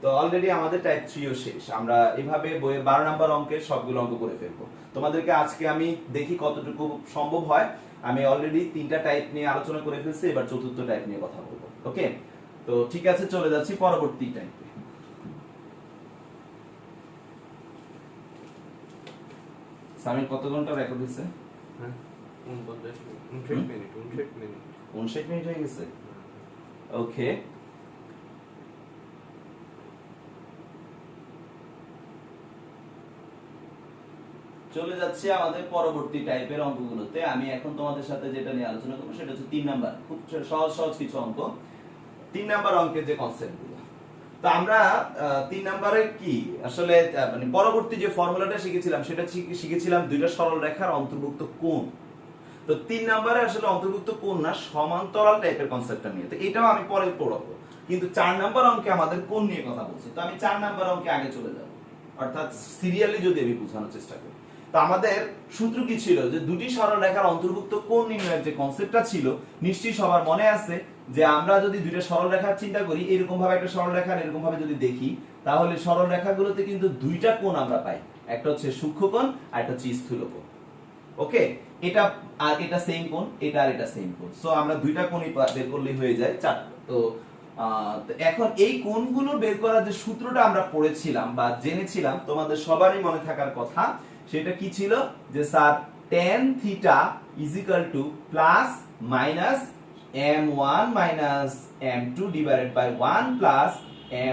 তো অলরেডি আমাদের টাইপ 3 ও শেষ। আমরা এভাবে বইয়ের 12 নাম্বার অঙ্কের সবগুলো অঙ্ক করে ফেলবো। তোমাদেরকে আজকে আমি দেখি কতটুকু সম্ভব হয়। আমি অলরেডি 3টা টাইপ নিয়ে আলোচনা করে ফেলছি, এবার চতুর্থ টাইপ নিয়ে কথা বলবো। ওকে, তো ঠিক আছে, চলে যাচ্ছি পরবর্তী টাইপে। সামির কত ঘন্টা রেকর্ড হয়েছে? হ্যাঁ 59 মিনিট 59 মিনিট হয়ে গেছে। ওকে, চলে যাচ্ছে আমাদের পরবর্তী টাইপের অঙ্কগুলোতে। আমি এখন তোমাদের সাথে যেটা নিয়ে আলোচনা করবো সেটা হচ্ছে 3 নাম্বার, খুব সহজ সহজ কিছু অঙ্ক। 3 নাম্বার অঙ্কের যে কনসেপ্টগুলো, তো আমরা 3 নাম্বারে কি আসলে মানে পরবর্তী যে ফর্মুলাটা শিখেছিলাম সেটা শিখেছিলাম দুইটা সরল রেখার অন্তর্ভুক্ত কোণ। তো 3 নাম্বারে আসলে অন্তর্ভুক্ত কোণ না, সমান্তরাল টাইপের কনসেপ্টটা নিয়ে, তো এটাও আমি পরে পড়াবো। কিন্তু 4 নাম্বার অঙ্কে আমাদের কোণ নিয়ে কথা বলছি, তো আমি 4 নাম্বার অঙ্কে আগে চলে যাব, অর্থাৎ সিরিয়ালি যদি আমি বোঝানোর চেষ্টা করি। তো আমাদের সূত্র কি ছিল, যে দুটি সরল রেখার অন্তর্ভুক্ত কোণ নির্ণয়ের যে কনসেপ্টটা ছিল, নিশ্চয়ই সবার মনে আছে যে আমরা যদি দুইটা সরল রেখার চিন্তা করি, এরকম ভাবে একটা সরল রেখা এরকম ভাবে যদি দেখি, তাহলে সরল রেখাগুলোতে কিন্তু দুইটা কোণ আমরা পাই, একটা হচ্ছে সূক্ষ্মকোণ আর একটা হচ্ছে স্থূলকোণ। ওকে, এটা আর এটা সেম কোণ, এটা আর এটা সেম কোণ, সো আমরা দুইটা কোণই বের করলেই হয়ে যায় 4টা। তো এখন এই কোণগুলো বের করার যে সূত্রটা আমরা পড়েছিলাম বা জেনেছিলাম, তোমাদের সবারই মনে থাকার কথা, সেটা কি ছিল, যে sir tan theta is equal to plus minus m1 minus m2 divided by 1 plus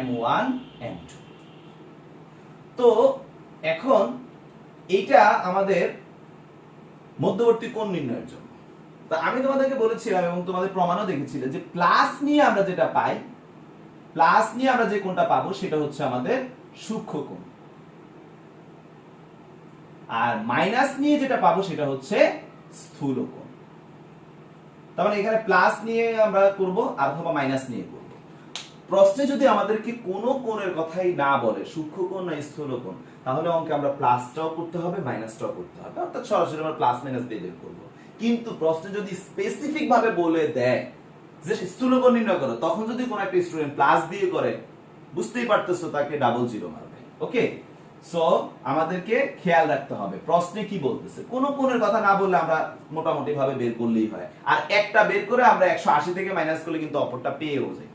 m1 m2। তো এখন এইটা আমাদের মধ্যবর্তী কোণ নির্ণয়ের জন্য। তা আমি তোমাদেরকে বলেছিলাম এবং তোমাদের প্রমাণও দেখেছিলে যে প্লাস নিয়ে আমরা যেটা পাই, প্লাস নিয়ে আমরা যে কোণটা পাবো সেটা হচ্ছে আমাদের সূক্ষ্মকোণ, আর মাইনাস নিয়ে যেটা পাবো সেটা হচ্ছে স্থূলকোণ। তার মানে এখানে প্লাস নিয়ে আমরা করব অথবা মাইনাস নিয়ে করব। প্রশ্নে যদি আমাদেরকে কোনো কোণের কথাই না বলে, সূক্ষ্মকোণ না স্থূলকোণ, তাহলে অঙ্কে আমরা প্লাসটাও করতে হবে মাইনাসটাও করতে হবে, অর্থাৎ সরাসরি আমরা প্লাস মাইনাস দিয়ে বের করব। কিন্তু প্রশ্নে যদি স্পেসিফিক ভাবে বলে দেয় যে স্থূলকোণ নির্ণয় করো, তখন যদি কোনো একটা স্টুডেন্ট প্লাস দিয়ে করে, বুঝতেই পারতেছো তাকে ডাবল জিরো মারবে। ওকে, সো আমাদেরকে খেয়াল রাখতে হবে প্রশ্নে কি বলতেছে। কোনো কোণের কথা না বললে আমরা মোটামুটি ভাবে বের করলেই হয়, আর একটা বের করে আমরা 180 থেকে মাইনাস করলে কিন্তু অপরটা পেয়েও যায়।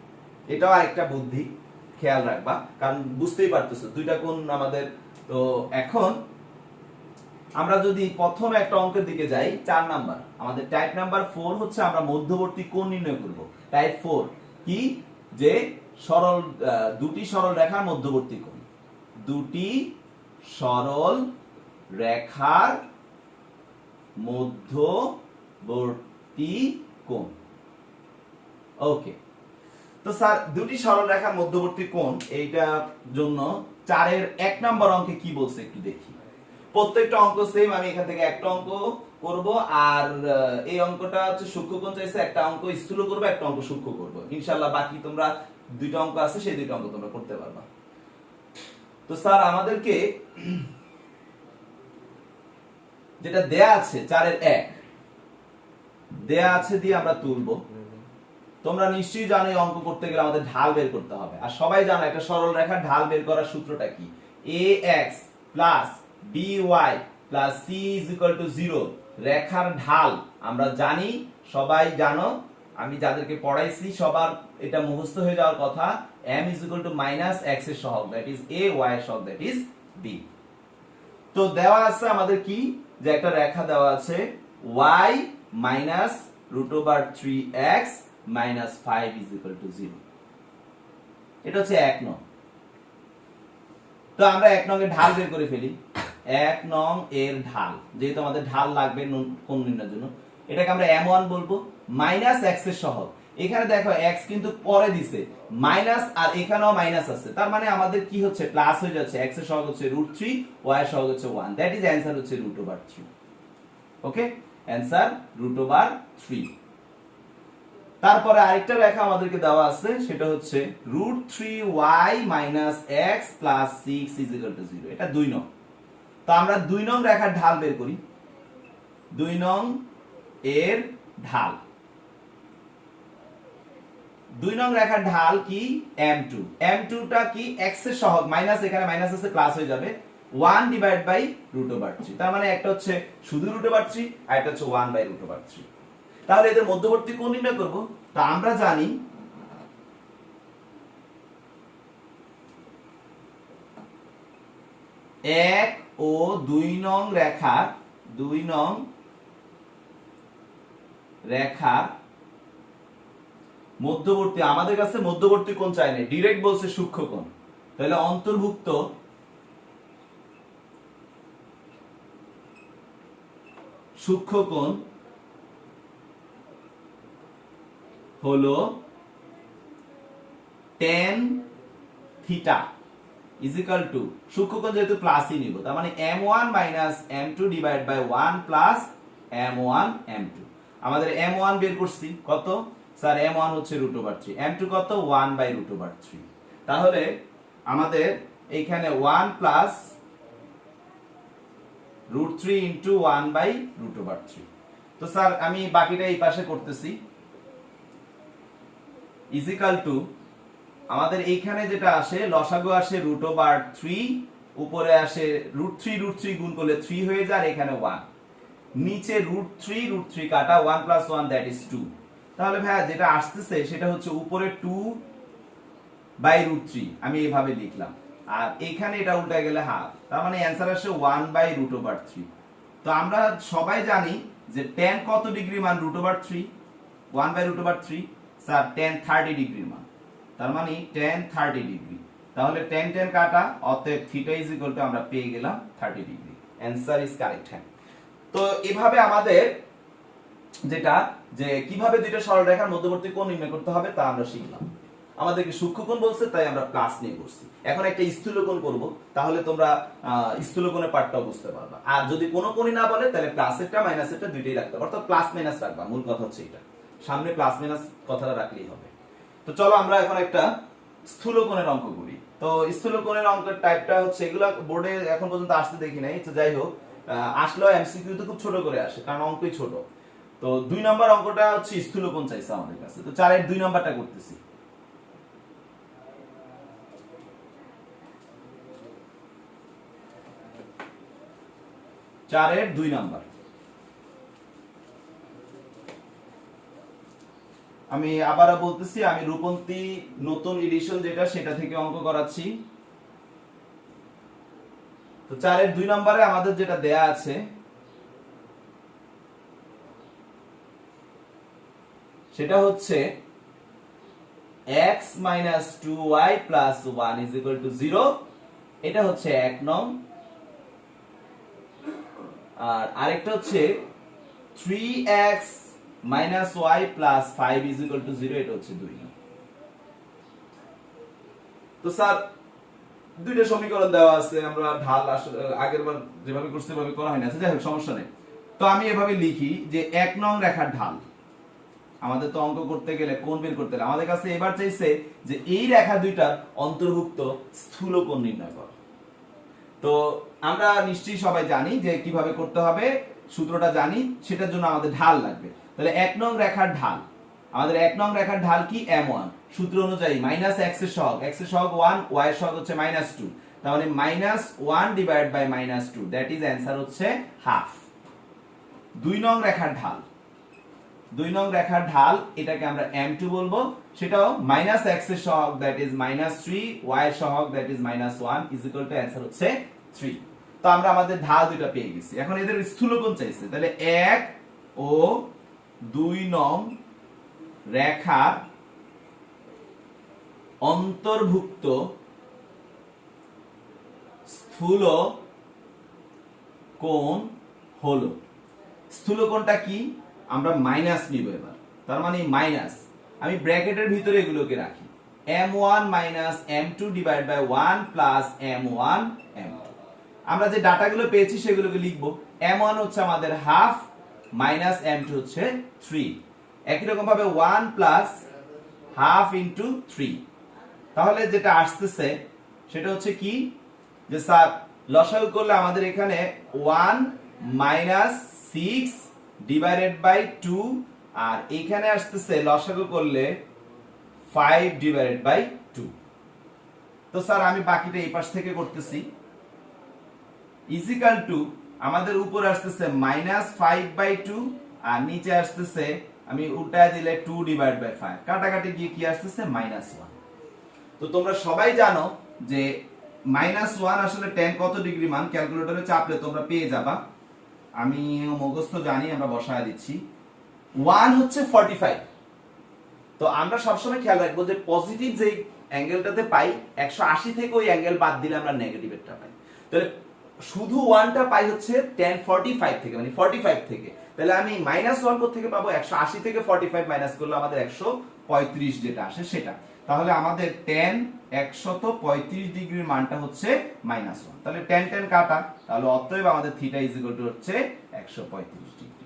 এটাও আরেকটা বুদ্ধি, খেয়াল রাখবা, কারণ বুঝতেই পারতেছো দুইটা কোণ আমাদের। তো এখন আমরা যদি প্রথম একটা অঙ্কের দিকে যাই, 4 নাম্বার, আমাদের টাইপ নাম্বার 4 হচ্ছে আমরা মধ্যবর্তী কোণ নির্ণয় করব। টাইপ 4 কি, যে সরল দুটি সরল রেখার মধ্যবর্তী কোণ, দুটি সরল রেখার মধ্যবর্তী কোণ। ওকে, তো স্যার দুটি সরল রেখার মধ্যবর্তী কোণ, এইটার জন্য 4 এর 1 নাম্বার অঙ্কে কি বলছে একটু দেখি। প্রত্যেকটা অঙ্ক সেম, আমি এখান থেকে একটা অঙ্ক করব, আর এই অঙ্কটা হচ্ছে সূক্ষ্মকোণ চাইছে, একটা অঙ্ক স্থূল করব একটা অঙ্ক সূক্ষ্ম করব। ইনশাআল্লাহ বাকি তোমরা দুইটা অঙ্ক আছে, সেই দুইটা অঙ্ক তোমরা করতে পারবা। তো স্যার আমাদেরকে যেটা দেয়া আছে 4 এর 1 দেয়া আছে দিয়ে আমরা তুলবো। তোমরা নিশ্চয়ই জানো এই অঙ্ক করতে গেলে আমাদের ঢাল বের করতে হবে, আর সবাই জানো একটা সরল রেখার ঢাল বের করার সূত্রটা কি, ax plus by plus c is equal to 0। রেখার ঢাল আমরা জানি, সবাই জানো, আমি যাদেরকে পড়াইছি সবার এটা মুখস্থ হয়ে যাওয়ার কথা, m is equal two minus x এর সহগ দ্যাট ইজ a, y এর সহগ দ্যাট ইজ b। তো দেওয়া আছে আমাদের কি, যে একটা রেখা দেওয়া আছে y minus root over 3x minus 5 is equal to 0। এটা হচ্ছে 1 নং। তো আমরা 1 নং এর ঢাল বের করে ফেলি। 1 নং এর ঢাল, যেহেতু আমাদের ঢাল লাগবে কোণ নির্ণয়ের জন্য, এটাকে আমরা m1 বলবো, মাইনাস x এর সহগ। এখানে দেখো x কিন্তু পরে দিছে মাইনাস, আর এখানেও মাইনাস আছে, তার মানে আমাদের কি হচ্ছে, প্লাস হয়ে যাচ্ছে। x এর সহগ হচ্ছে √3, y এর সহগ হচ্ছে 1, দ্যাট ইজ অ্যানসার হচ্ছে √3। ওকে, অ্যানসার √3। তারপরে আরেকটা রেখা আমাদেরকে দেওয়া আছে, সেটা হচ্ছে √3y minus x plus 6 is equal to 0। এটা 2 নং। তো আমরা 2 নং রেখার ঢাল বের করি। 2 নং এর ঢাল, 2 নং রেখার ঢাল কি, m2। m2 টা কি, x এর সহগ, মাইনাস এখানে মাইনাস আছে প্লাস হয়ে যাবে, 1 ডিভাইড বাই √3। তার মানে একটা হচ্ছে শুধু √3 আর একটা হচ্ছে 1 বাই √3। তাহলে এদের মধ্যবর্তী কোণ নির্ণয় করব। তো আমরা জানি এক ও 2 নং রেখার, 2 নং রেখার মধ্যবর্তী, আমাদের কাছে মধ্যবর্তী কোণ চাই না, ডাইরেক্ট বলছে সূক্ষ্মকোণ। তাহলে অন্তর্ভুক্ত সূক্ষ্মকোণ হলো tan theta is equal to, সূক্ষ্মকোণ যেহেতু প্লাসই নিব, তার মানে m1 minus m2 divide by 1 plus m1 m2। আমাদের m1 বের করছি কত স্যার, m1 হচ্ছে √3, m2 কত 1 বাই √3। তাহলে আমাদের এইখানে 1 প্লাস √3 ইনটু 1 বাই √3। তো স্যার আমি বাকিটা এই পাশে করতেছি, ইজ ইকুয়াল টু আমাদের এইখানে যেটা আসে লসাগু আসে √3, উপরে আসে √3 গুণ করলে 3 হয়ে যায়, এখানে 1, নিচে √3 কাটা 1 প্লাস 1 দ্যাট ইজ 2। তাহলে ভাইয়া যেটা আসতেছে সেটা হচ্ছে উপরে 2 বাই √3, আমি এইভাবে লিখলাম, আর এখানে এটা উল্টে গেলে হাফ, তার মানে অ্যান্সার আসে 1 বাই √3। তো আমরা সবাই জানি যে tan কত ডিগ্রি মান √3, 1 বাই √3, স্যার tan 30 ডিগ্রির মান, তার মানে tan 30 ডিগ্রি। তাহলে tan কাটা, অতএব থিটা ইজ ইকুয়াল টু আমরা পেয়ে গেলাম 30 ডিগ্রি। Answer is correct. হ্যাঁ, তো এভাবে আমাদের যেটা যে কিভাবে দুইটা সরলরেখার মধ্যবর্তী কোণ নির্ণয় করতে হবে তা আমরা শিখলাম। আমাদেরকে সূক্ষ্মকোণ বলছে তাই আমরা প্লাস নিয়ে করছি। এখন একটা স্থূলকোণ করব, তাহলে তোমরা স্থূলকোণের পার্টটাও বুঝতে পারবা। আর যদি কোনো কোণই না বলে তাহলে প্লাসেরটা মাইনাসেরটা দুইটাই রাখতে পারো, অর্থাৎ প্লাস মাইনাস রাখবা, মূল কথা হচ্ছে এটা, সামনে প্লাস মাইনাস কথাটা রাখলেই হবে। তো চলো আমরা এখন একটা স্থূলকোণের অঙ্ক করি। তো স্থূলকোণের অঙ্কের টাইপটা হচ্ছে, এগুলা বোর্ডে এখন পর্যন্ত আসতে দেখি নাই, তো যাই হোক আসলেও এমসিকিউ তো খুব ছোট করে আসে, কারণ অঙ্কই ছোট। তো 2 নম্বর অঙ্কটা হচ্ছে স্থূলকোণ চাইছে আমাদের কাছে, তো 4 এর 2 নম্বরটা করতেছি। চারের 2 নাম্বার, আমি আবারও বলতেছি, আমি রূপন্তী নতুন এডিশন যেটা সেটা থেকে অঙ্ক করাচ্ছি। তো 4 এর 2 নম্বরে আমাদের যেটা দেয়া আছে সেটা হচ্ছে x 2y 1 0, এটা হচ্ছে 1 নং। আর আরেকটা হচ্ছে 3x - y 5 0, এটা হচ্ছে 2 নং। তো স্যার দুইটা সমীকরণ দেওয়া আছে, আমরা ঢাল আসলে আগের বার যেভাবে করছি সেভাবে করা হয়নি, আচ্ছা যাই হোক সমস্যা নেই। তো আমি এভাবে লিখি যে 1 নং রেখার ঢাল, আমাদের তো অঙ্ক করতে গেলে কোণ বের করতে গেলে আমাদের কাছে এবার চাইছে যে এই রেখা দুইটার অন্তর্ভুক্ত স্থূলকোণ নির্ণয় করো। তো আমরা নিশ্চয়ই সবাই জানি যে কিভাবে করতে হবে, সূত্রটা জানি, সেটার জন্য আমাদের ঢাল লাগবে। তাহলে 1 নং রেখার ঢাল, আমাদের 1 নং রেখার ঢাল কি m1, সূত্র অনুযায়ী মাইনাস x এর সহগ, x এর সহগ 1, y এর সহগ হচ্ছে -2, তার মানে -1 divide by -2, that is answer হচ্ছে হাফ। 2 নং রেখার ঢাল, 2 নং রেখার ঢাল এটাকে আমরা m2 বলবো, সেটাও -x এর সহগ দ্যাট ইজ -3, y এর সহগ that is -1 is equal two answer হচ্ছে 3। তো আমরা আমাদের ঢাল দুটো পেয়ে গেছি, এখন এদের স্থূলকোণ চাইছে। তাহলে 1 ও 2 নং রেখার অন্তর্ভুক্ত স্থূল কোণ হলো, স্থূলকোণটা কি আমরা মাইনাস নিব এবার, তার মানে মাইনাস, আমি ব্র্যাকেটের ভিতরে এগুলোকে রাখি, m1 m2 divide by 1 plus m1 m2। আমরা যে ডাটাগুলো পেয়েছি সেগুলোকে লিখবো, m1 হচ্ছে আমাদের হাফ, মাইনাস m2 হচ্ছে 3, একই রকম ভাবে 1 প্লাস হাফ ইনটু 3। তাহলে যেটা আসতেছে সেটা হচ্ছে কি, যে স্যার লসাগু করলে আমাদের এখানে 1 মাইনাস 6 ডিভাইডেড বাই 2, আর এখানে আসতেছে লসাগু করলে 5 ডিভাইডেড বাই 2। তো স্যার আমি বাকিটা এই পাশ থেকে করতেছি, ইজিক্যাল টু আমাদের উপরে আসতেছে -5/2, আর নিচে আসতেছে আমি উল্টায় দিলে 2 ডিভাইড বাই 5, কাটাকাটি গিয়ে কি আসতেছে -1। তো তোমরা সবাই জানো যে -1 আসলে tan কত ডিগ্রি মান, ক্যালকুলেটরে চাপলে তোমরা পেয়ে যাবা, আমি মুখস্থ জানি, আমরা বসায় দিচ্ছি। 1 হচ্ছে 45। তো আমরা সবসময় খেয়াল রাখবো যে পজিটিভ যে অ্যাঙ্গেলটাতে পাই 180 থেকে ওই অ্যাঙ্গেল বাদ দিলে আমরা নেগেটিভেরটা পাই। তাহলে শুধু 1টা পাই হচ্ছে tan 45 থেকে, মানে 45 থেকে। তাহলে আমি -1 কোথা থেকে পাবো? 180 থেকে 45 মাইনাস করলে আমাদের 135 যেটা আসে সেটা। তাহলে আমাদের tan 135 ডিগ্রির মানটা হচ্ছে -1। তাহলে tan tan কাটা, তাহলে অতএব আমাদের থিটা ইজ ইকুয়াল টু হচ্ছে 135 ডিগ্রি।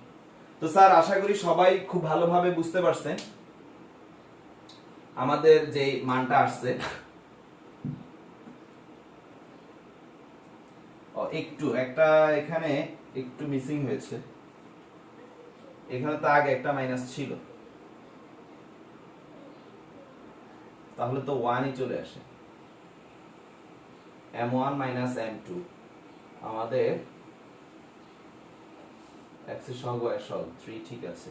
তো স্যার আশা করি সবাই খুব ভালোভাবে বুঝতে পারছেন আমাদের যে মানটা আসছে। একটু একটা এখানে একটু মিসিং হয়েছে, এখানে তো আগে একটা মাইনাস ছিল, তাহলে তো 1ই চলে আসে। m1 মাইনাস m2 আমাদের x এর সহগ y এর সহগ 3, ঠিক আছে।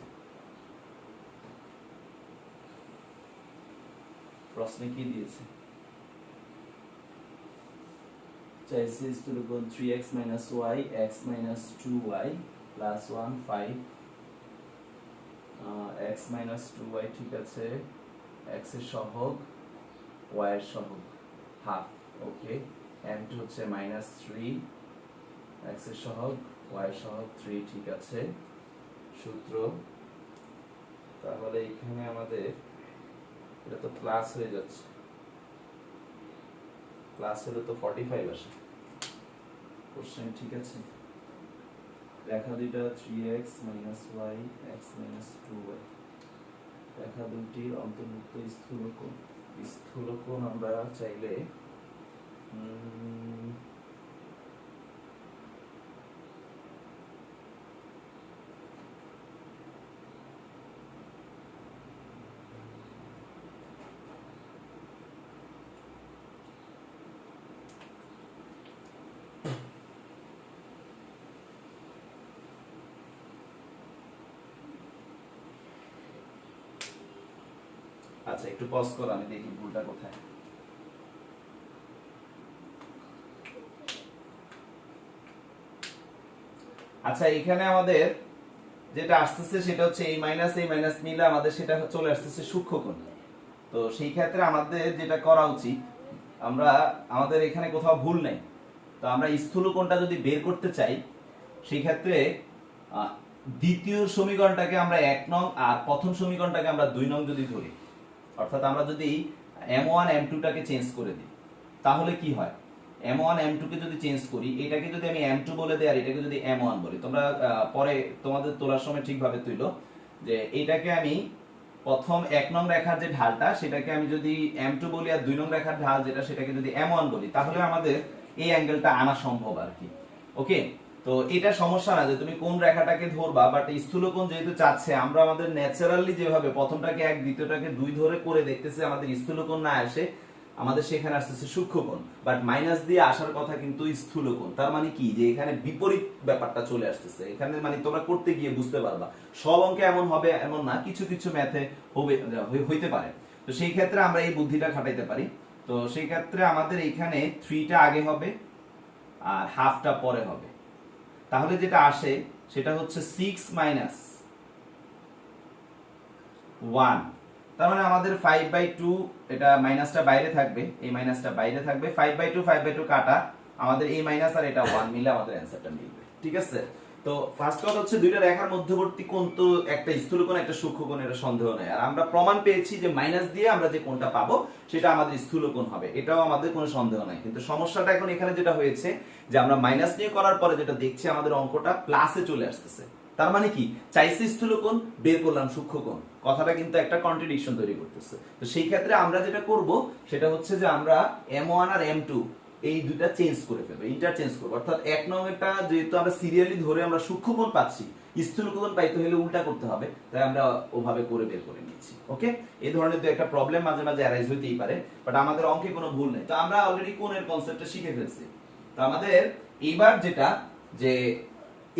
প্রশ্নে কি দিয়েছে? চাইছে স্থূলকোণ 3x y x 2y plus 1 5 x 2y, ঠিক আছে। x এর সহগ y এর সহগ হাফ, ওকে। m2 হচ্ছে -3 x এর সহগ y এর সহগ 3, ঠিক আছে। সূত্র তাহলে এখানে আমাদের এটা তো প্লাস হয়ে যাচ্ছে, প্লাস হলে তো 45 আসে কোশ্চেন, ঠিক আছে। রেখা দুইটা 3x y x 2y, রেখা দুইটির অন্তর্ভুক্ত স্থূলকোণ। স্থূলকোণ আমরা চাইলে আচ্ছা একটু পজ করো, আমি দেখি ভুলটা কোথায়। আচ্ছা এখানে আমাদের যেটা আসতেছে সেটা হচ্ছে এই মাইনাস মিলে আমাদের সেটা চলে আসতেছে সূক্ষ্মকোণ। তো সেই ক্ষেত্রে আমাদের যেটা করা উচিত, আমরা আমাদের এখানে কোথাও ভুল নেই। তো আমরা স্থূলকোণটা যদি বের করতে চাই সেই ক্ষেত্রে দ্বিতীয় সমীকরণটাকে আমরা 1 নং আর প্রথম সমীকরণটাকে আমরা 2 নং যদি ধরি, অর্থাৎ আমরা যদি m1 m2 টাকে চেঞ্জ করে দিই তাহলে কি হয়? m1 m2 কে যদি চেঞ্জ করি, এটাকে যদি আমি m2 বলে দেই আর এটাকে যদি m1 বলি, তোমরা পরে তোমাদের তোলার সময় ঠিকভাবে তুইলো যে এটাকে আমি প্রথম 1 নং রেখার যে ঢালটা সেটাকে আমি যদি m2 বলি আর 2 নং রেখার ঢাল যেটা সেটাকে যদি m1 বলি, তাহলে আমাদের এই অ্যাঙ্গেলটা আনা সম্ভব আর কি। ওকে, তো এটা সমস্যা না যে তুমি কোন রেখাটাকে ধরবা, বাট স্থূলকোণ যেহেতু চাচ্ছে, আমরা আমাদের ন্যাচারালি যেভাবে প্রথমটাকে 1 দ্বিতীয়টাকে 2 ধরে করে দেখতেছি আমাদের স্থূলকোণ না আসে, আমাদের সেখানে আসতেছে সূক্ষ্মকোণ, বাট মাইনাস দিয়ে আসার কথা কিন্তু স্থূলকোণ। তার মানে কি যে এখানে বিপরীত ব্যাপারটা চলে আসতেছে এখানে, মানে তোমরা করতে গিয়ে বুঝতে পারবা। সব অঙ্কে এমন হবে এমন না, কিছু কিছু ম্যাথে হবে, হইতে পারে। তো সেই ক্ষেত্রে আমরা এই বুদ্ধিটা খাটাইতে পারি। তো সেই ক্ষেত্রে আমাদের এখানে 3টা আগে হবে আর হাফটা পরে হবে। তাহলে যেটা আসে সেটা হচ্ছে 6 মাইনাস 1, তার মানে আমাদের 5/2, এটা মাইনাসটা বাইরে থাকবে, এই মাইনাসটা বাইরে থাকবে, 5/2 কাটা, আমাদের এই মাইনাস আর এটা 1 মিলে আমাদের অ্যানসারটা মিলবে, ঠিক আছে। তো ফার্স্ট কথা হচ্ছে দুইটা রেখার মধ্যবর্তী কোণ তো একটা স্থূলকোণ একটা সূক্ষ্মকোণ, এটা সন্দেহ নেই। আর আমরা প্রমাণ পেয়েছি যে মাইনাস দিয়ে আমরা যে কোণটা পাবো সেটা আমাদের স্থূলকোণ হবে, এটাও আমাদের কোনো সন্দেহ নাই। কিন্তু সমস্যাটা এখন এখানে যেটা হয়েছে যে আমরা মাইনাস নিয়ে করার পরে যেটা দেখছি আমাদের অঙ্কটা প্লাসে চলে আসতেছে। তার মানে কি, চাইছি স্থূলকোণ, বের করলাম সূক্ষ্মকোণ, কথাটা কিন্তু একটা কন্ট্রাডিকশন তৈরি করতেছে। তো সেই ক্ষেত্রে আমরা যেটা করব সেটা হচ্ছে যে আমরা m1 আর m2 এই দুইটা চেঞ্জ করে ফেলবো, ইন্টারচেঞ্জ করব। অর্থাৎ 1 নং এটা যেহেতু আমরা সিরিয়ালি ধরে আমরা সূক্ষ্মকোণ পাচ্ছি, স্থূলকোণ পাইতে হলে উল্টা করতে হবে, তাই আমরা ওভাবে করে বের করে নিচ্ছি। ওকে, এই ধরনের তো একটা প্রবলেম মাঝে মাঝে অ্যারাইজ হইতেই পারে, বাট আমাদের অঙ্কে কোনো ভুল নেই। তো আমরা অলরেডি কোণের কনসেপ্টটা শিখে ফেলছি। তো আমাদের এইবার যেটা যে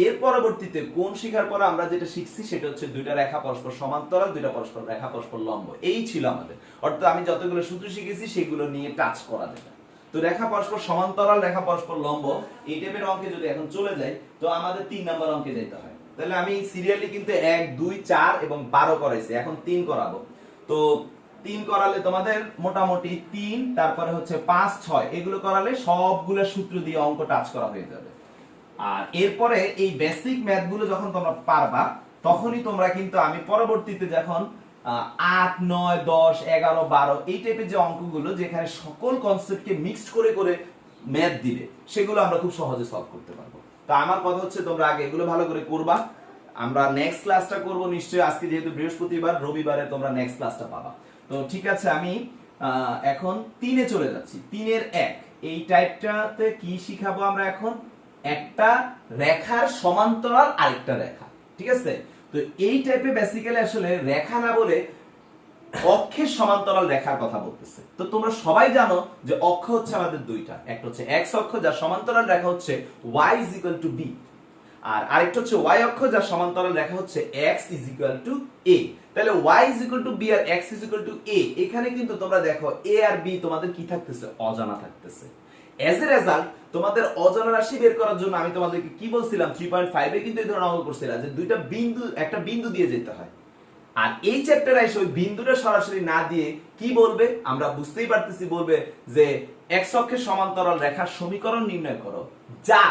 এর পরবর্তীতে কোণ শিখার পর আমরা যেটা শিখছি সেটা হচ্ছে দুইটা রেখা পরস্পর সমান্তরাল, দুইটা পরস্পর রেখা পরস্পর লম্ব, এই ছিল আমাদের। অর্থাৎ আমি যতগুলো সূত্র শিখেছি সেগুলো নিয়ে টাচ করা যেটা। তো রেখা পরস্পর সমান্তরাল, রেখা পরস্পর লম্ব, এই টাইপের অঙ্কে যদি এখন চলে যাই তো আমাদের 3 নাম্বার অঙ্কে যেতে হয়। তাহলে আমি সিরিয়ালি কিন্তু 1 2 4 এবং 12 করাইছি, এখন 3 করাবো। তো 3 করালে তোমাদের মোটামুটি 3 তারপরে হচ্ছে 5 6 এগুলো করালে সবগুলো সূত্র দিয়ে অঙ্ক টাচ করা হয়ে যাবে। আর এরপরে এই বেসিক ম্যাথ গুলো যখন তোমরা পারবা তখনই তোমরা কিন্তু আমি পরবর্তীতে যখন 8 9 10 11 12 এই টাইপের যে অঙ্কগুলো যেখানে সকল কনসেপ্টকে মিক্সড করে করে ম্যাথ দিবে সেগুলো আমরা খুব সহজে সলভ করতে পারবো। তো আমার কথা হচ্ছে তোমরা আগে এগুলো ভালো করে করবা। আমরা নেক্সট ক্লাসটা করব নিশ্চয়ই, আজকে যেহেতু বৃহস্পতিবার, রবিবারে তোমরা নেক্সট ক্লাসটা পাবা। তো ঠিক আছে, আমি এখন 3 এ চলে যাচ্ছি। 3 এর 1 এই টাইপটাতে কি শিখাবো আমরা এখন? একটা রেখার সমান্তরাল আরেকটা রেখা, ঠিক আছে? তো এই টাইপে বেসিক্যালি আসলে রেখা না বলে অক্ষের সমান্তরাল রেখার কথা বলতেছে। তো তোমরা সবাই জানো যে অক্ষ হচ্ছে আমাদের দুইটা, একটা হচ্ছে x অক্ষ যার সমান্তরাল রেখা হচ্ছে y = b, আর আরেকটা হচ্ছে y অক্ষ যার সমান্তরাল রেখা হচ্ছে x = a। তাহলে y = b R x = a, এখানে কিন্তু তোমরা দেখো a আর b তোমাদের কি থাকতেছে? অজানা থাকতেছে। এজ এ রেজাল্ট তোমাদের অজানা রাশি বের করার জন্য আমি তোমাদেরকে কি বলছিলাম 3.5 এ কিন্তু এই ধরনের অঙ্ক করছিলাম যে দুইটা বিন্দু, একটা বিন্দু দিয়ে যেতে হয়। আর এই চ্যাপ্টারে এসে ওই বিন্দুটা সরাসরি না দিয়ে কি বলবে আমরা বুঝতেই পারতেছি, বলবে যে x অক্ষের সমান্তরাল রেখার সমীকরণ নির্ণয় করো, যা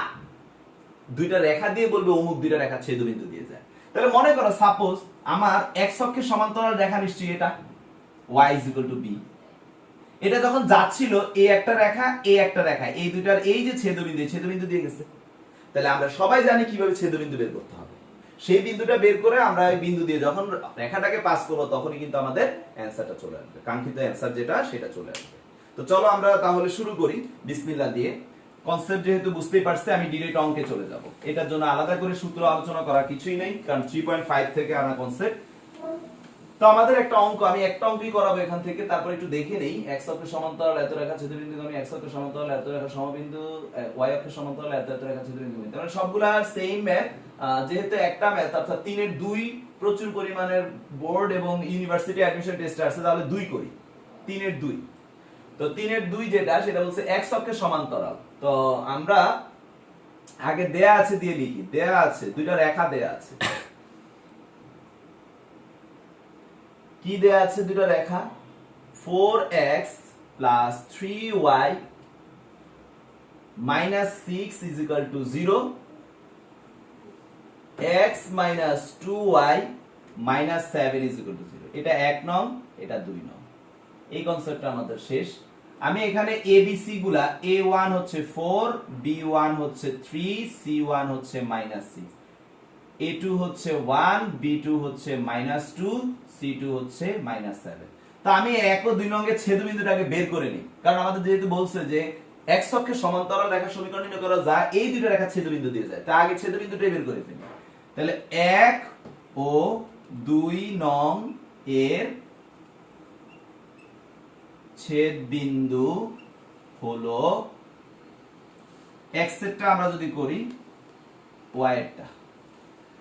দুইটা রেখা দিয়ে বলবে অমুক দুইটা রেখা ছেদবিন্দু দিয়ে যায়। তাহলে মনে করো সাপোজ আমার x অক্ষের সমান্তরাল রেখা নিশ্চয়ই এটা y = b, এটা যখন যাচ্ছিল a একটা রেখা a একটা রেখা, এই দুইটার এই যে ছেদবিন্দু দিয়ে গেছে। তাহলে আমরা সবাই জানি কিভাবে ছেদবিন্দু বের করতে হবে। সেই বিন্দুটা বের করে আমরা এই বিন্দু দিয়ে যখন রেখাটাকে পাস করব তখনই কিন্তু আমাদের অ্যানসারটা চলে আসবে, কাঙ্ক্ষিত অ্যানসার যেটা সেটা চলে আসবে। তো চলো আমরা তাহলে শুরু করি বিসমিল্লাহ দিয়ে। কনসেপ্ট যেহেতু বুঝতেই পারছি, আমি ডিরেক্ট অঙ্কে চলে যাব। এটার জন্য আলাদা করে সূত্র আলোচনা করা কিছুই নেই, কারণ 3.5 থেকে আনা কনসেপ্ট। তো আমাদের একটা অঙ্ক, আমি একটা অঙ্কই করাবো এখান থেকে, তারপর একটু দেখে নেই। x অক্ষের সমান্তরাল এত রেখা ছেদবিন্দু, আমি x অক্ষের সমান্তরাল এত রেখা সমবিন্দু, y অক্ষের সমান্তরাল এত এত রেখা ছেদবিন্দু। তাহলে সবগুলা সেম ম্যাথ, যেহেতু একটা ম্যাথ অর্থাৎ 3 এর 2 প্রচুর পরিমাণের বোর্ড এবং ইউনিভার্সিটি অ্যাডমিশন টেস্ট আছে, তাহলে 2 করি। 3 এর 2, তো 3 এর 2 যেটা সেটা বলছে x অক্ষের সমান্তরাল। তো আমরা আগে দেয়া আছে দিয়ে লিখি, দেয়া আছে দুইটা রেখা দেয়া আছে। কি দেয়া আছে? দুটো রেখা 4x + 3y - 6 = 0, x - 2y - 7 = 0। এটা 1 নং, এটা 2 নং। এই কনসেপ্টটা আমাদের শেষ। আমি এখানে ABC গুলা, A1 হচ্ছে 4, B1 হচ্ছে 3, C1 হচ্ছে -6, A2 হচ্ছে 1, B2 হচ্ছে -2, C2 হচ্ছে -7। তো আমি 1 ও 2 নং এর ছেদবিন্দুটাকে বের করে নিই, কারণ আমাদের যেহেতু বলছে যে x অক্ষের সমান্তরাল রেখার সমীকরণ নির্ণয় করা যায় এই দুইটা রেখা ছেদবিন্দু দিয়ে যায়, তাই আগে ছেদবিন্দুটাই বের করে ফেলি। তাহলে 1 ও 2 নং এর ছেদবিন্দু হলো x এরটা আমরা যদি করি y এরটা,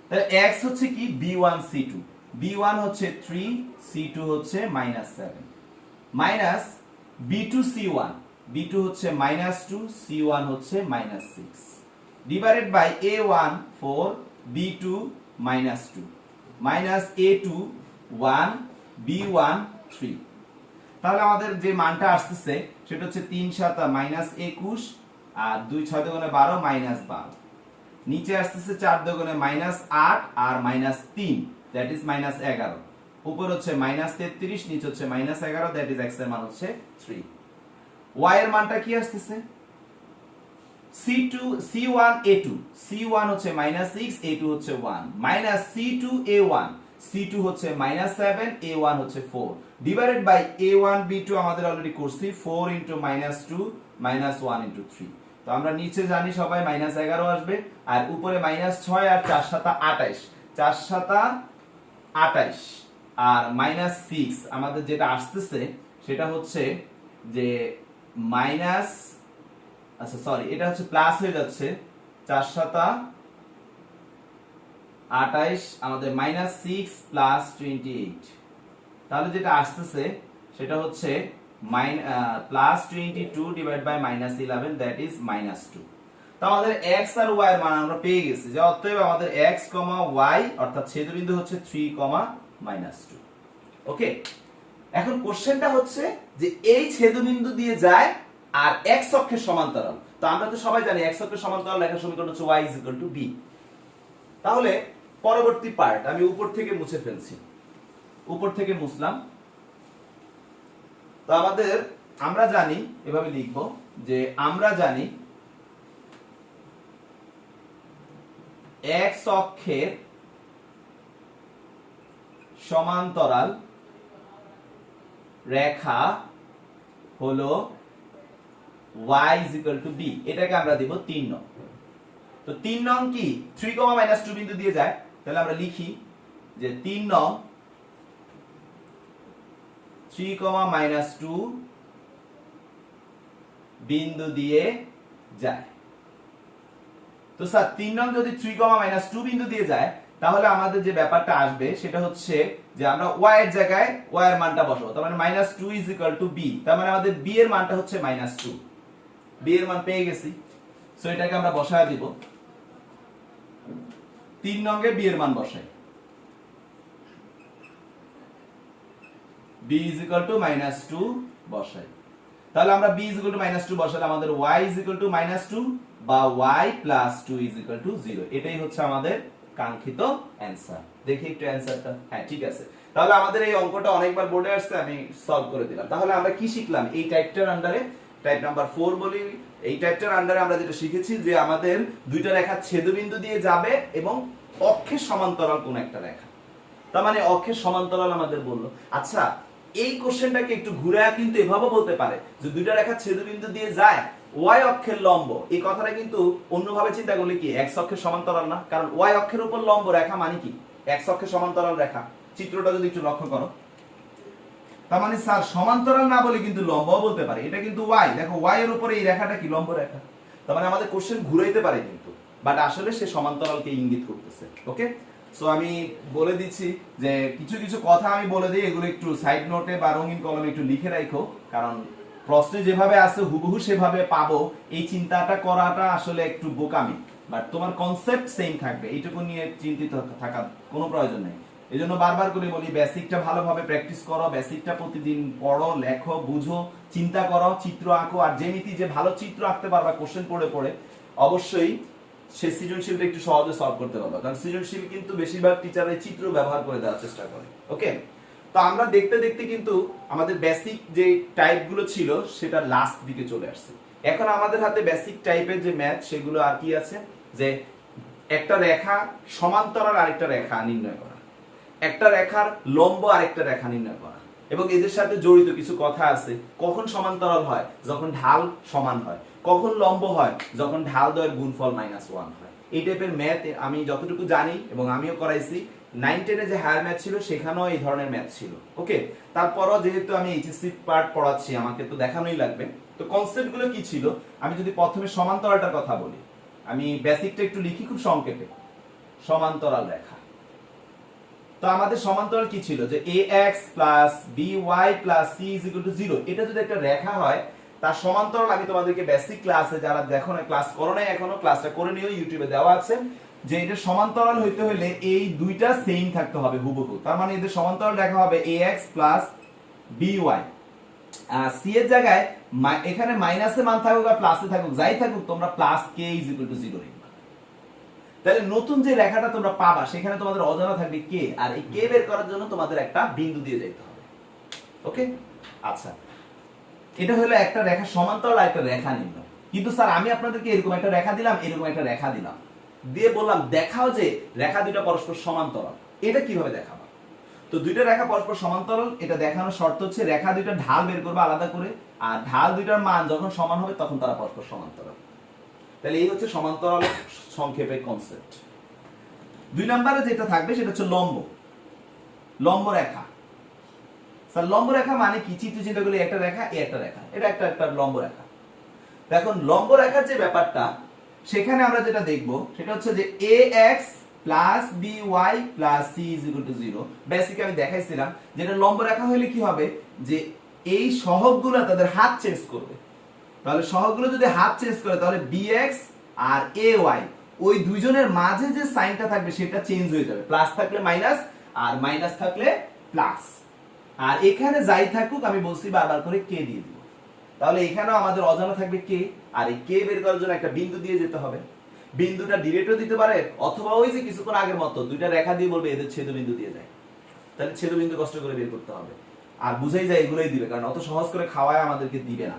তাহলে x হচ্ছে কি b1 c2, b1 হচ্ছে 3, c2 হচ্ছে -7, মাইনাস b2 c1, b2 হচ্ছে -2, c1 হচ্ছে -6, divided by a1 4, b2 -2, minus a2 1, b1 3। তাহলে আমাদের যে মানটা আসতেছে সেটা হচ্ছে 3 7 -21 আর 2 6 দুগুণে 12 -12, নিচে আসতেছে 4 দুগুণে -8 আর -3, দ্যাট ইজ -11, উপর হচ্ছে -33, নিচে হচ্ছে -11, দ্যাট ইজ x এর মান হচ্ছে 3। y এর মানটা কি আসতেছে? c1 a2, c1 হচ্ছে -6, a2 হচ্ছে 1, মাইনাস c2 a1, c2 হচ্ছে -7, a1 হচ্ছে 4, ডিভাইডেড বাই a1 b2 আমাদের অলরেডি করছি 4 * -2 -1 * 3। তো আমরা নিচে জানি সবাই -11 আসবে, আর উপরে -6 আর 4 7 28, 4 7 28 আর -6 আমাদের যেটা আসতেছে সেটা হচ্ছে যে মাইনাস, আচ্ছা সরি, এটা হচ্ছে প্লাস হয়ে যাচ্ছে 4 7 28 আমাদের -6 + 28, তাহলে যেটা আসতেছে সেটা হচ্ছে +22 ডিভাইড বাই -11, দ্যাট ইজ -2। তো আমাদের x আর y এর মান আমরা পেয়ে গেছি, যে অতএব আমাদের x, y অর্থাৎ ছেদবিন্দু হচ্ছে 3, -2। ওকে, এখন কোশ্চেনটা হচ্ছে যে এই ছেদবিন্দু দিয়ে যায় আর x অক্ষের সমান্তরাল। তো আমরা তো সবাই জানি x অক্ষের সমান্তরাল রেখার সমীকরণ হচ্ছে y b। তাহলে পরবর্তী পার্ট আমি উপর থেকে মুছে ফেলছি, উপর থেকে মুছলাম। তো আমরা জানি, এভাবে লিখব যে আমরা জানি x অক্ষের সমান্তরাল রেখা হলো y b। এটাকে আমরা দিব 3 নং। তো 3 নং কি 3, -2 বিন্দু দিয়ে যায়, তাহলে আমরা লিখি যে 3 নং 3, -2 বিন্দু দিয়ে যায়। তো স্যার 3 নং যদি 3, -2 বিন্দু দিয়ে যায়, তাহলে আমাদের যে ব্যাপারটা আসবে সেটা হচ্ছে যে আমরা y এর জায়গায় y এর মানটা বসাবো। তার মানে -2 b, তার মানে আমাদের b এর মানটা হচ্ছে -2। b এর মান পেয়ে গেছি, সো এটাকে আমরা বসায় দিব। 3 নঙ্গে b এর মান বসাই, b -2 বসাই। তাহলে আমরা b -2 বসালে আমাদের y -2 বা y + 2 0। এটাই হচ্ছে আমাদের কাঙ্ক্ষিত অ্যানসার। দেখি একটু অ্যানসারটা। হ্যাঁ, ঠিক আছে। তাহলে আমাদের এই অঙ্কটা অনেকবার বোর্ডে আসছে, আমি সলভ করে দিলাম। তাহলে আমরা কি শিখলাম এই টাইপটার আন্ডারে? টাইপ নাম্বার 4 বলি। এই টাইপটার আন্ডারে আমরা যেটা শিখেছি যে আমাদের দুইটা রেখা ছেদবিন্দু দিয়ে যাবে এবং অক্ষের সমান্তরাল কোন একটা রেখা। তার মানে অক্ষের সমান্তরাল আমাদের বললো। আচ্ছা, এই কোশ্চেনটাকে একটু ঘুরে কিন্তু এভাবে বলতে পারে যে দুইটা রেখা ছেদবিন্দু দিয়ে যায়, y অক্ষের লম্ব। এই কথাটা কিন্তু অন্যভাবে চিন্তা করলে কি x অক্ষের সমান্তরাল না? কারণ y অক্ষের উপর লম্ব রেখা মানে কি x অক্ষের সমান্তরাল রেখা। চিত্রটা যদি একটু লক্ষ্য করো, তার মানে স্যার সমান্তরাল না বলে কিন্তু লম্বও বলতে পারে। এটা কিন্তু y, দেখো y এর উপরে এই রেখাটা কি লম্ব রেখা। তার মানে আমাদের কোশ্চেন ঘুরাইতে পারে কিন্তু, বাট আসলে সে সমান্তরালকে ইঙ্গিত করতেছে। ওকে, সো আমি বলে দিচ্ছি যে কিছু কিছু কথা আমি বলে দিই, এগুলো একটু সাইড নোটে বা রঙিন কলমে একটু লিখে রাখো, কারণ প্রশ্নে যেভাবে আছে হুবহু সেভাবে পাবো এই চিন্তাটা করাটা আসলে একটু বোকামি। বাট তোমার কনসেপ্ট সেম থাকবে, এইটুকু নিয়ে চিন্তিত থাকার কোনো প্রয়োজন নেই। এই জন্য বারবার করে বলি, বেসিকটা ভালোভাবে প্র্যাকটিস করো, বেসিকটা প্রতিদিন পড়ো, লেখো, বুঝো, চিন্তা করো, চিত্র আঁকো। আর যেমিতি যে ভালো চিত্র আঁকতে পারবা কোশ্চেন পড়ে পড়ে, অবশ্যই সে সৃজনশীলটা একটু সহজে সলভ করতে পারবা। কারণ সৃজনশীল কিন্তু বেশিরভাগ টিচাররা চিত্র ব্যবহার করে দেওয়ার চেষ্টা করে। ওকে, তো আমরা দেখতে দেখতে কিন্তু আমাদের বেসিক যে টাইপগুলো ছিল সেটা লাস্ট দিকে চলে আসছে। এখন আমাদের হাতে বেসিক টাইপের যে ম্যাথ সেগুলো আর কি আছে, যে একটা রেখা সমান্তরাল আরেকটা রেখা নির্ণয় করা, একটা রেখার লম্ব আরেকটা রেখা নির্ণয় করা, এবং এদের সাথে জড়িত কিছু কথা আছে। কখন সমান্তরাল হয়? যখন ঢাল সমান হয়। কখন লম্ব হয়? যখন ঢাল দ্বয়ের গুণফল -1 হয়। এই টাইপের ম্যাথ আমি যতটুকু জানি এবং আমিও করাইছি, 9-10 যে হায়ার ম্যাথ ছিল সেখানেও এই ধরনের ম্যাথ ছিল। ওকে, তারপরও যেহেতু আমি এইচএসসি পার্ট পড়াচ্ছি, আমাকে তো দেখানোই লাগবে। তো কনসেপ্টগুলো কি ছিল? আমি যদি প্রথমে সমান্তরালটার কথা বলি, আমি বেসিকটা একটু লিখি খুব সংক্ষেপে। সমান্তরাল রেখা, তো আমাদের সমান্তরাল কি ছিল? যে ax + by + c = 0। এটা যদি একটা রেখা হয়, তার সমান্তরাল আমি তোমাদেরকে বেসিক ক্লাসে, যারা দেখো না, ক্লাস করো নাই এখনো, ক্লাসটা করে নিও, ইউটিউবে দেওয়া আছে, যে এটা সমান্তরাল হইতে হলে এই দুইটা সেম থাকতে হবে হুবহু। তার মানে এদের সমান্তরাল রেখা হবে ax + by। c এর জায়গায় এখানে মাইনাসে মান থাকুক আর প্লাসে থাকুক, যাই থাকুক, তোমরা +k = 0 লিখবা। তাহলে নতুন যে রেখাটা তোমরা পাবা সেখানে তোমাদের অজানা থাকবে k, আর এই k বের করার জন্য তোমাদের একটা বিন্দু দিয়ে যেতে হবে। ওকে, আচ্ছা, এটা হলো একটা রেখা সমান্তরাল আর একটা রেখা নির্ণয়। কিন্তু স্যার আমি আপনাদেরকে এরকম একটা রেখা দিলাম, এরকম একটা রেখা দিলাম, দিয়ে বললাম দেখাও যে রেখা দুটো পরস্পর সমান্তরাল। এটা কিভাবে দেখাবো? তো দুইটা রেখা পরস্পর সমান্তরাল, এটা দেখানোর শর্ত হচ্ছে রেখা দুইটা ঢাল বের করবে আলাদা করে, আর ঢাল দুইটার মান যখন সমান হবে তখন তারা পরস্পর সমান্তরাল। তাহলে এই হচ্ছে সমান্তরাল সংক্ষেপে কনসেপ্ট। 2 নম্বরে যেটা থাকবে সেটা হচ্ছে লম্ব। লম্ব রেখা, স্যার লম্ব রেখা মানে কি? চিন্তা করলে একটা রেখা, এই একটা রেখা, এটা একটা লম্ব রেখা। দেখুন লম্ব রেখার যে ব্যাপারটা, সেখানে আমরা যেটা দেখব সেটা হচ্ছে যে ax + by + c = 0। বেসিক আমি দেখাইছিলাম যেটা লম্ব রেখা হলে কি হবে, যে এই সহগগুলো তাদের হাত চেঞ্জ করবে। তাহলে সহগগুলো যদি হাত চেঞ্জ করে, তাহলে bx আর ay ওই দুইজনের মাঝে যে সাইনটা থাকবে সেটা চেঞ্জ হয়ে যাবে। প্লাস থাকলে মাইনাস, আর মাইনাস থাকলে প্লাস। আর এখানে যাই থাকুক আমি বলছি বারবার করে কে দিয়ে দিব। তাহলে এখানেও আমাদের অজানা থাকবে কে, আর এই কে বের করার জন্য একটা বিন্দু দিয়ে যেতে হবে। বিন্দুটা ডিরেক্টও দিতে পারে, অথবা ওই যে কিছুক্ষণ আগের মতো দুইটা রেখা দিয়ে বলবে এদের ছেদবিন্দু দিয়ে যায়। তাহলে ছেদবিন্দু কষ্ট করে বের করতে হবে, আর বুঝাই যায় এগুলোই দিবে, কারণ অত সহজ করে খাওয়ায় আমাদেরকে দিবে না।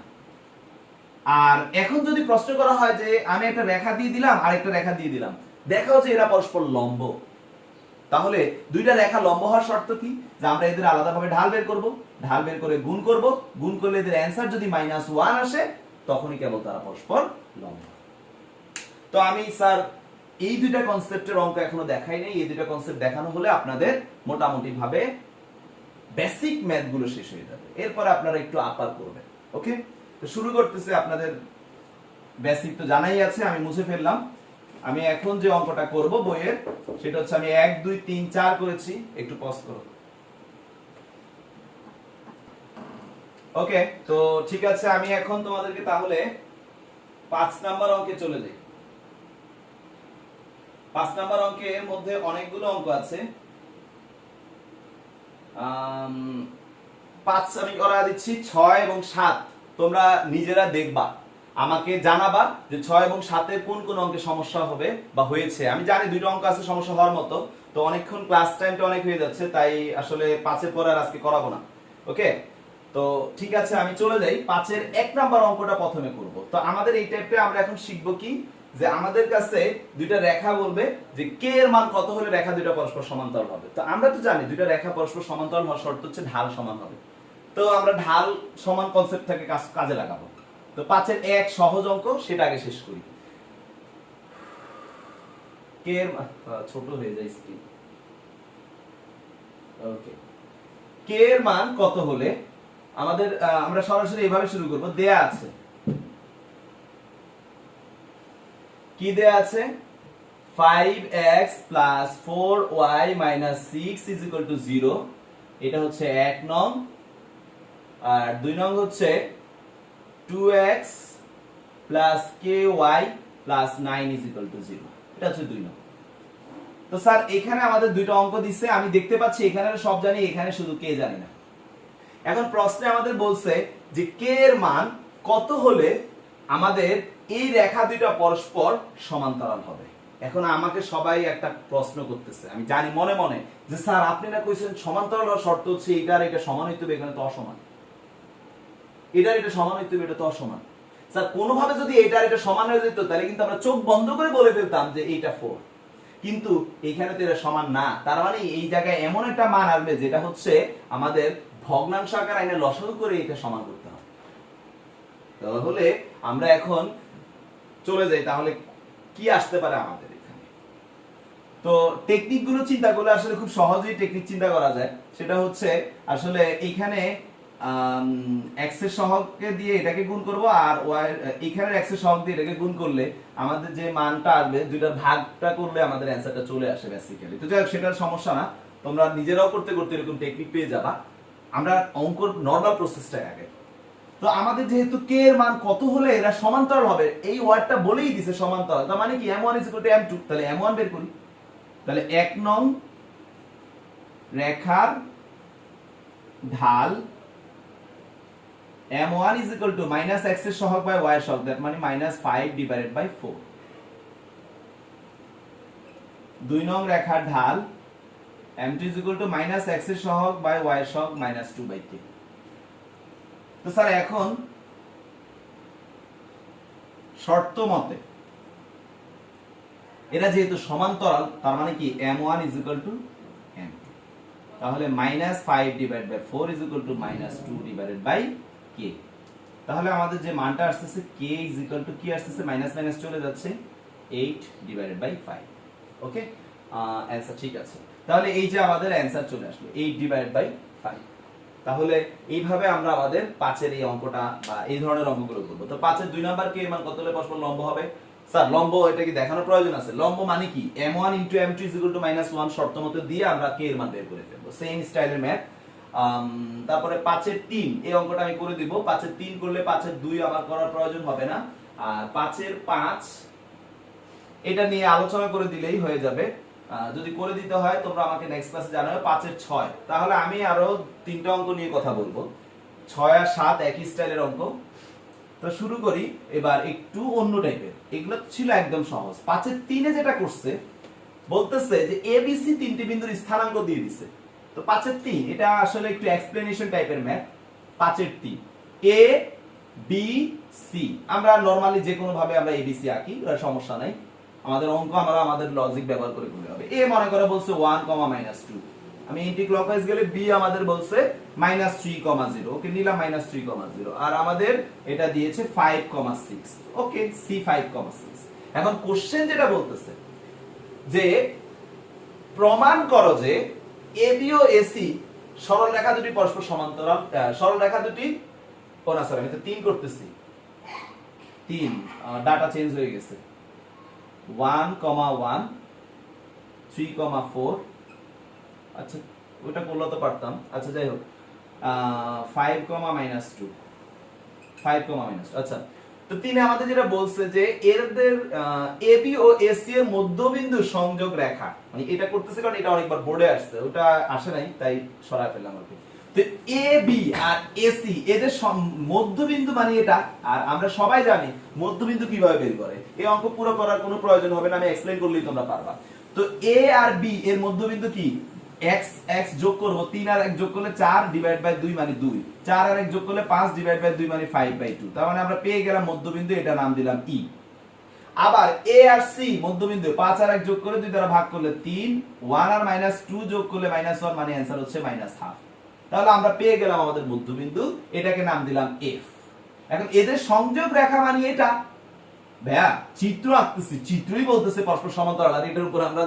আর এখন যদি প্রশ্ন করা হয় যে আমি একটা রেখা দিয়ে দিলাম আর একটা রেখা দিয়ে দিলাম, দেখাও যে এরা পরস্পর লম্ব, তাহলে দুইটা রেখা লম্ব হওয়ার শর্ত কি, যে আমরা এদের আলাদাভাবে ঢাল বের করব, ঢাল বের করে গুণ করব, গুণ করলে এদের অ্যান্সার যদি -1 আসে তখনই কেবল তারা পরস্পর লম্ব। তো আমি স্যার এই দুইটা কনসেপ্টের অঙ্ক এখনো দেখাই নাই, এই দুইটা কনসেপ্ট দেখানো হলে আপনাদের মোটামুটি ভাবে বেসিক ম্যাথ গুলো শেষ হয়ে যাবে, এরপর আপনারা একটু আপার করবেন। ওকে, তো শুরু করতেছে। আপনাদের বেসিক তো জানাই আছে, আমি মুছে ফেললাম। আমি এখন যে অঙ্কটা করব বইয়ের, সেটা হচ্ছে আমি 1 2 3 4 করেছি, একটু পজ করো। ওকে, তো ঠিক আছে, আমি এখন তোমাদেরকে তাহলে 5 নাম্বার অঙ্কে চলে যাই। 5 নাম্বার অঙ্কের মধ্যে অনেকগুলো অঙ্ক আছে। 5 আমি করা দিচ্ছি 6 এবং 7, তোমরা নিজেরা দেখবা, আমাকে জানাবা যে 6 এবং 7 কোন কোন অঙ্কে সমস্যা হবে বা হয়েছে। আমি জানি দুটো অঙ্ক আছে সমস্যা হওয়ার মতো, তো অনেকক্ষণ ক্লাস টাইমটা অনেক হয়ে যাচ্ছে, তাই আসলে 5 এর পর আর আজকে করাবো না। ওকে, তো ঠিক আছে, আমি চলে যাই 5 এর 1 নাম্বার অঙ্কটা প্রথমে করব। তো আমাদের এই টাইপে আমরা এখন শিখব কি, যে আমাদের কাছে দুইটা রেখা বলবে যে কে এর মান কত হলে রেখা দুইটা পরস্পর সমান্তরাল হবে। তো আমরা তো জানি দুইটা রেখা পরস্পর সমান্তরাল হওয়ার শর্ত হচ্ছে ঢাল সমান হবে। তো আমরা ঢাল সমান কনসেপ্টটাকে কাজে লাগাবো। তো 5 এর 1 সহজ অঙ্ক, সেটা আগে শেষ করি। কে এর ছোট হয়ে যায় স্ক্রিন। ওকে, কে এর মান কত হলে আমাদের আমরা সরাসরি এভাবে শুরু করব। দেয়া আছে, কি দেয়া আছে, 5x + 4y - 6 = 0, এটা হচ্ছে 1 নং। আর 2 নং হচ্ছে 2x + ky + 9 = 0, এটা হচ্ছে 2 নং। তো স্যার এখানে আমাদের দুইটা অঙ্ক দিচ্ছে, আমি দেখতে পাচ্ছি এখানে সব জানি, এখানে শুধু কে জানি না। এখন প্রশ্নে আমাদের বলছে যে কে এর মান কত হলে আমাদের এই রেখা দুইটা পরস্পর সমান্তরাল হবে। এখন আমাকে সবাই একটা প্রশ্ন করতেছে, আমি জানি মনে মনে, যে স্যার আপনি না কইছেন সমান্তরাল হওয়ার শর্ত হচ্ছে এটা আর এটা সমান হইতে হবে, এখানে তো অসমান। এটা আর এটা সমান হইতে হবে, এটা তো অসমান। স্যার কোনোভাবে যদি এটা আর এটা সমান হয়ে যেত, তাহলে কিন্তু আমরা চোখ বন্ধ করে বলে ফেলতাম যে এইটা 4, কিন্তু এখানে তো এটা সমান না। তার মানে এই জায়গায় এমন একটা মান আসবে যেটা হচ্ছে আমাদের ভগ্নাংশ আকার আইনে লসাগু করে এটা সমান করতে হবে। তাহলে আমরা এখন চলে যাই, তাহলে কি আসতে পারে আমাদের এখানে। তো টেকনিক গুলো চিন্তা করলে আসলে খুব সহজেই টেকনিক চিন্তা করা যায়। সেটা হচ্ছে আসলে এইখানে x এর সহগকে দিয়ে এটাকে গুণ করব, আর y এখানে x এর সহগ দিয়ে এটাকে গুণ করলে আমাদের যে মানটা আসবে, দুইটার ভাগটা করলে আমাদের অ্যানসারটা চলে আসে বেসিক্যালি। তো যাই হোক, সেটার সমস্যা না, তোমরা নিজেরাও করতে করতে এরকম টেকনিক পেয়ে যাবা। আমরা অঙ্কর নরমাল প্রসেসটা আগে। তো আমাদের যেহেতু কে এর মান কত হলে এরা সমান্তরাল হবে, এই ওয়ার্ডটা বলেই দিছে সমান্তরাল, তার মানে কি m1 = m2, তাহলে m1 বের করি। তাহলে 1 নং রেখার ঢাল m1 = -x এর সহগ বাই y এর সহগ, দ্যাট মানে -5/4। 2 নং রেখার ঢাল m2 = -x এর সহগ বাই y এর সহগ -2/k। তো স্যার এখন শর্ত মতে এরা যেহেতু সমান্তরাল, তার মানে কি m1 = m2, তাহলে -5/4 = -2/k। তাহলে আমাদের যে মানটা আসছে k = কি আসছে, মাইনাস মাইনাস চলে যাচ্ছে 8/5। ওকে, অ্যানসার ঠিক আছে। তাহলে এই যে আমাদের অ্যানসার চলে আসলো 8/5। তাহলে এইভাবে আমরা আমাদের 5 এর এই অঙ্কটা বা এই ধরনের অঙ্কগুলো করব। তো 5 এর 2 নাম্বার কে এর মান কত হলে পরস্পর লম্ব হবে? স্যার লম্ব এটা কি দেখানোর প্রয়োজন আছে? লম্ব মানে কি m1 * m2 = -1 শর্ত মতে দিয়ে আমরা কে এর মান বের করে ফেলবো, সেম স্টাইলের ম্যাথ। তারপরে 5 এর 3 এই অঙ্কটা আমি করে দিব। 5 এর 3 করলে 5 এর 2 আমার করার প্রয়োজন হবে না, আর 5 এর 5 এটা নিয়ে আলোচনা করে দিলেই হয়ে যাবে। যদি করে দিতে হয় তোমরা আমাকে নেক্সট ক্লাসে জানাবে 5-এর 6। তাহলে আমি আরো 3টা অঙ্ক নিয়ে কথা বলবো। 6 আর 7 একই স্টাইলের অঙ্ক। তো শুরু করি এবার একটু অন্য টাইপের। এগুলো ছিল একদম সহজ। 5-এর 3-এ যেটা করছে বলতেছে যে ABC তিনটি বিন্দুর স্থানাঙ্ক দিয়ে দিছে। তো 5-এর 3 এটা আসলে একটু এক্সপ্লেনেশন টাইপের ম্যাথ। 5-এর 3 A B C আমরা নরমালি যে কোনো ভাবে আমরা ABC আঁকি, ওটা সমস্যা নাই। আমাদের অঙ্ক আমরা আমাদের লজিক ব্যবহার করে করলে হবে। A মনে করে বলছে 1, -2। আমি এন্টি ক্লকওয়াইজ গেলে B আমাদের বলছে -3, 0 ওকে নিলাম -3, 0 আর আমাদের এটা দিয়েছে 5, 6 ওকে C 5, 6। এখন কোশ্চেন যেটা বলতেছে যে প্রমাণ করো যে AB ও AC সরল রেখা দুটি পরস্পর সমান্তরাল। সরল রেখা দুটি সরি আমি তো 3 করতেছি। 3 ডাটা চেঞ্জ হয়ে গেছে। 1, 1 3, 4 আচ্ছা ওটা করলে তো পারতাম। আচ্ছা যাই হোক 5, -2 5, আচ্ছা তো 3 আমাদের যেটা বলছে যে এদের AB ও AC এর মধ্যবিন্দু সংযোগ রেখা, মানে এটা করতেছে কারণ এটা অনেকবার বোর্ডে আসছে, ওটা আসে নাই তাই সরায় ফেললাম আর কি। তো AB আর AC এদের মধ্যবিন্দু মানে এটা, আর আমরা সবাই জানি মধ্যবিন্দু কিভাবে বের করে। এই অঙ্ক পুরো করার কোনো প্রয়োজন হবে না, আমি এক্সপ্লেইন করলেই তোমরা পারবা। তো A আর B এর মধ্যবিন্দু কি x যোগ করব, 3 আর 1 যোগ করলে 4 / 2 মানে 2, 4 আর 1 যোগ করলে 5 / 2 মানে 5/2। তার মানে আমরা পেয়ে গেলাম মধ্যবিন্দু, এটা নাম দিলাম E। আবার A আর C মধ্যবিন্দু, 5 আর 1 যোগ করে 2 দ্বারা ভাগ করলে 3, 1 আর -2 যোগ করলে -1 মানে आंसर হচ্ছে -1/2। তাহলে আমরা পেয়ে গেলাম আমাদের মধ্যবিন্দু, এটাকে নাম দিলাম F। এখন এদের সংযোগ রেখা মানে এটা। ভাইয়া চিত্র আঁকতেছি, চিত্রই বলতেছে পরস্পর সমান্তরাল, আর এটার উপর আমরা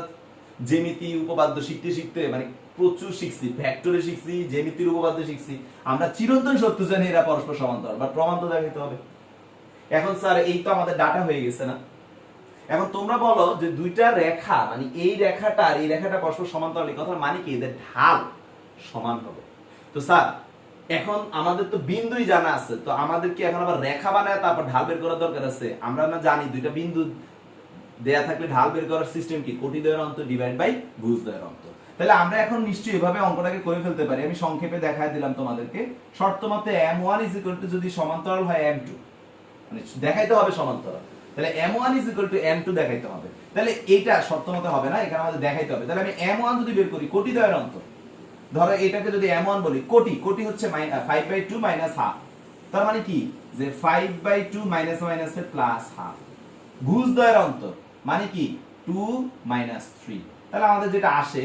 জ্যামিতি উপপাদ্য শিখতে শিখতে মানে প্রচুর শিখছি, ভেক্টরে শিখছি, জ্যামিতির উপপাদ্য শিখছি। আমরা চিরন্তন সত্য জানি এরা পরস্পর সমান্তরাল, বাট প্রমাণ তো দেখাতে হবে। এখন স্যার এই তো আমাদের ডাটা হয়ে গেছে না? এখন তোমরা বলো যে দুইটা রেখা মানে এই রেখাটা আর এই রেখাটা পরস্পর সমান্তরাল, এই কথার মানে কি এদের ঢাল সমান হবে। তো স্যার এখন আমাদের তো বিন্দুই জানা আছে, তো আমাদের কি এখন আবার রেখা বানায় তারপর ঢাল বের করার দরকার আছে? আমরা না জানি দুইটা বিন্দু দেয়া থাকলে ঢাল বের করার সিস্টেম কি? কোটিদ্বয়ের অন্তর ডিভাইড বাই ভুজদ্বয়ের অন্তর। তাহলে আমরা এখন নিশ্চয়ই এভাবে অঙ্কটাকে করে ফেলতে পারি। আমি সংক্ষেপে দেখায় দিলাম তোমাদেরকে। শর্ত মতে m1 যদি সমান্তরাল হয় m2, মানে দেখাইতে হবে সমান্তরাল, তাহলে m1 m2 দেখাইতে হবে। তাহলে এটা শর্ত মতে হবে না, এখানে আমাদের দেখাইতে হবে। তাহলে আমি m1 যদি বের করি কোটিদ্বয়ের অন্তর, ধরো এটাকে যদি m1 বলি, কোটি হচ্ছে 5/2 -1/2। তার মানে কি যে 5/2 মাইনাস এর প্লাস হাফ। ভুজদ্বয়ের অন্তর মানে কি 2 - 3। তাহলে আমাদের যেটা আসে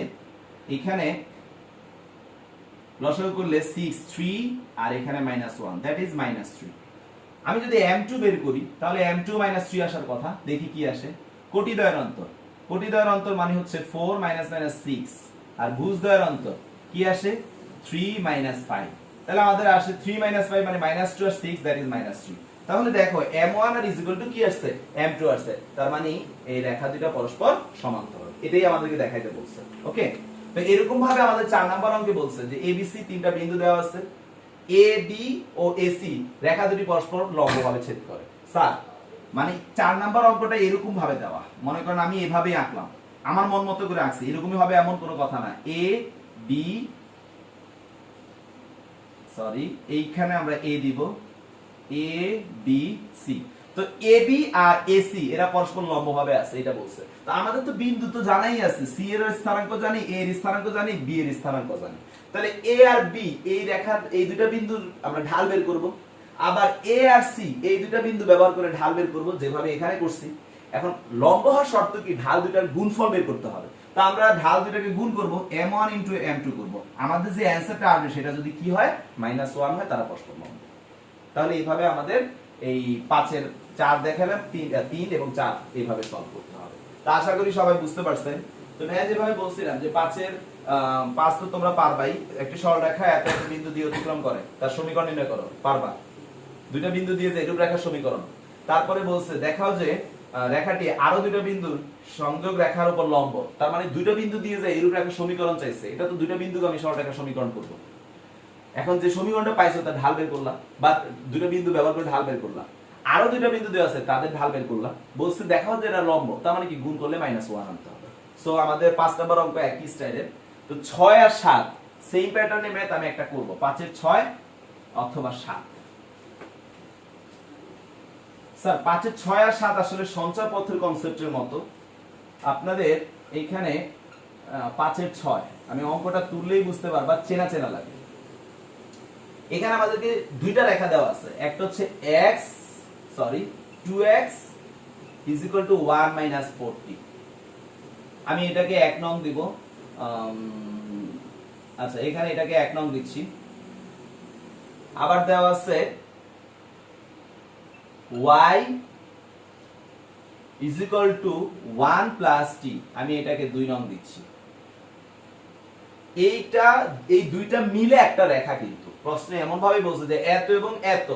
এখানে লসাগু করলে 6, 3 আর এখানে -1, দ্যাট ইজ -3। আমি যদি m2 বের করি তাহলে m2 - 3 আসার কথা, দেখি কি আসে। কোটিদ্বয়ের অন্তর মানে হচ্ছে 4 - 6 আর ভুজদ্বয়ের অন্তর কি আসে 3 - 5। তাহলে আমাদের আসে 3 - 5 মানে -2 আর 6, দ্যাট ইজ -3। তাহলে দেখো m1 আর কি আসছে m2 আসছে, তার মানে এই রেখা দুটো পরস্পর সমান্তরাল। এটাই আমাদেরকে দেখাইতে বলছে। ওকে, তো এরকম ভাবে আমাদের 4 নাম্বার অঙ্কে বলছে যে ABC তিনটা বিন্দু দেওয়া আছে, AD ও AC রেখা দুটি পরস্পর লম্বভাবে ছেদ করে। স্যার মানে 4 নাম্বার অঙ্কটা এরকম ভাবে দেওয়া, মনে করেন আমি এভাবেই আঁকলাম, আমার মন মতো করে আঁকছি, এরকমই হবে এমন কোনো কথা না। এইখানে আমরা A দিব, ABC। তো AB আর AC এরা পরস্পর লম্বভাবে আছে, এটা বলছে। তো আমাদের তো বিন্দু তো জানাই আছে, C এর স্থানাঙ্ক জানি, A এর স্থানাঙ্ক জানি, B এর স্থানাঙ্ক জানি। তাহলে A আর B এই রেখা এই দুটো বিন্দুর আমরা ঢাল বের করব। আবার A আর C এই দুটো বিন্দু ব্যবহার করে ঢাল বের করব, যেভাবে এখানে করছি। এখন লম্ব হওয়ার শর্ত কি? ঢাল দুটার গুণফল বের করতে হবে। তো আমরা ঢাল দুটাকে গুণ করব, m1 * m2 করব। আমাদের যে অ্যানসারটা আসবে সেটা যদি কি হয় -1 হয়, তারা পরস্পর লম্ব। তাহলে এইভাবে আমাদের এই 5 এর 4 দেখালাম, 3 এবং 4 এইভাবে সলভ করতে হবে। তো আশা করি সবাই বুঝতে পারছেন। তো ভাই যেভাবে বলছিলাম যে 5 এর 5 তো তোমরা পারবাই। একটি সরল রেখা এত এত বিন্দু দিয়ে অতিক্রম করে, তার সমীকরণ নির্ণয় করো, পারবা। দুইটা বিন্দু দিয়ে যে এরূপ রেখার সমীকরণ। তারপরে বলছে দেখাও যে রেখাটি আরো দুইটা বিন্দুর সংযোগ রেখার উপর লম্ব। তার মানে দুইটা বিন্দু দিয়ে যে এরূপ রেখার সমীকরণ চাইছে, এটা তো দুইটা বিন্দুগামী সরল রেখার সমীকরণ করব। এখন যে সমীকরণটা পাইছো তার ঢাল বের করলা, বা দুটো বিন্দু ব্যবহার করে ঢাল বের করলা। আরো দুটো বিন্দু দেওয়া আছে, তাদের ঢাল বের করলা। বলছে দেখাও যে এটা লম্ব, তার মানে কি গুণ করলে -1 আনতে হবে। সো আমাদের 5 নাম্বার অঙ্ক একই স্টাইলের। তো 6 আর 7 সেম প্যাটার্নে ম্যাথ আমি একটা করব, 5 এর 6 অথবা 7। স্যার 5 এর 6 আর 7 আসলে সঞ্চয় পথের কনসেপ্টের মতো। আপনাদের এইখানে 5 এর 6 আমি অঙ্কটা তুললেই বুঝতে পারবা, চেনা চেনা লাগে। এখানে আমাদেরকে দুইটা রেখা দেওয়া আছে, একটা হচ্ছে x 2x = 1 - 40। আমি এটাকে 1 নং দিব। আচ্ছা এখানে এটাকে 1 নং দিচ্ছি। আবার দেওয়া আছে y = 1 + t, আমি এটাকে 2 নং দিচ্ছি। এই দুইটা মিলে একটা রেখা, কিন্তু প্রশ্নে এমন ভাবে বলছে যে এত এবং এত,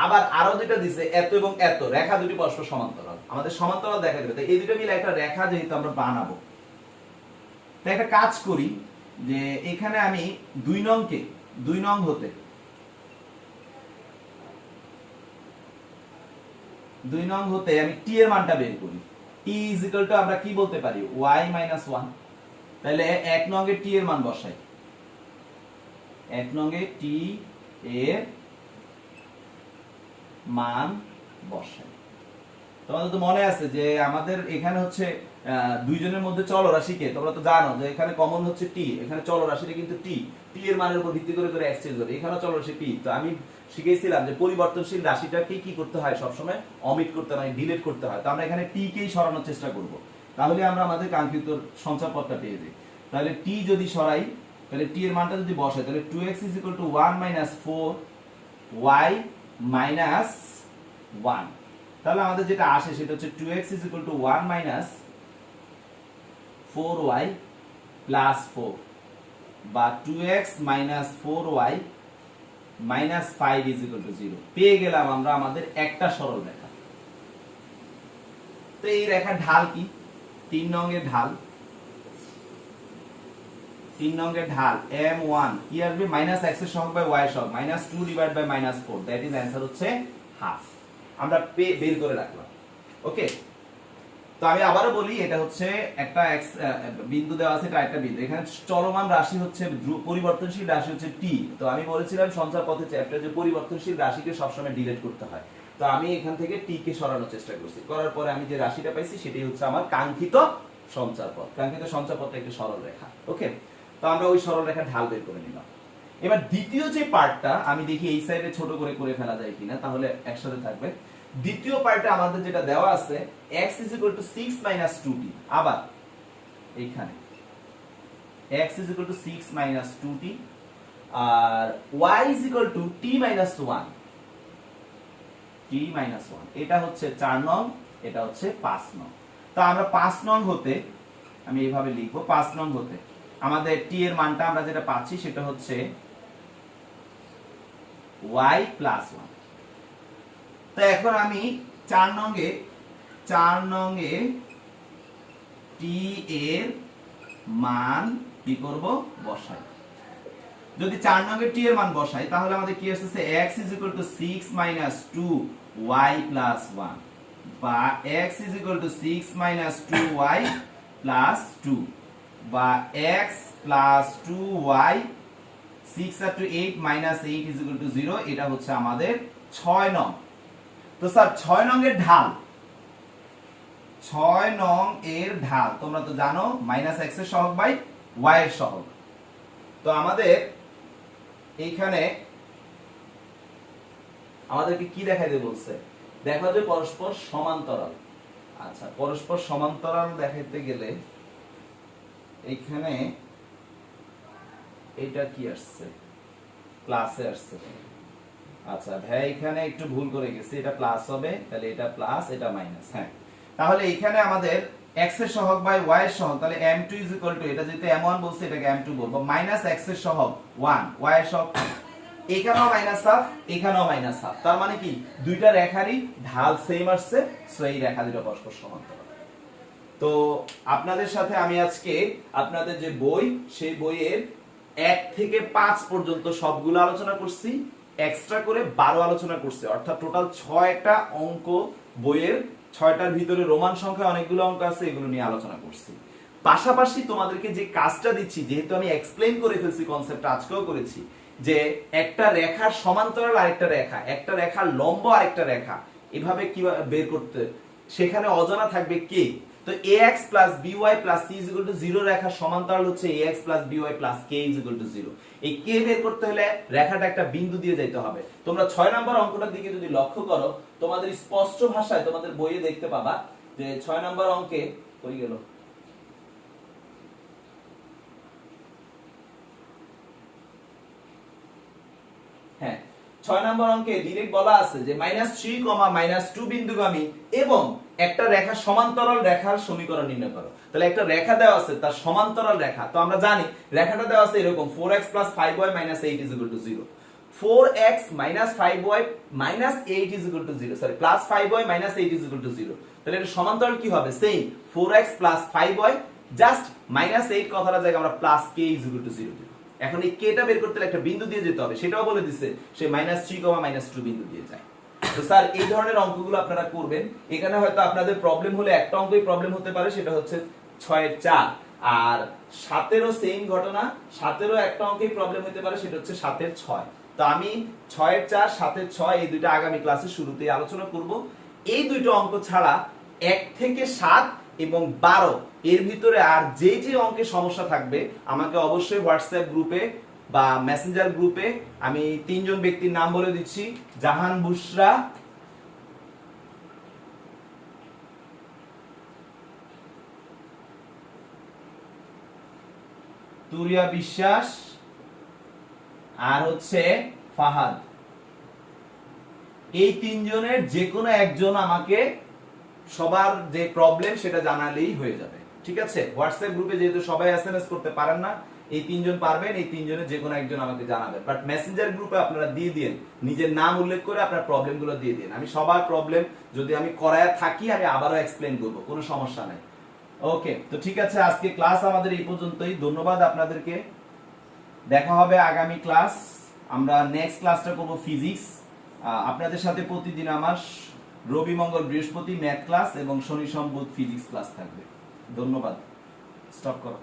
আবার আরো দুইটা দিছে এত এবং এত, রেখা দুটি পরস্পর সমান্তরাল, আমাদের সমান্তরাল দেখা দেবে। তাই এই দুটো মিলে একটা রেখা যেহেতু আমরা বানাবো, তাই একটা কাজ করি যে এখানে আমি 2 নং হতে 2 নং হতে আমি t এর মানটা বের করি। t = আমরা কি বলতে পারি, y - 1। তাহলে 1 নং এ t এর মান বসাই, 1 নং এ t এর মান বসাই। তোমাদের তো মনে আছে যে আমাদের এখানে হচ্ছে দুইজনের মধ্যে চলরাশিকে তোমরা তো জানো যে এখানে কমন হচ্ছে t, এখানে চলরাশিটা কিন্তু t এর মানের উপর ভিত্তি করে করে এক্সচেঞ্জ হবে। এখানে চলরাশি p। তো আমি শিখেছিলাম যে পরিবর্তনশীল রাশিটাকে কি করতে হয়, সব সময় অমিট করতে হয়, ডিলিট করতে হয়। তো আমরা এখানে t কেই সরানোর চেষ্টা করব, তাহলে আমরা আমাদের কাঙ্ক্ষিত সঞ্চয় পথটা পেয়ে যাই। তাহলে t যদি সরাই, তাহলে t এর মানটা যদি বসাই, তাহলে 2x = 1 - 4 y - 1। তাহলে আমাদের যেটা আসে সেটা হচ্ছে 2x = 1 - 4y + 4, বা 2x - 4y - 5 = 0। পেয়ে গেলাম আমরা আমাদের একটা সরল রেখা। তো এই রেখার ঢাল কি, 3 নং এর ঢাল, 3 নং এর ঢাল m1 কি আসবে, -x এর সহগ বাই y এর সহগ, -2 / -4, দ্যাট ইজ आंसर হচ্ছে হাফ। আমরা বের করে রাখলাম। ওকে, তো আমি আবারও বলি, এটা হচ্ছে একটা x বিন্দু দেওয়া আছে, এটা একটা বিন্দু। এখানে চলমান রাশি হচ্ছে পরিবর্তনশীল রাশি হচ্ছে t। তো আমি বলেছিলাম সঞ্চয় পথে চ্যাপ্টার যে পরিবর্তনশীল রাশিকে সবসময় ডিলিট করতে হয়। তো আমি এখান থেকে t কে সরানোর চেষ্টা করছি, করার পরে আমি যে রাশিটা পাইছি সেটাই হচ্ছে আমার কাঙ্ক্ষিত সঞ্চয় পথ। কাঙ্ক্ষিত সঞ্চয় পথটা একটা সরল রেখা। ওকে, তো আমরা ওই সরল রেখার ঢাল বের করে নিলাম। এবার দ্বিতীয় যে পার্টটা আমি দেখি এই সাইডে ছোট করে করে ফেলা যায় কিনা, তাহলে একসাথে থাকবে। দ্বিতীয় পার্টে আমাদের যেটা দেওয়া আছে x = 6 - 2t। আবার এইখানে x = 6 - 2t আর y = t - 1, t - 1। এটা হচ্ছে 4 নং, এটা হচ্ছে 5 নং। তো আমরা 5 নং হতে আমি এইভাবে লিখব, 5 নং হতে আমাদের t এর মানটা আমরা যেটা পাচ্ছি সেটা হচ্ছে y + 1। তো এখন আমি 4 নং এ t এর মান কি করব, বসাই। যদি 4 নং এ t এর মান বসাই তাহলে আমাদের কি আসছে, x = 6 - 2y + 1, বা x = 6 - 2y + 2, বা x + 2y 6 * 8 - 8 = 0। এটা হচ্ছে আমাদের 6 নং। তো স্যার 6 নং এর ঢাল, 6 নং এর ঢাল তোমরা তো জানো -x এর সহগ বাই y এর সহগ। তো আমাদের এইখানে আমাদেরকে কি দেখাইতে বলছে, দেখো যে পরস্পর সমান্তরাল। আচ্ছা, পরস্পর সমান্তরাল দেখাইতে গেলে এইখানে এটা কি আসছে, প্লাসে আসছে। আচ্ছা ভাই, এখানে একটু ভুল করে গেছি, এটা প্লাস হবে, তাহলে এটা প্লাস, এটা মাইনাস। হ্যাঁ, তাহলে এখানে আমাদের x এর সহগ বাই y এর সহগ, তাহলে m2 = এটা যেহেতু m1 বলছে এটাকে m2 বলবো, -x এর সহগ 1, y এর সহগ, এখানেও -1/2, এখানেও -1/2। তার মানে কি দুইটা রেখারই ঢাল সেম আসছে, সো এই রেখা দুটো পরস্পর সমান্তরাল। তো আপনাদের সাথে আমি আজকে আপনাদের যে বই, সেই বইয়ের 1 থেকে 5 পর্যন্ত সবগুলো আলোচনা করছি, এক্সট্রা করে 12 আলোচনা করছি, অর্থাৎ টোটাল 6টা অঙ্ক বইয়ের 6টার ভিতরে রোমান সংখ্যা অনেকগুলো অঙ্ক আছে, এগুলো নিয়ে আলোচনা করছি। পাশাপাশি তোমাদেরকে যে কাজটা দিচ্ছি, যেহেতু আমি এক্সপ্লেইন করে ফেলছি কনসেপ্ট, আজকেও করেছি, যে একটা রেখার সমান্তরাল আরেকটা রেখা, একটা রেখার লম্ব আরেকটা রেখা, এভাবে কিভাবে বের করতে, সেখানে অজানা থাকবে কে। তো ax plus by plus c is equal to 0 রেখার সমান্তরাল হচ্ছে ax plus by plus k is equal to 0। এই k বের করতে হলে রেখাটা একটা বিন্দু দিয়ে যেতে হবে। তোমরা 6 নম্বর অঙ্কটার দিকে যদি লক্ষ্য করো, তোমাদের স্পষ্ট ভাষায় তোমাদের বইয়ে দেখতে পাবা যে 6 নম্বর অঙ্কে কই গেল, হ্যাঁ 6 নম্বর অঙ্কে ডাইরেক্ট বলা আছে যে -3, -2 বিন্দুগামী এবং একটা রেখার সমান্তরাল রেখার সমীকরণ নির্ণয় করো। তাহলে একটা রেখা দেওয়া আছে, তার সমান্তরাল রেখা, তো আমরা জানি রেখাটা দেওয়া আছে এরকম 4x + 5y - 8 = 0। 4x - 5y - 8 = 0, sorry plus 5y - 8 = 0। তাহলে এটা সমান্তরাল কি হবে? সেম 4x + 5y জাস্ট -8 কথাটা জায়গায় আমরা প্লাস k = 0 দিব। এখন এই কেটা বের করতে হলে একটা বিন্দু দিয়ে যেতে হবে, সেটাও বলে দিছে সে -3, -2 বিন্দু দিয়ে যায়। তো স্যার এই ধরনের অঙ্কগুলো আপনারা করবেন। এখানে হয়তো আপনাদের প্রবলেম হলে একটা অঙ্কই প্রবলেম হতে পারে, সেটা হচ্ছে 6 এর 4, আর 7 এরও সেম ঘটনা, 7 এরও একটা অঙ্কেই প্রবলেম হতে পারে, সেটা হচ্ছে 7 এর 6। তো আমি 6 এর 4, 7 এর 6 এই দুইটা আগামী ক্লাসের শুরুতেই আলোচনা করব। এই দুইটা অঙ্ক ছাড়া 1 থেকে 7 এবং 12 এর ভিতরে আর যে যে অঙ্কে সমস্যা থাকবে আমাকে অবশ্যই হোয়াটসঅ্যাপ গ্রুপে বা মেসেঞ্জার গ্রুপে, আমি 3 জন ব্যক্তির নাম বলে দিচ্ছি, জাহান বুশরা, তুরিয়া বিশ্বাস আর হচ্ছে ফাহাদ। এই 3 জনের যে কোনো একজন আমাকে সবার যে প্রবলেম সেটা জানালেই হয়ে যাবে, ঠিক আছে? হোয়াটসঅ্যাপ গ্রুপে যেহেতু সবাই এসএমএস করতে পারেন না, এই 3 জন পারবেন, এই 3 জনের যে কোনো একজন আমাকে জানাবেন। বাট মেসেঞ্জার গ্রুপে আপনারা দিয়ে দিন, নিজের নাম উল্লেখ করে আপনার প্রবলেমগুলো দিয়ে দিন। আমি সবার প্রবলেম যদি আমি করায় থাকি আমি আবারও এক্সপ্লেইন করব, কোনো সমস্যা নাই। ওকে, তো ঠিক আছে, আজকে ক্লাস আমাদের এই পর্যন্তই। ধন্যবাদ আপনাদেরকে। দেখা হবে আগামী ক্লাস। আমরা নেক্সট ক্লাসটা করব ফিজিক্স। আপনাদের সাথে প্রতিদিন আমার রবি, মঙ্গল, বৃহস্পতি ম্যাথ ক্লাস এবং শনি, সোম, বুধ ফিজিক্স ক্লাস থাকবে। ধন্যবাদ। স্টপ করো।